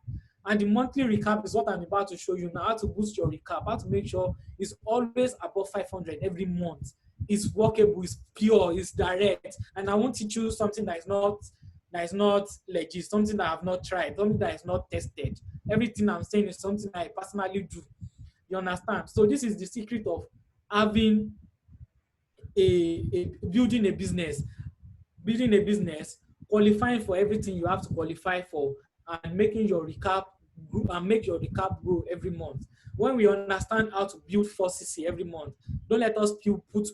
And the monthly recap is what I'm about to show you now, how to boost your recap, how to make sure it's always above 500 every month. It's workable, it's pure, it's direct. And I won't teach you something that is not legit, something that I have not tried, something that is not tested. Everything I'm saying is something I personally do. You understand? So this is the secret of having building a business. Building a business, qualifying for everything you have to qualify for, and making your recap make your recap grow every month. When we understand how to build 4cc every month, don't let us put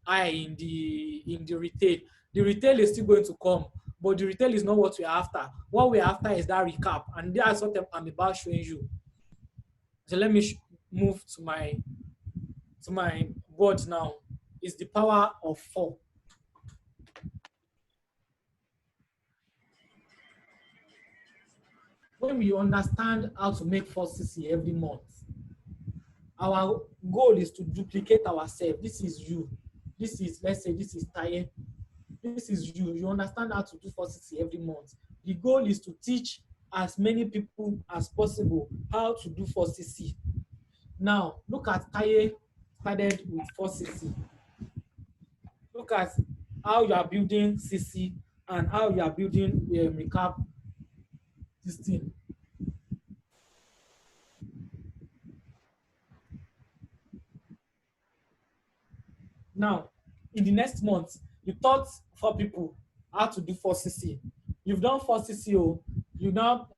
eye in the retail. The retail is still going to come, but the retail is not what we're after. What we're after is that recap, and that's what I'm about showing you. So let me move to my board now. Is the power of 4. When we understand how to make 4cc every month, our goal is to duplicate ourselves. This is you. This is, let's say, this is Taye. This is you. You understand how to do 4cc every month. The goal is to teach as many people as possible how to do 4cc. Now, look at Taye started with 4cc. Look at how you are building CC and how you are building recap this thing. Now, in the next month, you taught 4 people how to do 4cc. You've done 4cc. You now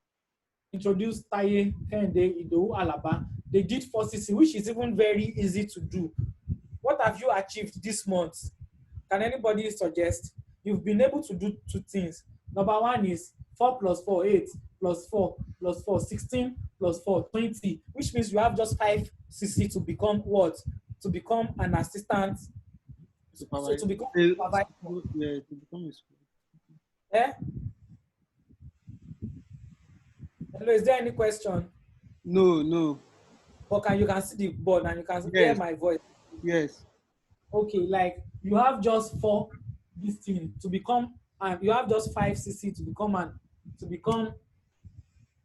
introduced Taye, Kende, Ido, Alaba. They did 4cc, which is even very easy to do. What have you achieved this month? Can anybody suggest? You've been able to do 2 things. Number 1 is 4 plus 4, 8, plus 4, plus 4, 16, plus 4, 20, which means you have just 5cc to become what? To become an assistant. So to become a supervisor. Yeah, to become a school. Eh? Hello, is there any question? No. Okay, you can see the board and you can hear my voice. Yes. Okay, like you have just 4 this thing to become, and you have just 5cc to become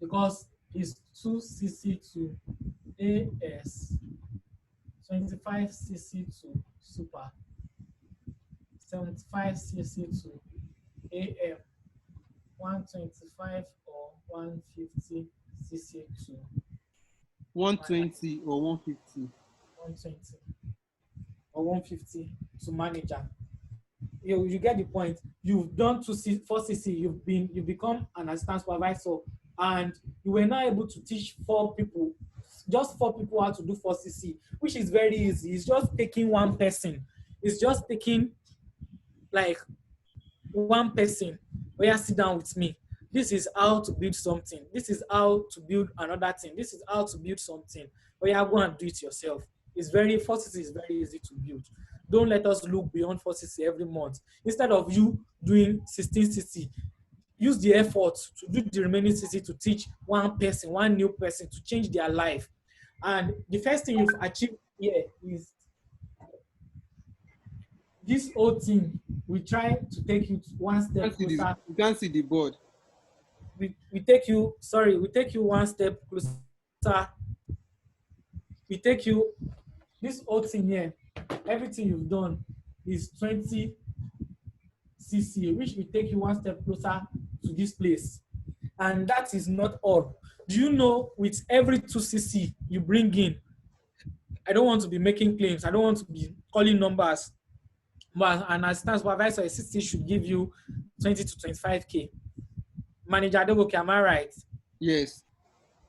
because it's 2cc to AS, 25cc to super, 75cc to AM, 125 or 150cc to 120 or 150. 120 or 150 to manager. You get the point. You've done 4cc. You've become an assistant supervisor, and you were not able to teach 4 people, just 4 people how to do 4cc, which is very easy. It's just taking one person. It's just taking like one person. Where sit down with me. This is how to build something. This is how to build another thing. This is how to build something. Where you go and do it yourself. 4cc is very easy to build. Don't let us look beyond 4cc every month. Instead of you doing 16cc, use the effort to do the remaining cc to teach one person, one new person, to change their life. And the first thing you've achieved here is this whole thing. We try to take you one step closer. You can't see the board. We take you, sorry, we take you one step closer. We take you, this whole thing here, everything you've done is 20 cc, which will take you one step closer to this place. And that is not all. Do you know with every 2 cc you bring in, I don't want to be making claims, I don't want to be calling numbers, but an assistant supervisor, a CC should give you 20 to 25K. Manager Adogoke, am I right? Yes.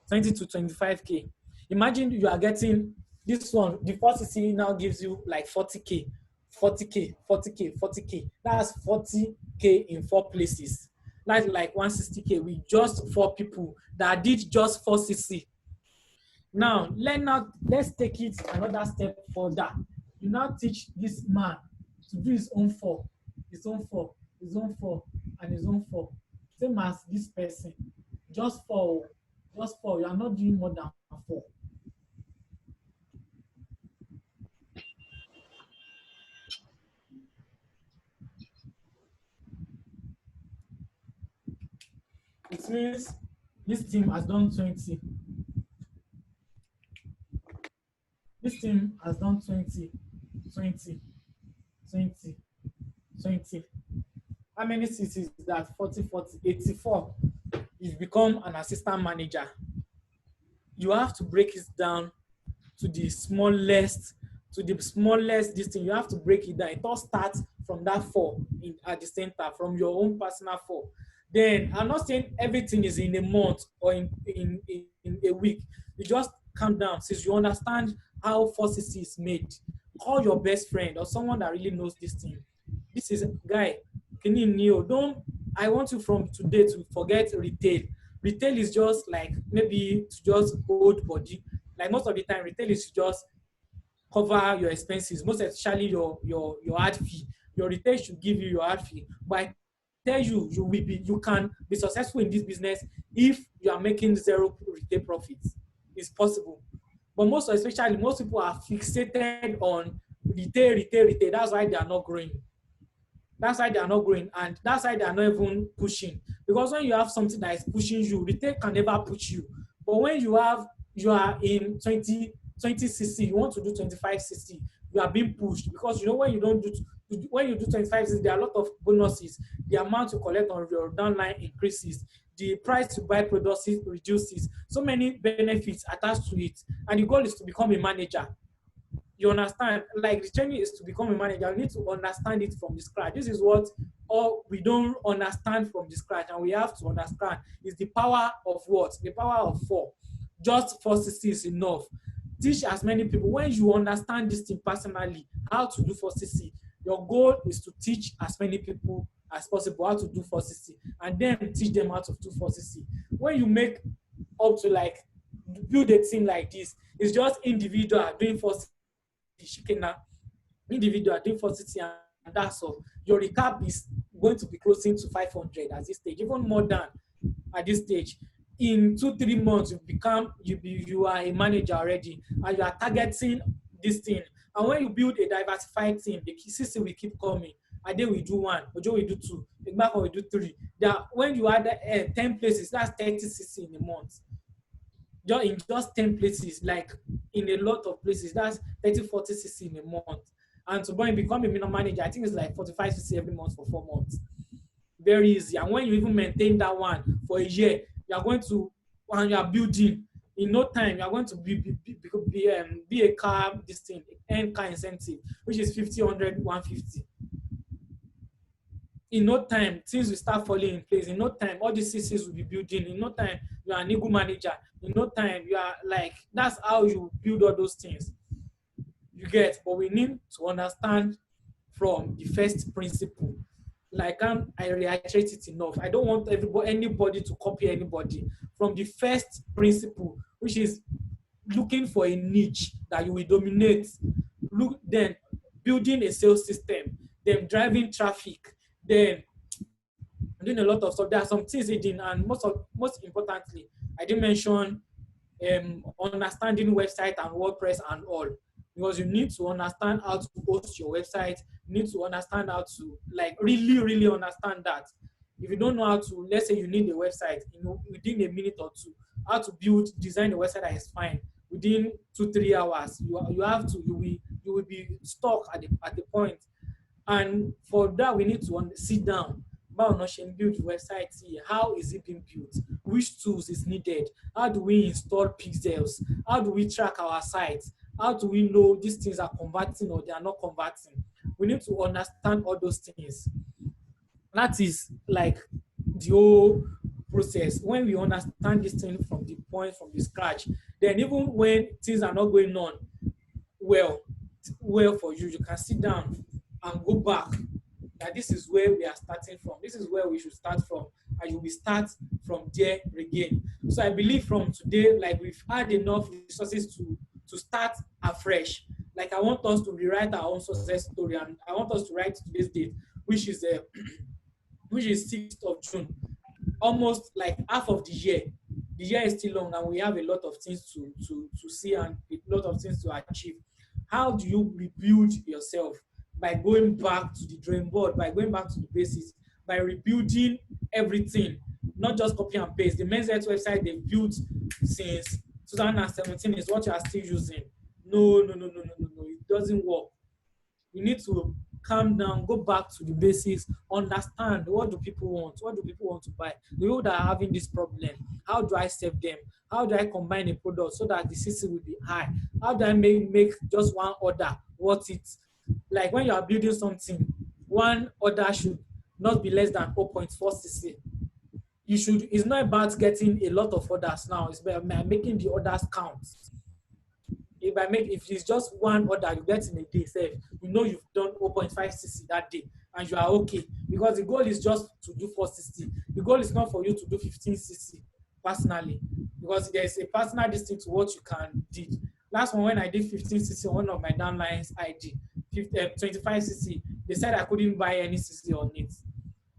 20 to 25K. Imagine you are getting this one, the 4cc now gives you like 40K, 40K, 40K, 40K. That's 40K in 4 places. That's like 160K with just 4 people that did just 4cc. Now, let's take it another step further. You now teach this man to do his own 4, his own 4, his own 4, and his own 4. Same as this person. Just 4. Just 4. You are not doing more than 4. It means this team has done 20. This team has done 20, 20, 20, 20. How many CCs is that? 40, 40, 84. You've become an assistant manager. You have to break it down to the smallest, this thing. You have to break it down. It all starts from that 4 at the center, from your own personal 4. Then I'm not saying everything is in a month or in a week. You just calm down since you understand how 4cc is made. Call your best friend or someone that really knows this thing. This is guy, can you know? Don't, I want you from today to forget retail. Retail is just like maybe to just hold body. Like most of the time, retail is to just cover your expenses, most especially your ad fee. Your retail should give you your ad fee. But I tell you, you can be successful in this business if you are making 0 retail profits. It's possible. But most especially, most people are fixated on retail, retail, retail. That's why they are not growing. That's why they are not growing, and that's why they are not even pushing. Because when you have something that is pushing you, retail can never push you. But when you are in 20cc, you want to do 25cc, you are being pushed because you know when you do 25cc, there are a lot of bonuses. The amount you collect on your downline increases. The price to buy products reduces. So many benefits attached to it, and the goal is to become a manager. You understand? Like the training is to become a manager. You need to understand it from the scratch. This is what all we don't understand from the scratch, and we have to understand is the power of what? The power of 4. Just 4cc is enough. Teach as many people. When you understand this thing personally, how to do 4cc, your goal is to teach as many people as possible how to do 4cc, and then teach them how to do 4cc. When you make up to like build a team like this, it's just individual doing 4cc. Shikena, individual doing 4cc, and that's all. Your recap is going to be closing to 500 at this stage, even more than at this stage. In 2-3 months, you are a manager already, and you are targeting this thing. And when you build a diversified team, the CC will keep coming. Ade will do 1, Ojo will do 2, Igbako will do 3. When you add 10 places, that's 30cc in a month. In just 10 places, like in a lot of places, that's 30-40cc in a month. And to become a minimum manager, I think it's like 45cc every month for 4 months. Very easy. And when you even maintain that one for a year, you are going to, when you are building, in no time, you are going to be a car, this thing, earn car incentive, which is 50, 100, 150. In no time, things will start falling in place. In no time, all these CCs will be building. In no time, you are an eagle manager. In no time, you are like, that's how you build all those things. You get, but we need to understand from the first principle. Like I reiterate it enough. I don't want anybody to copy anybody. From the first principle, which is looking for a niche that you will dominate. Then building a sales system, then driving traffic, then doing a lot of stuff. There are some things hidden, and most importantly, I didn't mention understanding website and WordPress and all, because you need to understand how to host your website. You need to understand how to like really understand that. If you don't know how to, let's say you need a website, you know, within a minute or two, how to design a website that is fine within 2-3 hours. You have to you will be stuck at the point. And for that, we need to sit down. Báwo ná ṣe ń build website yìí? How is it being built? Which tools is needed? How do we install pixels? How do we track our sites? How do we know these things are converting or they are not converting? We need to understand all those things. That is like the whole process. When we understand this thing from the scratch, then even when things are not going on well for you, you can sit down and go back. That this is where we are starting from. This is where we should start from, and you will start from there again. So I believe from today, like we've had enough resources to start afresh. Like I want us to rewrite our own success story, and I want us to write today's date, which is 6th of June. Almost like half of the year. The year is still long, and we have a lot of things to see and a lot of things to achieve. How do you rebuild yourself? By going back to the drawing board, by going back to the basics, by rebuilding everything, not just copy and paste. The men's health website they built since 2017 is what you are still using. No. It doesn't work. You need to calm down, go back to the basics, understand what do people want to buy. The people that are having this problem, how do I serve them? How do I combine a product so that the CC will be high? How do I make just one order worth it? Like when you are building something, one order should not be less than 0.4 CC. It's not about getting a lot of orders now, it's about making the orders count. If it's just one order you get in a day, say you know you've done 0.5 cc that day and you are okay, because the goal is just to do 460. The goal is not for you to do 15 cc personally, because there's a personal distance to what you can did. Last one, when I did 15 cc, one of my downlines ID 25 cc, they said I couldn't buy any cc on it.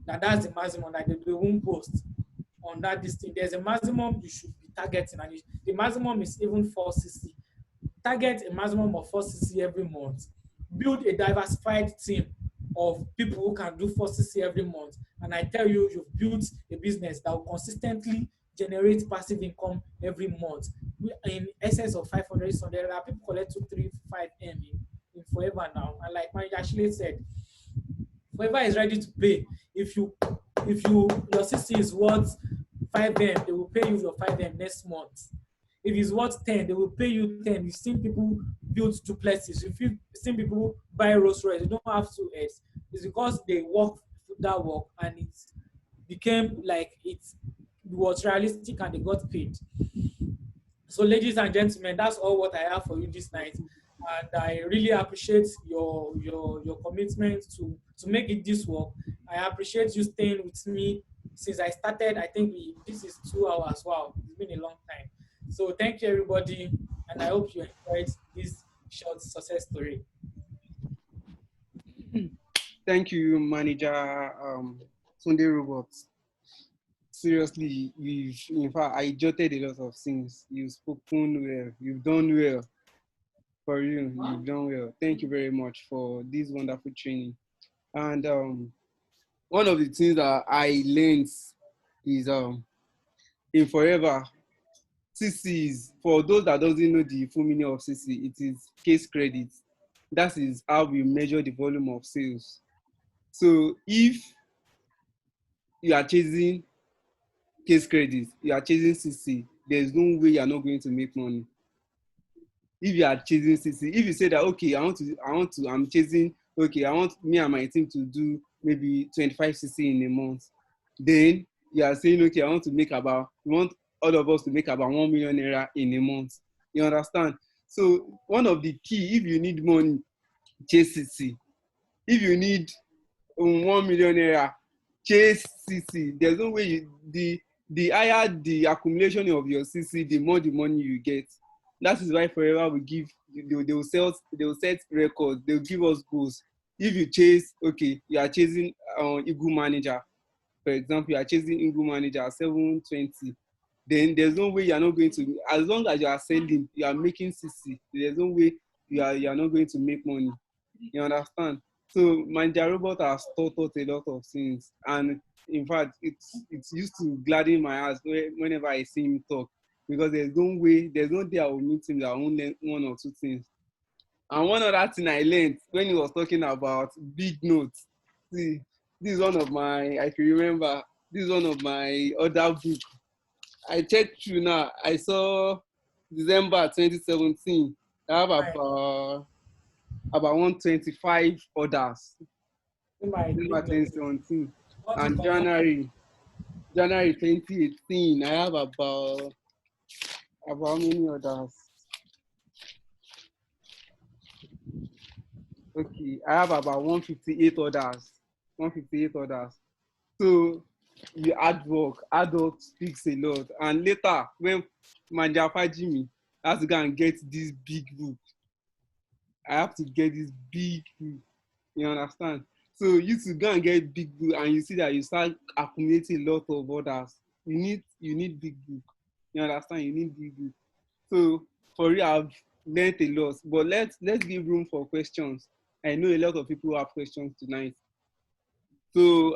That's the maximum that they won't post on that distance. There's a maximum you should be targeting, and the maximum is even 4 cc. Target a maximum of 4 cc every month. Build a diversified team of people who can do 4 cc every month. And I tell you, you've built a business that will consistently generate passive income every month. In excess of 500, so there are people collect 2, 3, 5 M in Forever now. And like Manager actually said, Forever is ready to pay. If your CC is worth 5 M, they will pay you your 5 M next month. If it's worth 10, they will pay you 10. You've seen people build duplexes. You've seen people buy Rolls Royce. You don't have to S. It's because they work that work, and it became like it was realistic and they got paid. So, ladies and gentlemen, that's all what I have for you this night. And I really appreciate your commitment to make it this work. I appreciate you staying with me since I started. I think this is 2 hours. Wow, it's been a long time. So thank you, everybody, and I hope you enjoyed this short success story. Thank you, Manager Sunday Robots. Seriously, in fact, I jotted a lot of things. You've spoken well. You've done well. For you, you've done well. Thank you very much for this wonderful training. And one of the things that I learned is in Forever, CC is, for those that doesn't know the full meaning of CC, it is case credit. That is how we measure the volume of sales. So if you are chasing case credit, you are chasing CC, there's no way you are not going to make money. If you are chasing CC, if you say that, okay, I'm chasing, okay, I want me and my team to do maybe 25 CC in a month, then you are saying, okay, we want all of us to make about 1 million naira in a month. You understand? So one of the key, if you need money, chase CC. If you need 1 million naira, chase CC. There's no way the higher the accumulation of your CC, the more the money you get. That is why Forever will give, they will set records, they will give us goals. If you chase, okay, you are chasing Eagle Manager, for example, you are chasing Eagle Manager 720, then there's no way you are not going to, as long as you are selling, you are making CC. There's no way you are not going to make money. You understand? So Manja Robot has taught us a lot of things, and in fact, it's used to gladden my heart whenever I see him talk, because there's no day I will meet him that I won't learn one or two things. And one other thing I learned when he was talking about big notes. See, this is one of my, I can remember, this is one of my other books. I checked through now. I saw December 2017. I have about 125 orders. December 2017. And January 2018, I have about how many orders? Okay, I have about 158 orders. 158 orders. So the hard work speaks a lot. And later, when Manjapa Jimmy has to go and get this big book, I have to get this big book. You understand? So you to go and get big book, and you see that you start accumulating a lot of orders. You need big book. You understand? You need big book. So for real, I've learned a lot. But let's give room for questions. I know a lot of people have questions tonight. So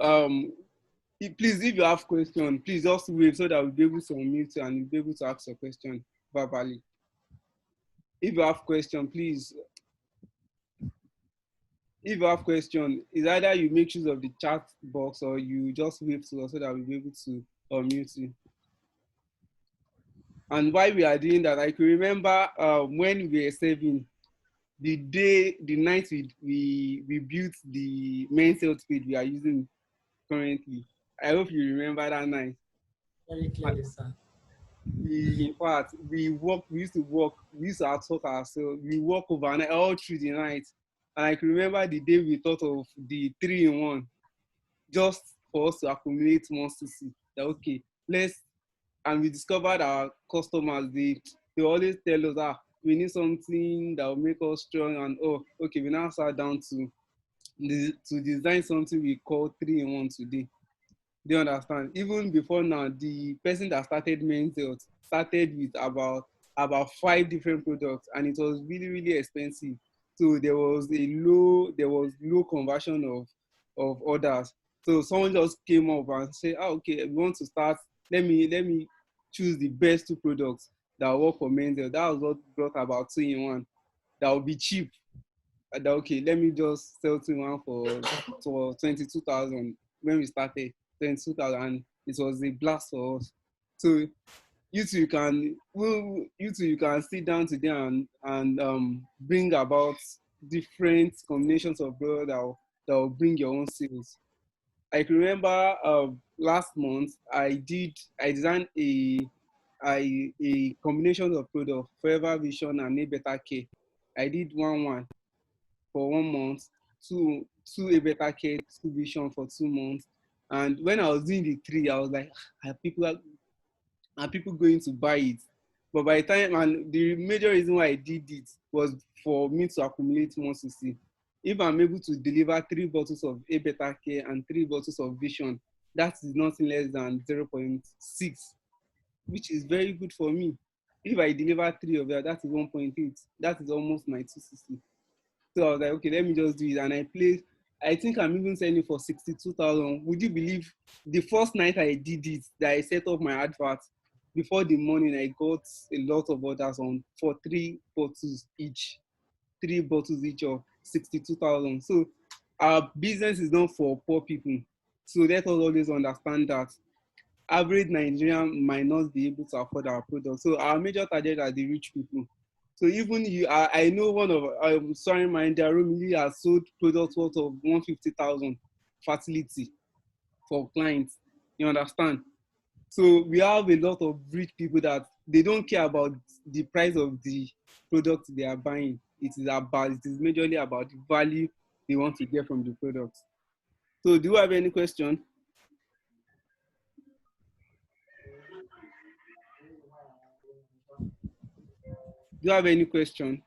please, if you have questions, please just wait so that we'll be able to unmute you and you'll be able to ask your question verbally. If you have question, please. If you have question, it's either you make use of the chat box or you just wave to us so that we'll be able to unmute you. And while we are doing that, I can remember when we were saving, the night we built the main sales page we are using currently. I hope you remember that night. Very clearly, sir. In fact, we used to outsource ourselves. We work overnight all through the night. And I can remember the day we thought of the 3-in-1, just for us to accumulate more CC. That okay, and we discovered our customers, they always tell us, we need something that will make us strong, and okay, we now sat down to design something we call 3-in-1 today. Do you understand? Even before now, the person that started Men's Health started with about 5 different products, and it was really, really expensive. So there was low conversion of orders. So someone just came up and said, okay, we want to start. Let me choose the best 2 products that will work for Men's Health. That was what brought about 2-in-1. That will be cheap. Okay, let me just sell 2-in-1 for 22,000 when we started. 22,000, and it was a blast for us. So you two you can sit down today and bring about different combinations of product that will bring your own sales. I can remember last month I designed a combination of product, Forever Vision and A Better Care. I did one for 1 month, two A Better Care, 2 Vision for 2 months. And when I was doing the 3, I was like, are people going to buy it? But by the time, and the major reason why I did it was for me to accumulate more CC. If I'm able to deliver 3 bottles of A Better Care and 3 bottles of Vision, that is nothing less than 0.6, which is very good for me. If I deliver 3 of that, that is 1.8. That is almost my 260. So I was like, okay, let me just do it. And I think I'm even selling for 62,000. Would you believe the first night I did it, that I set up my advert, before the morning, I got a lot of orders for 3 bottles each. 3 bottles each of 62,000. So our business is not for poor people. So let us always understand that average Nigerian might not be able to afford our product. So our major target are the rich people. So even I know one of Mind Romilly has sold products worth of 150,000 fertility for clients. You understand? So we have a lot of rich people that they don't care about the price of the product they are buying. It is majorly about the value they want to get from the product. So do you have any question? Do you have any question?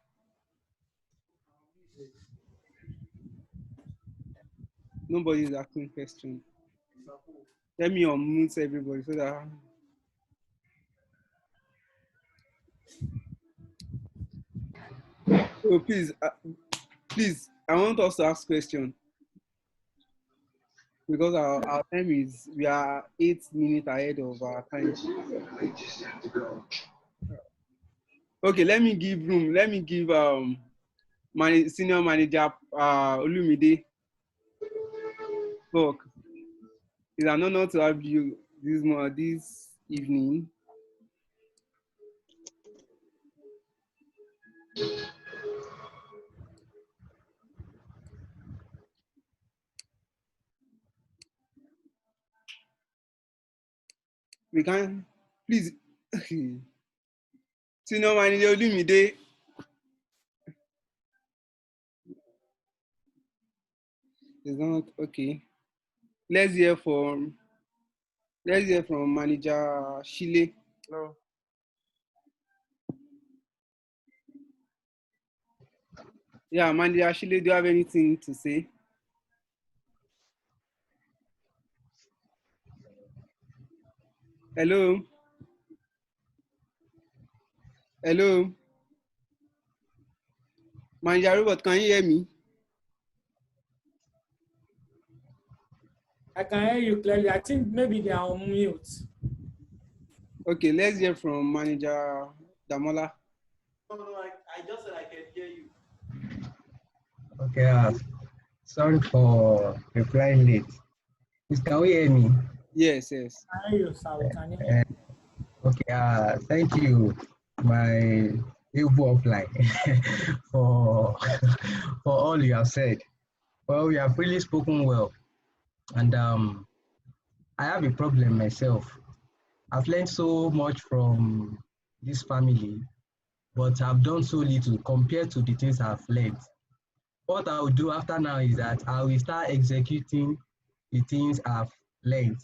Nobody is asking question. Let me unmute everybody so that. Oh, please, I want us to ask question because our time is, we are 8 minutes ahead of our time. Okay, let me give room. Let me give senior manager Olumide talk. It's an honor to have you this evening. We can please senior manager Olumide. It's not okay. Let's hear from manager Shile. No. Yeah, manager Shile, do you have anything to say? Hello? Hello? Manager Robert, can you hear me? I can hear you clearly. I think maybe they are on mute. Okay, let's hear from manager Damola. No, I just said I can hear you. Okay, sorry for replying late. Please, can we hear me? Yes. I hear you, sir. We can hear you. Okay, thank you, my evil offline, for for all you have said. Well, you have really spoken well, and I have a problem myself. I've learned so much from this family, but I've done so little compared to the things I've learned. What I will do after now is that I will start executing the things I've learned.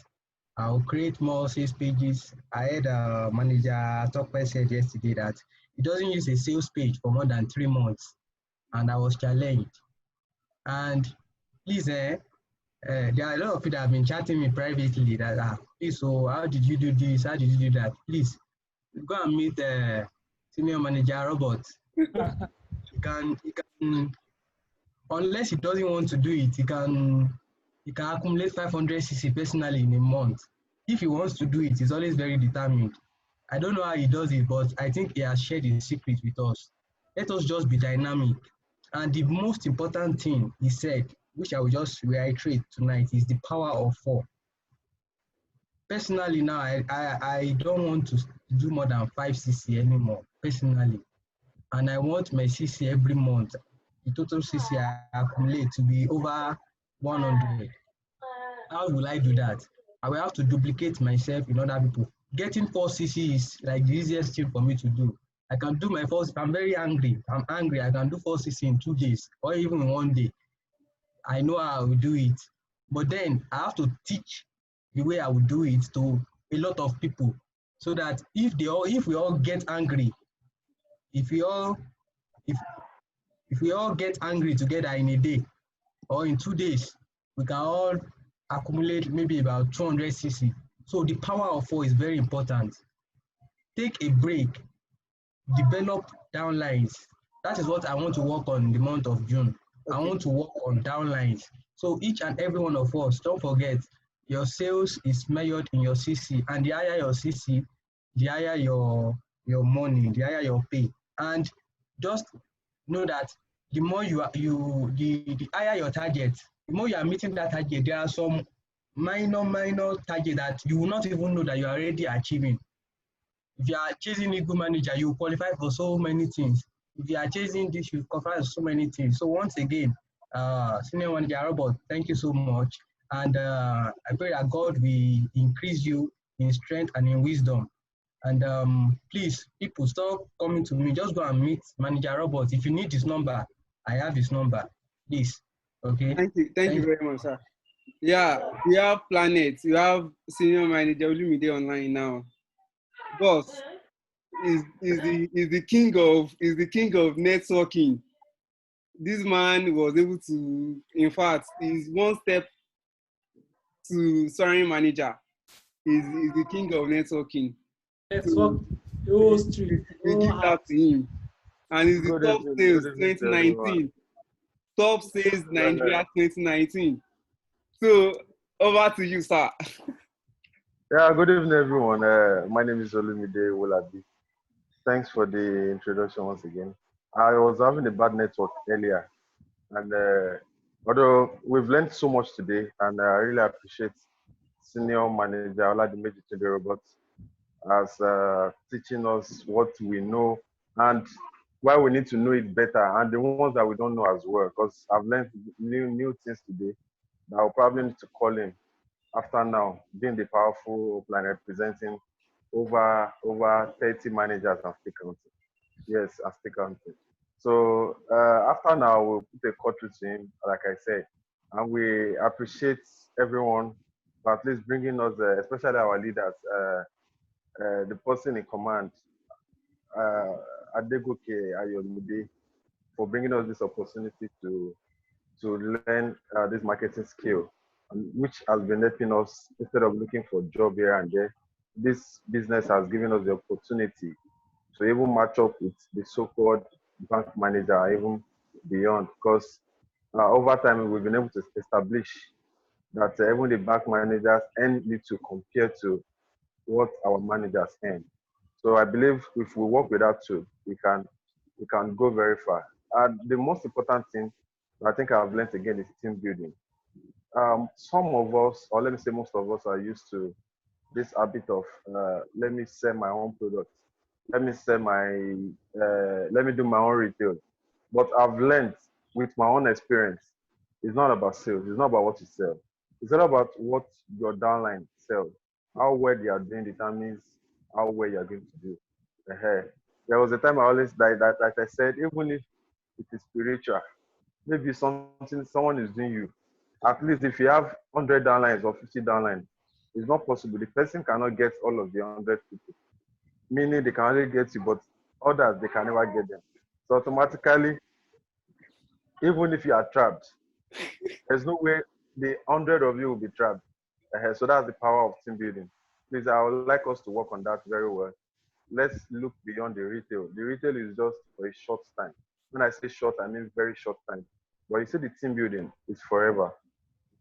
I'll create more sales pages. I heard manager Tokwe said yesterday that he doesn't use a sales page for more than 3 months, and I was challenged. And please, there are a lot of people that have been chatting me privately that, please, so how did you do this? How did you do that? Please, go and meet senior manager Robert. He can, unless he doesn't want to do it, he can accumulate 500cc personally in a month. If he wants to do it, he's always very determined. I don't know how he does it, but I think he has shared his secret with us. Let us just be dynamic. And the most important thing he said, which I will just reiterate tonight, is the power of 4. Personally now, I don't want to do more than 5cc anymore, personally. And I want my CC every month, the total CC I accumulate to be over 100. How will I do that? I will have to duplicate myself in other people. Getting 4cc is like the easiest thing for me to do. I can do my first, I'm very angry. I'm angry, I can do 4cc in 2 days or even in 1 day. I know how I will do it. But then I have to teach the way I will do it to a lot of people so that if we all get angry, if we all get angry together in a day or in 2 days, we can all accumulate maybe about 200cc. So the power of 4 is very important. Take a break, develop downlines. That is what I want to work on in the month of June. Okay. I want to work on downlines. So each and every one of us, don't forget, your sales is measured in your CC, and the higher your CC, the higher your money, the higher your pay. And just know that the more the higher your target, the more you are meeting that target, there are some minor target that you will not even know that you are already achieving. If you are chasing a good manager, you qualify for so many things. If you are chasing this, you qualify for so many things. So once again, Senior Manager Robert, thank you so much. And I pray that God will increase you in strength and in wisdom. And please, people, stop coming to me. Just go and meet Manager Robert. If you need his number, I have his number. Please. Okay. Thank you very much, sir. Yeah, we have Planet. You have Senior Manager Olumide online now. Boss is the king of networking. This man was able to, in fact, is one step to soaring manager. Is the king of networking. Network, the whole street. We give that to him. and it's the Good top evening. sales Good evening to everyone. 2019. Top sales Well, Nigeria 2019. So over to you, sir. yeah, good evening, everyone. My name is Olumide Wolabi. Thanks for the introduction once again. I was having a bad network earlier, and although we've learned so much today, and I really appreciate Senior Manager Oladimeji Tunde Robert as teaching us what we know and why we need to know it better, and the ones that we don't know as well. Because I've learned new things today that I'll probably need to call in after now, being the powerful plan representing over 30 managers and stick counting. Yes, and stick counting. So after now, we'll put a cut to him, like I said, and we appreciate everyone for at least bringing us, especially our leaders, the person in command, uh, Adegoke Ayomide, for bringing us this opportunity to learn this marketing skill, which has been helping us instead of looking for job here and there. This business has given us the opportunity to even match up with the so-called bank manager, even beyond, because over time we've been able to establish that even the bank managers need to compare to what our managers earn. So I believe if we work with that too, we can go very far. And the most important thing I think I've learned again is team building. Some of us, or let me say most of us, are used to this habit of let me sell my own product, let me do my own retail. But I've learned with my own experience, it's not about sales. It's not about what you sell. It's all about what your downline sells. How well they are doing determines how well you're going to do. There was a time I always like I said, even if it is spiritual, maybe something someone is doing you. At least if you have 100 downlines or 50 downlines, it's not possible. The person cannot get all of the 100 people. Meaning they can only get you, but others they can never get them. So automatically, even if you are trapped, there's no way the 100 of you will be trapped. So that's the power of team building. Please, I would like us to work on that very well. Let's look beyond the retail. The retail is just for a short time. When I say short, I mean very short time. But you see, the team building is forever.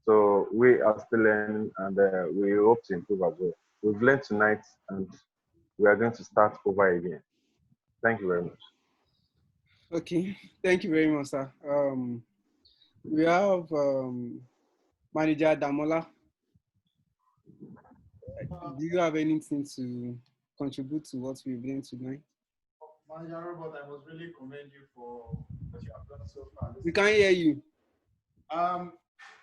So we are still learning, and we hope to improve as well. We've learned tonight, and we are going to start over again. Thank you very much. Okay, thank you very much, sir. We have Manager Damola. Do you have anything to contribute to what we've learned tonight? Manager Robert, I must really commend you for what you have done so far. We can't hear you.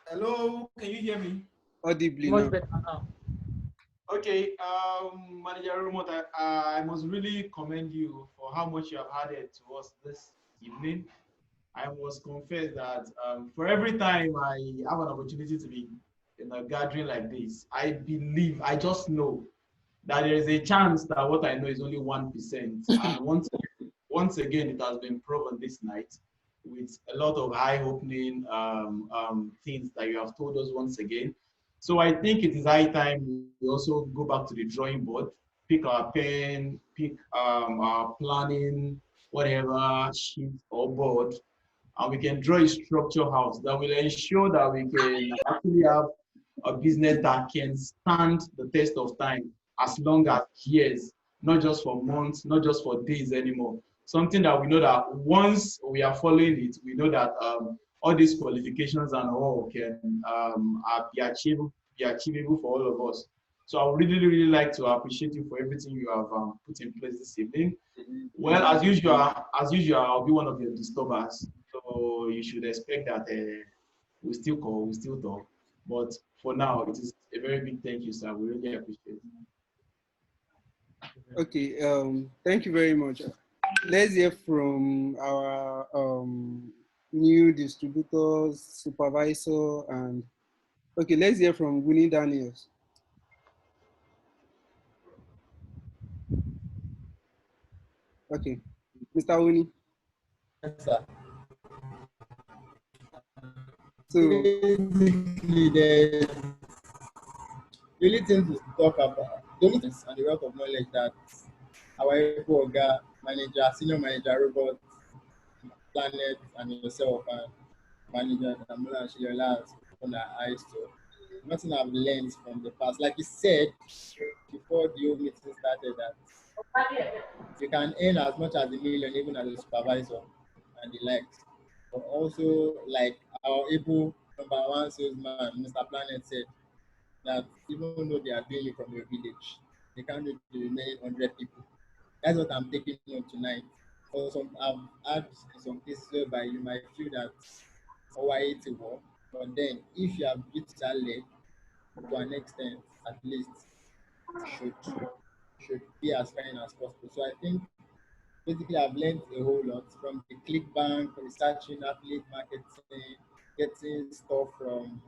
Hello, can you hear me? Audibly Much now. better now. Okay, Manager Robert, I must really commend you for how much you have added to us this evening. I must confess that for every time I have an opportunity to be in a gathering like this, I just know that there is a chance that what I know is only 1%. And once again, it has been proven this night with a lot of eye-opening things that you have told us once again. So I think it is high time we also go back to the drawing board, pick our pen, pick our planning, whatever sheet or board, and we can draw a structure house that will ensure that we can actually have a business that can stand the test of time as long as years, not just for months, not just for days anymore. Something that we know that once we are following it, we know that all these qualifications and all can be achievable for all of us. So I would really like to appreciate you for everything you have put in place this evening. Well, as usual, I'll be one of your disturbers. So you should expect that we still call, we still talk. But for now, it is a very big thank you, sir. We really appreciate it. Okay, thank you very much. Let's hear from our new distributors, supervisor, and okay, let's hear from Winnie Daniels. Okay, Mr. Winnie. Yes, sir. So basically, the only things to talk about, the only and the wealth of knowledge that our Oga manager, senior manager, Robert Planet and yourself and manager Damula and Shirela has opened our eyes to. Nothing I've learned from the past. Like you said before the whole meeting started, that you can earn as much as $1 million even as a supervisor and the likes. But also, like our able #1 salesman, Mr. Planet, said that even though they are doing it from your village, they can't do the remaining 100 people. That's what I'm taking on tonight. For some, I've had some cases whereby you might feel that it's a war, but then if you have built that leg to an extent, at least should be as fine as possible. So I think basically I've learned a whole lot from the ClickBank, researching affiliate marketing, getting stuff from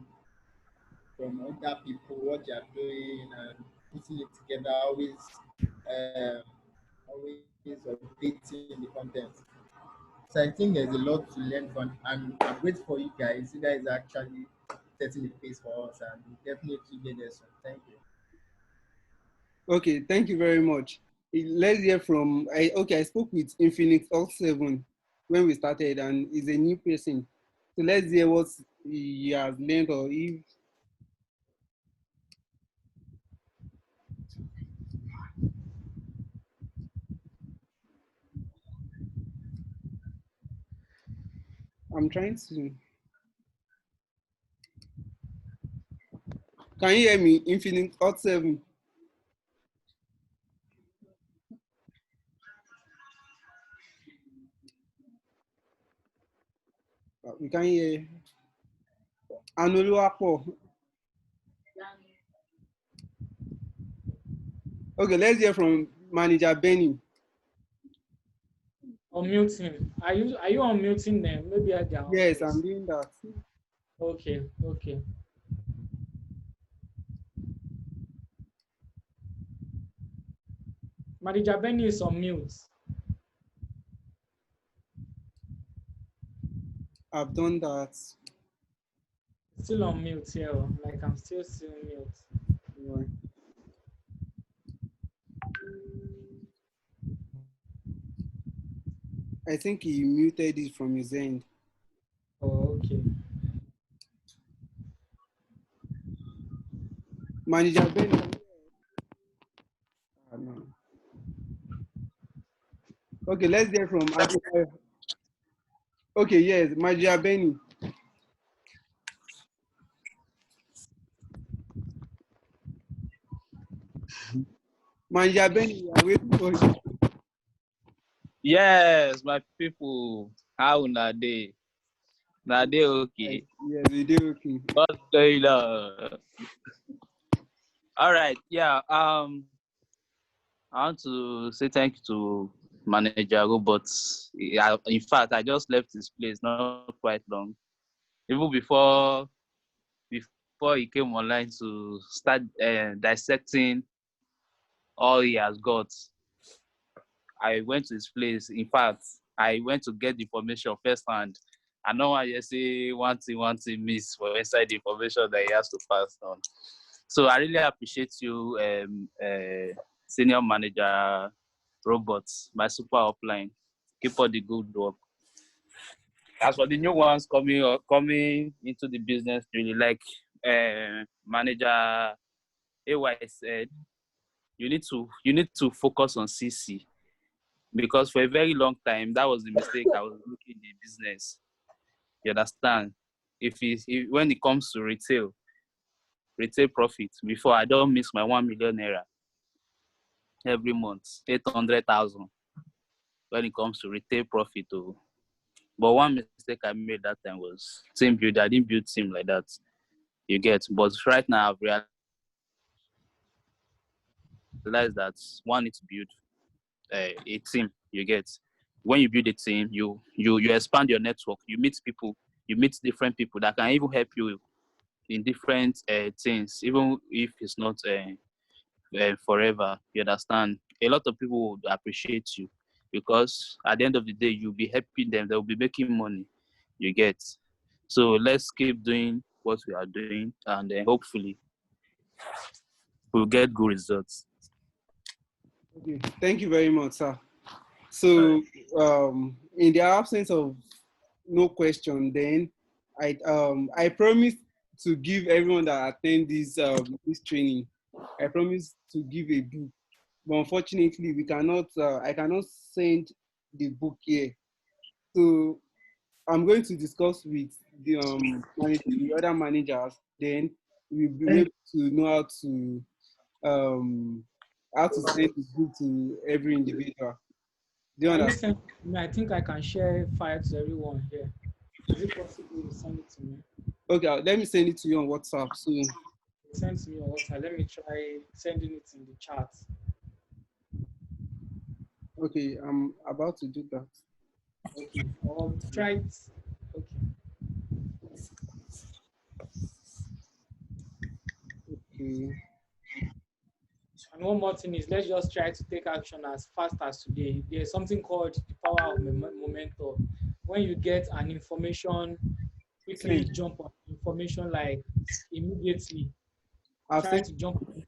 other people, what they are doing, and putting it together. Always updating the content. So I think there's a lot to learn from, and I'm grateful for you guys. You guys are actually setting the pace for us, and we'll definitely get there soon. Thank you. Okay, thank you very much. Let's hear from, I spoke with Infinix Alt 7 when we started, and he's a new person. So let's hear what he has learned, or if I'm trying to. Can you hear me? Infinix Alt 7. We can hear Anoluapo. Okay, let's hear from manager Benny. Unmuting. Are you unmuting them? Maybe I can. Yes, I'm doing that. Okay. Manager Benny is on mute. I've done that. Still on mute here. Like I'm still mute. Right. I think he muted it from his end. Oh, okay. Manager Benny. No. Okay, let's hear from Adebayo. Okay, yes, Manager Benny. Manager Benny, we are waiting for you. Yes, my people. How na day? Na day okay. Yes, we do okay. What's going on? All right, yeah. I want to say thank you to Manager Robots. In fact, I just left his place not quite long. Even before he came online to start dissecting all he has got, I went to his place. In fact, I went to get the information firsthand. I know why you say one thing miss for inside the information that he has to pass on. So I really appreciate you, Senior Manager Robots, my super upline. Keep up the good work. As for the new ones coming into the business, really like Manager AY said, you need to focus on CC, because for a very long time that was the mistake I was making in the business. You understand? If when it comes to retail profit, before I don't miss my 1 million naira every month, 800,000 when it comes to retail profit. But one mistake I made that time was team building. I didn't build team like that. You get, but right now I've realized that one needs to build a team. You get, when you build a team, you expand your network. You meet people. You meet different people that can even help you in different things, even if it's not forever. You understand? A lot of people would appreciate you, because at the end of the day, you'll be helping them. They'll be making money. You get. So let's keep doing what we are doing, and hopefully we'll get good results. Okay, thank you very much, sir. So, in the absence of no question, then I promise to give everyone that attend this training, I promise to give a book. But unfortunately, we cannot. I cannot send the book here. So I'm going to discuss with the other managers. Then we'll be able to know how to send the book to every individual. Do you Can you understand? send it to me? I think I can share file to everyone here. Is it possible to send it to me? Okay, let me send it to you on WhatsApp. So Send to me on WhatsApp. Let me try sending it in the chat. okay, I'm about to do that. Okay, or try it. Okay. Okay. And one more thing is, let's just try to take action as fast as today. There's something called the power of momentum. When you get an information, quickly jump on information like immediately. I've Try sent. to jump.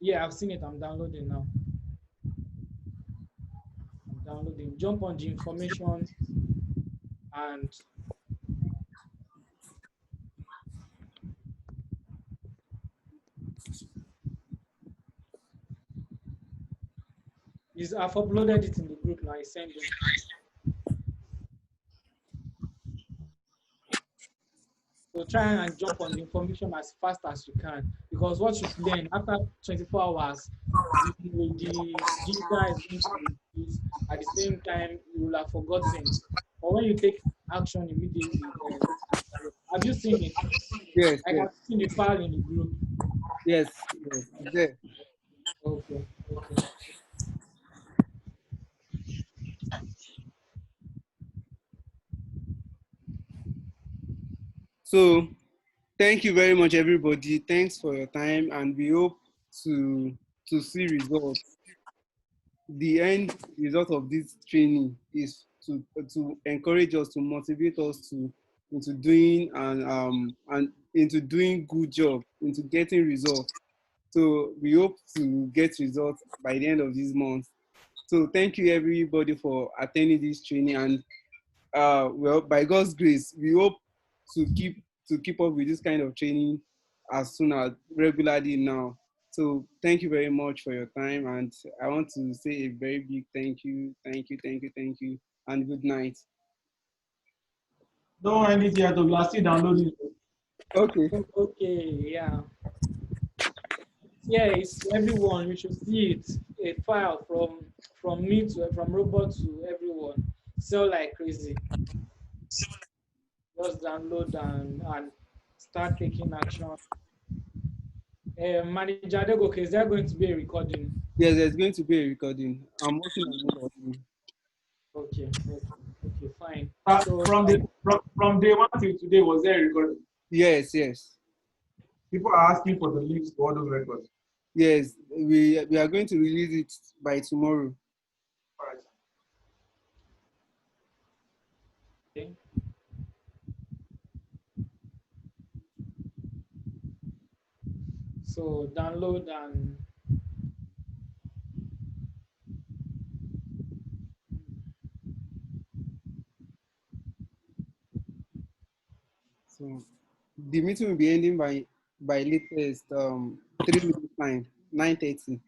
Yeah, I've seen it. I'm downloading now. I'm downloading. Jump on the information and I've uploaded it in the group now. I send you. So try and jump on the information as fast as you can, because what you've learned after 24 hours, the data is going to increase. At the same time, you will have forgotten. But when you take action immediately, then have you seen it? Yes, I yes, can see the file in the group. yes, yes. It's there. Okay, okay. So thank you very much, everybody. Thanks for your time, and we hope to see results. The end result of this training is to encourage us, to motivate us to into doing and into doing good job, into getting results. So we hope to get results by the end of this month. So thank you everybody for attending this training, and well, by God's grace, we hope to keep up with this kind of training as soon as regularly now. So thank you very much for your time, and I want to say a very big thank you, thank you, and good night. Don't end it yet, we are still downloading. Okay. Okay, yeah. Yeah, it's everyone. You should see it. A file from me to from robot to everyone. Sell like crazy. Just download and start taking action. Manager Adegoke, is there going to be a recording? Yes, there's going to be a recording. I'm working on it already. Okay, okay, fine. So From day one till today, was there a recording? Yes, yes. People are asking for the links to all those records. Yes, we are going to release it by tomorrow. All right. okay. So download and So the meeting will be ending by latest 3 minutes time, 9:30.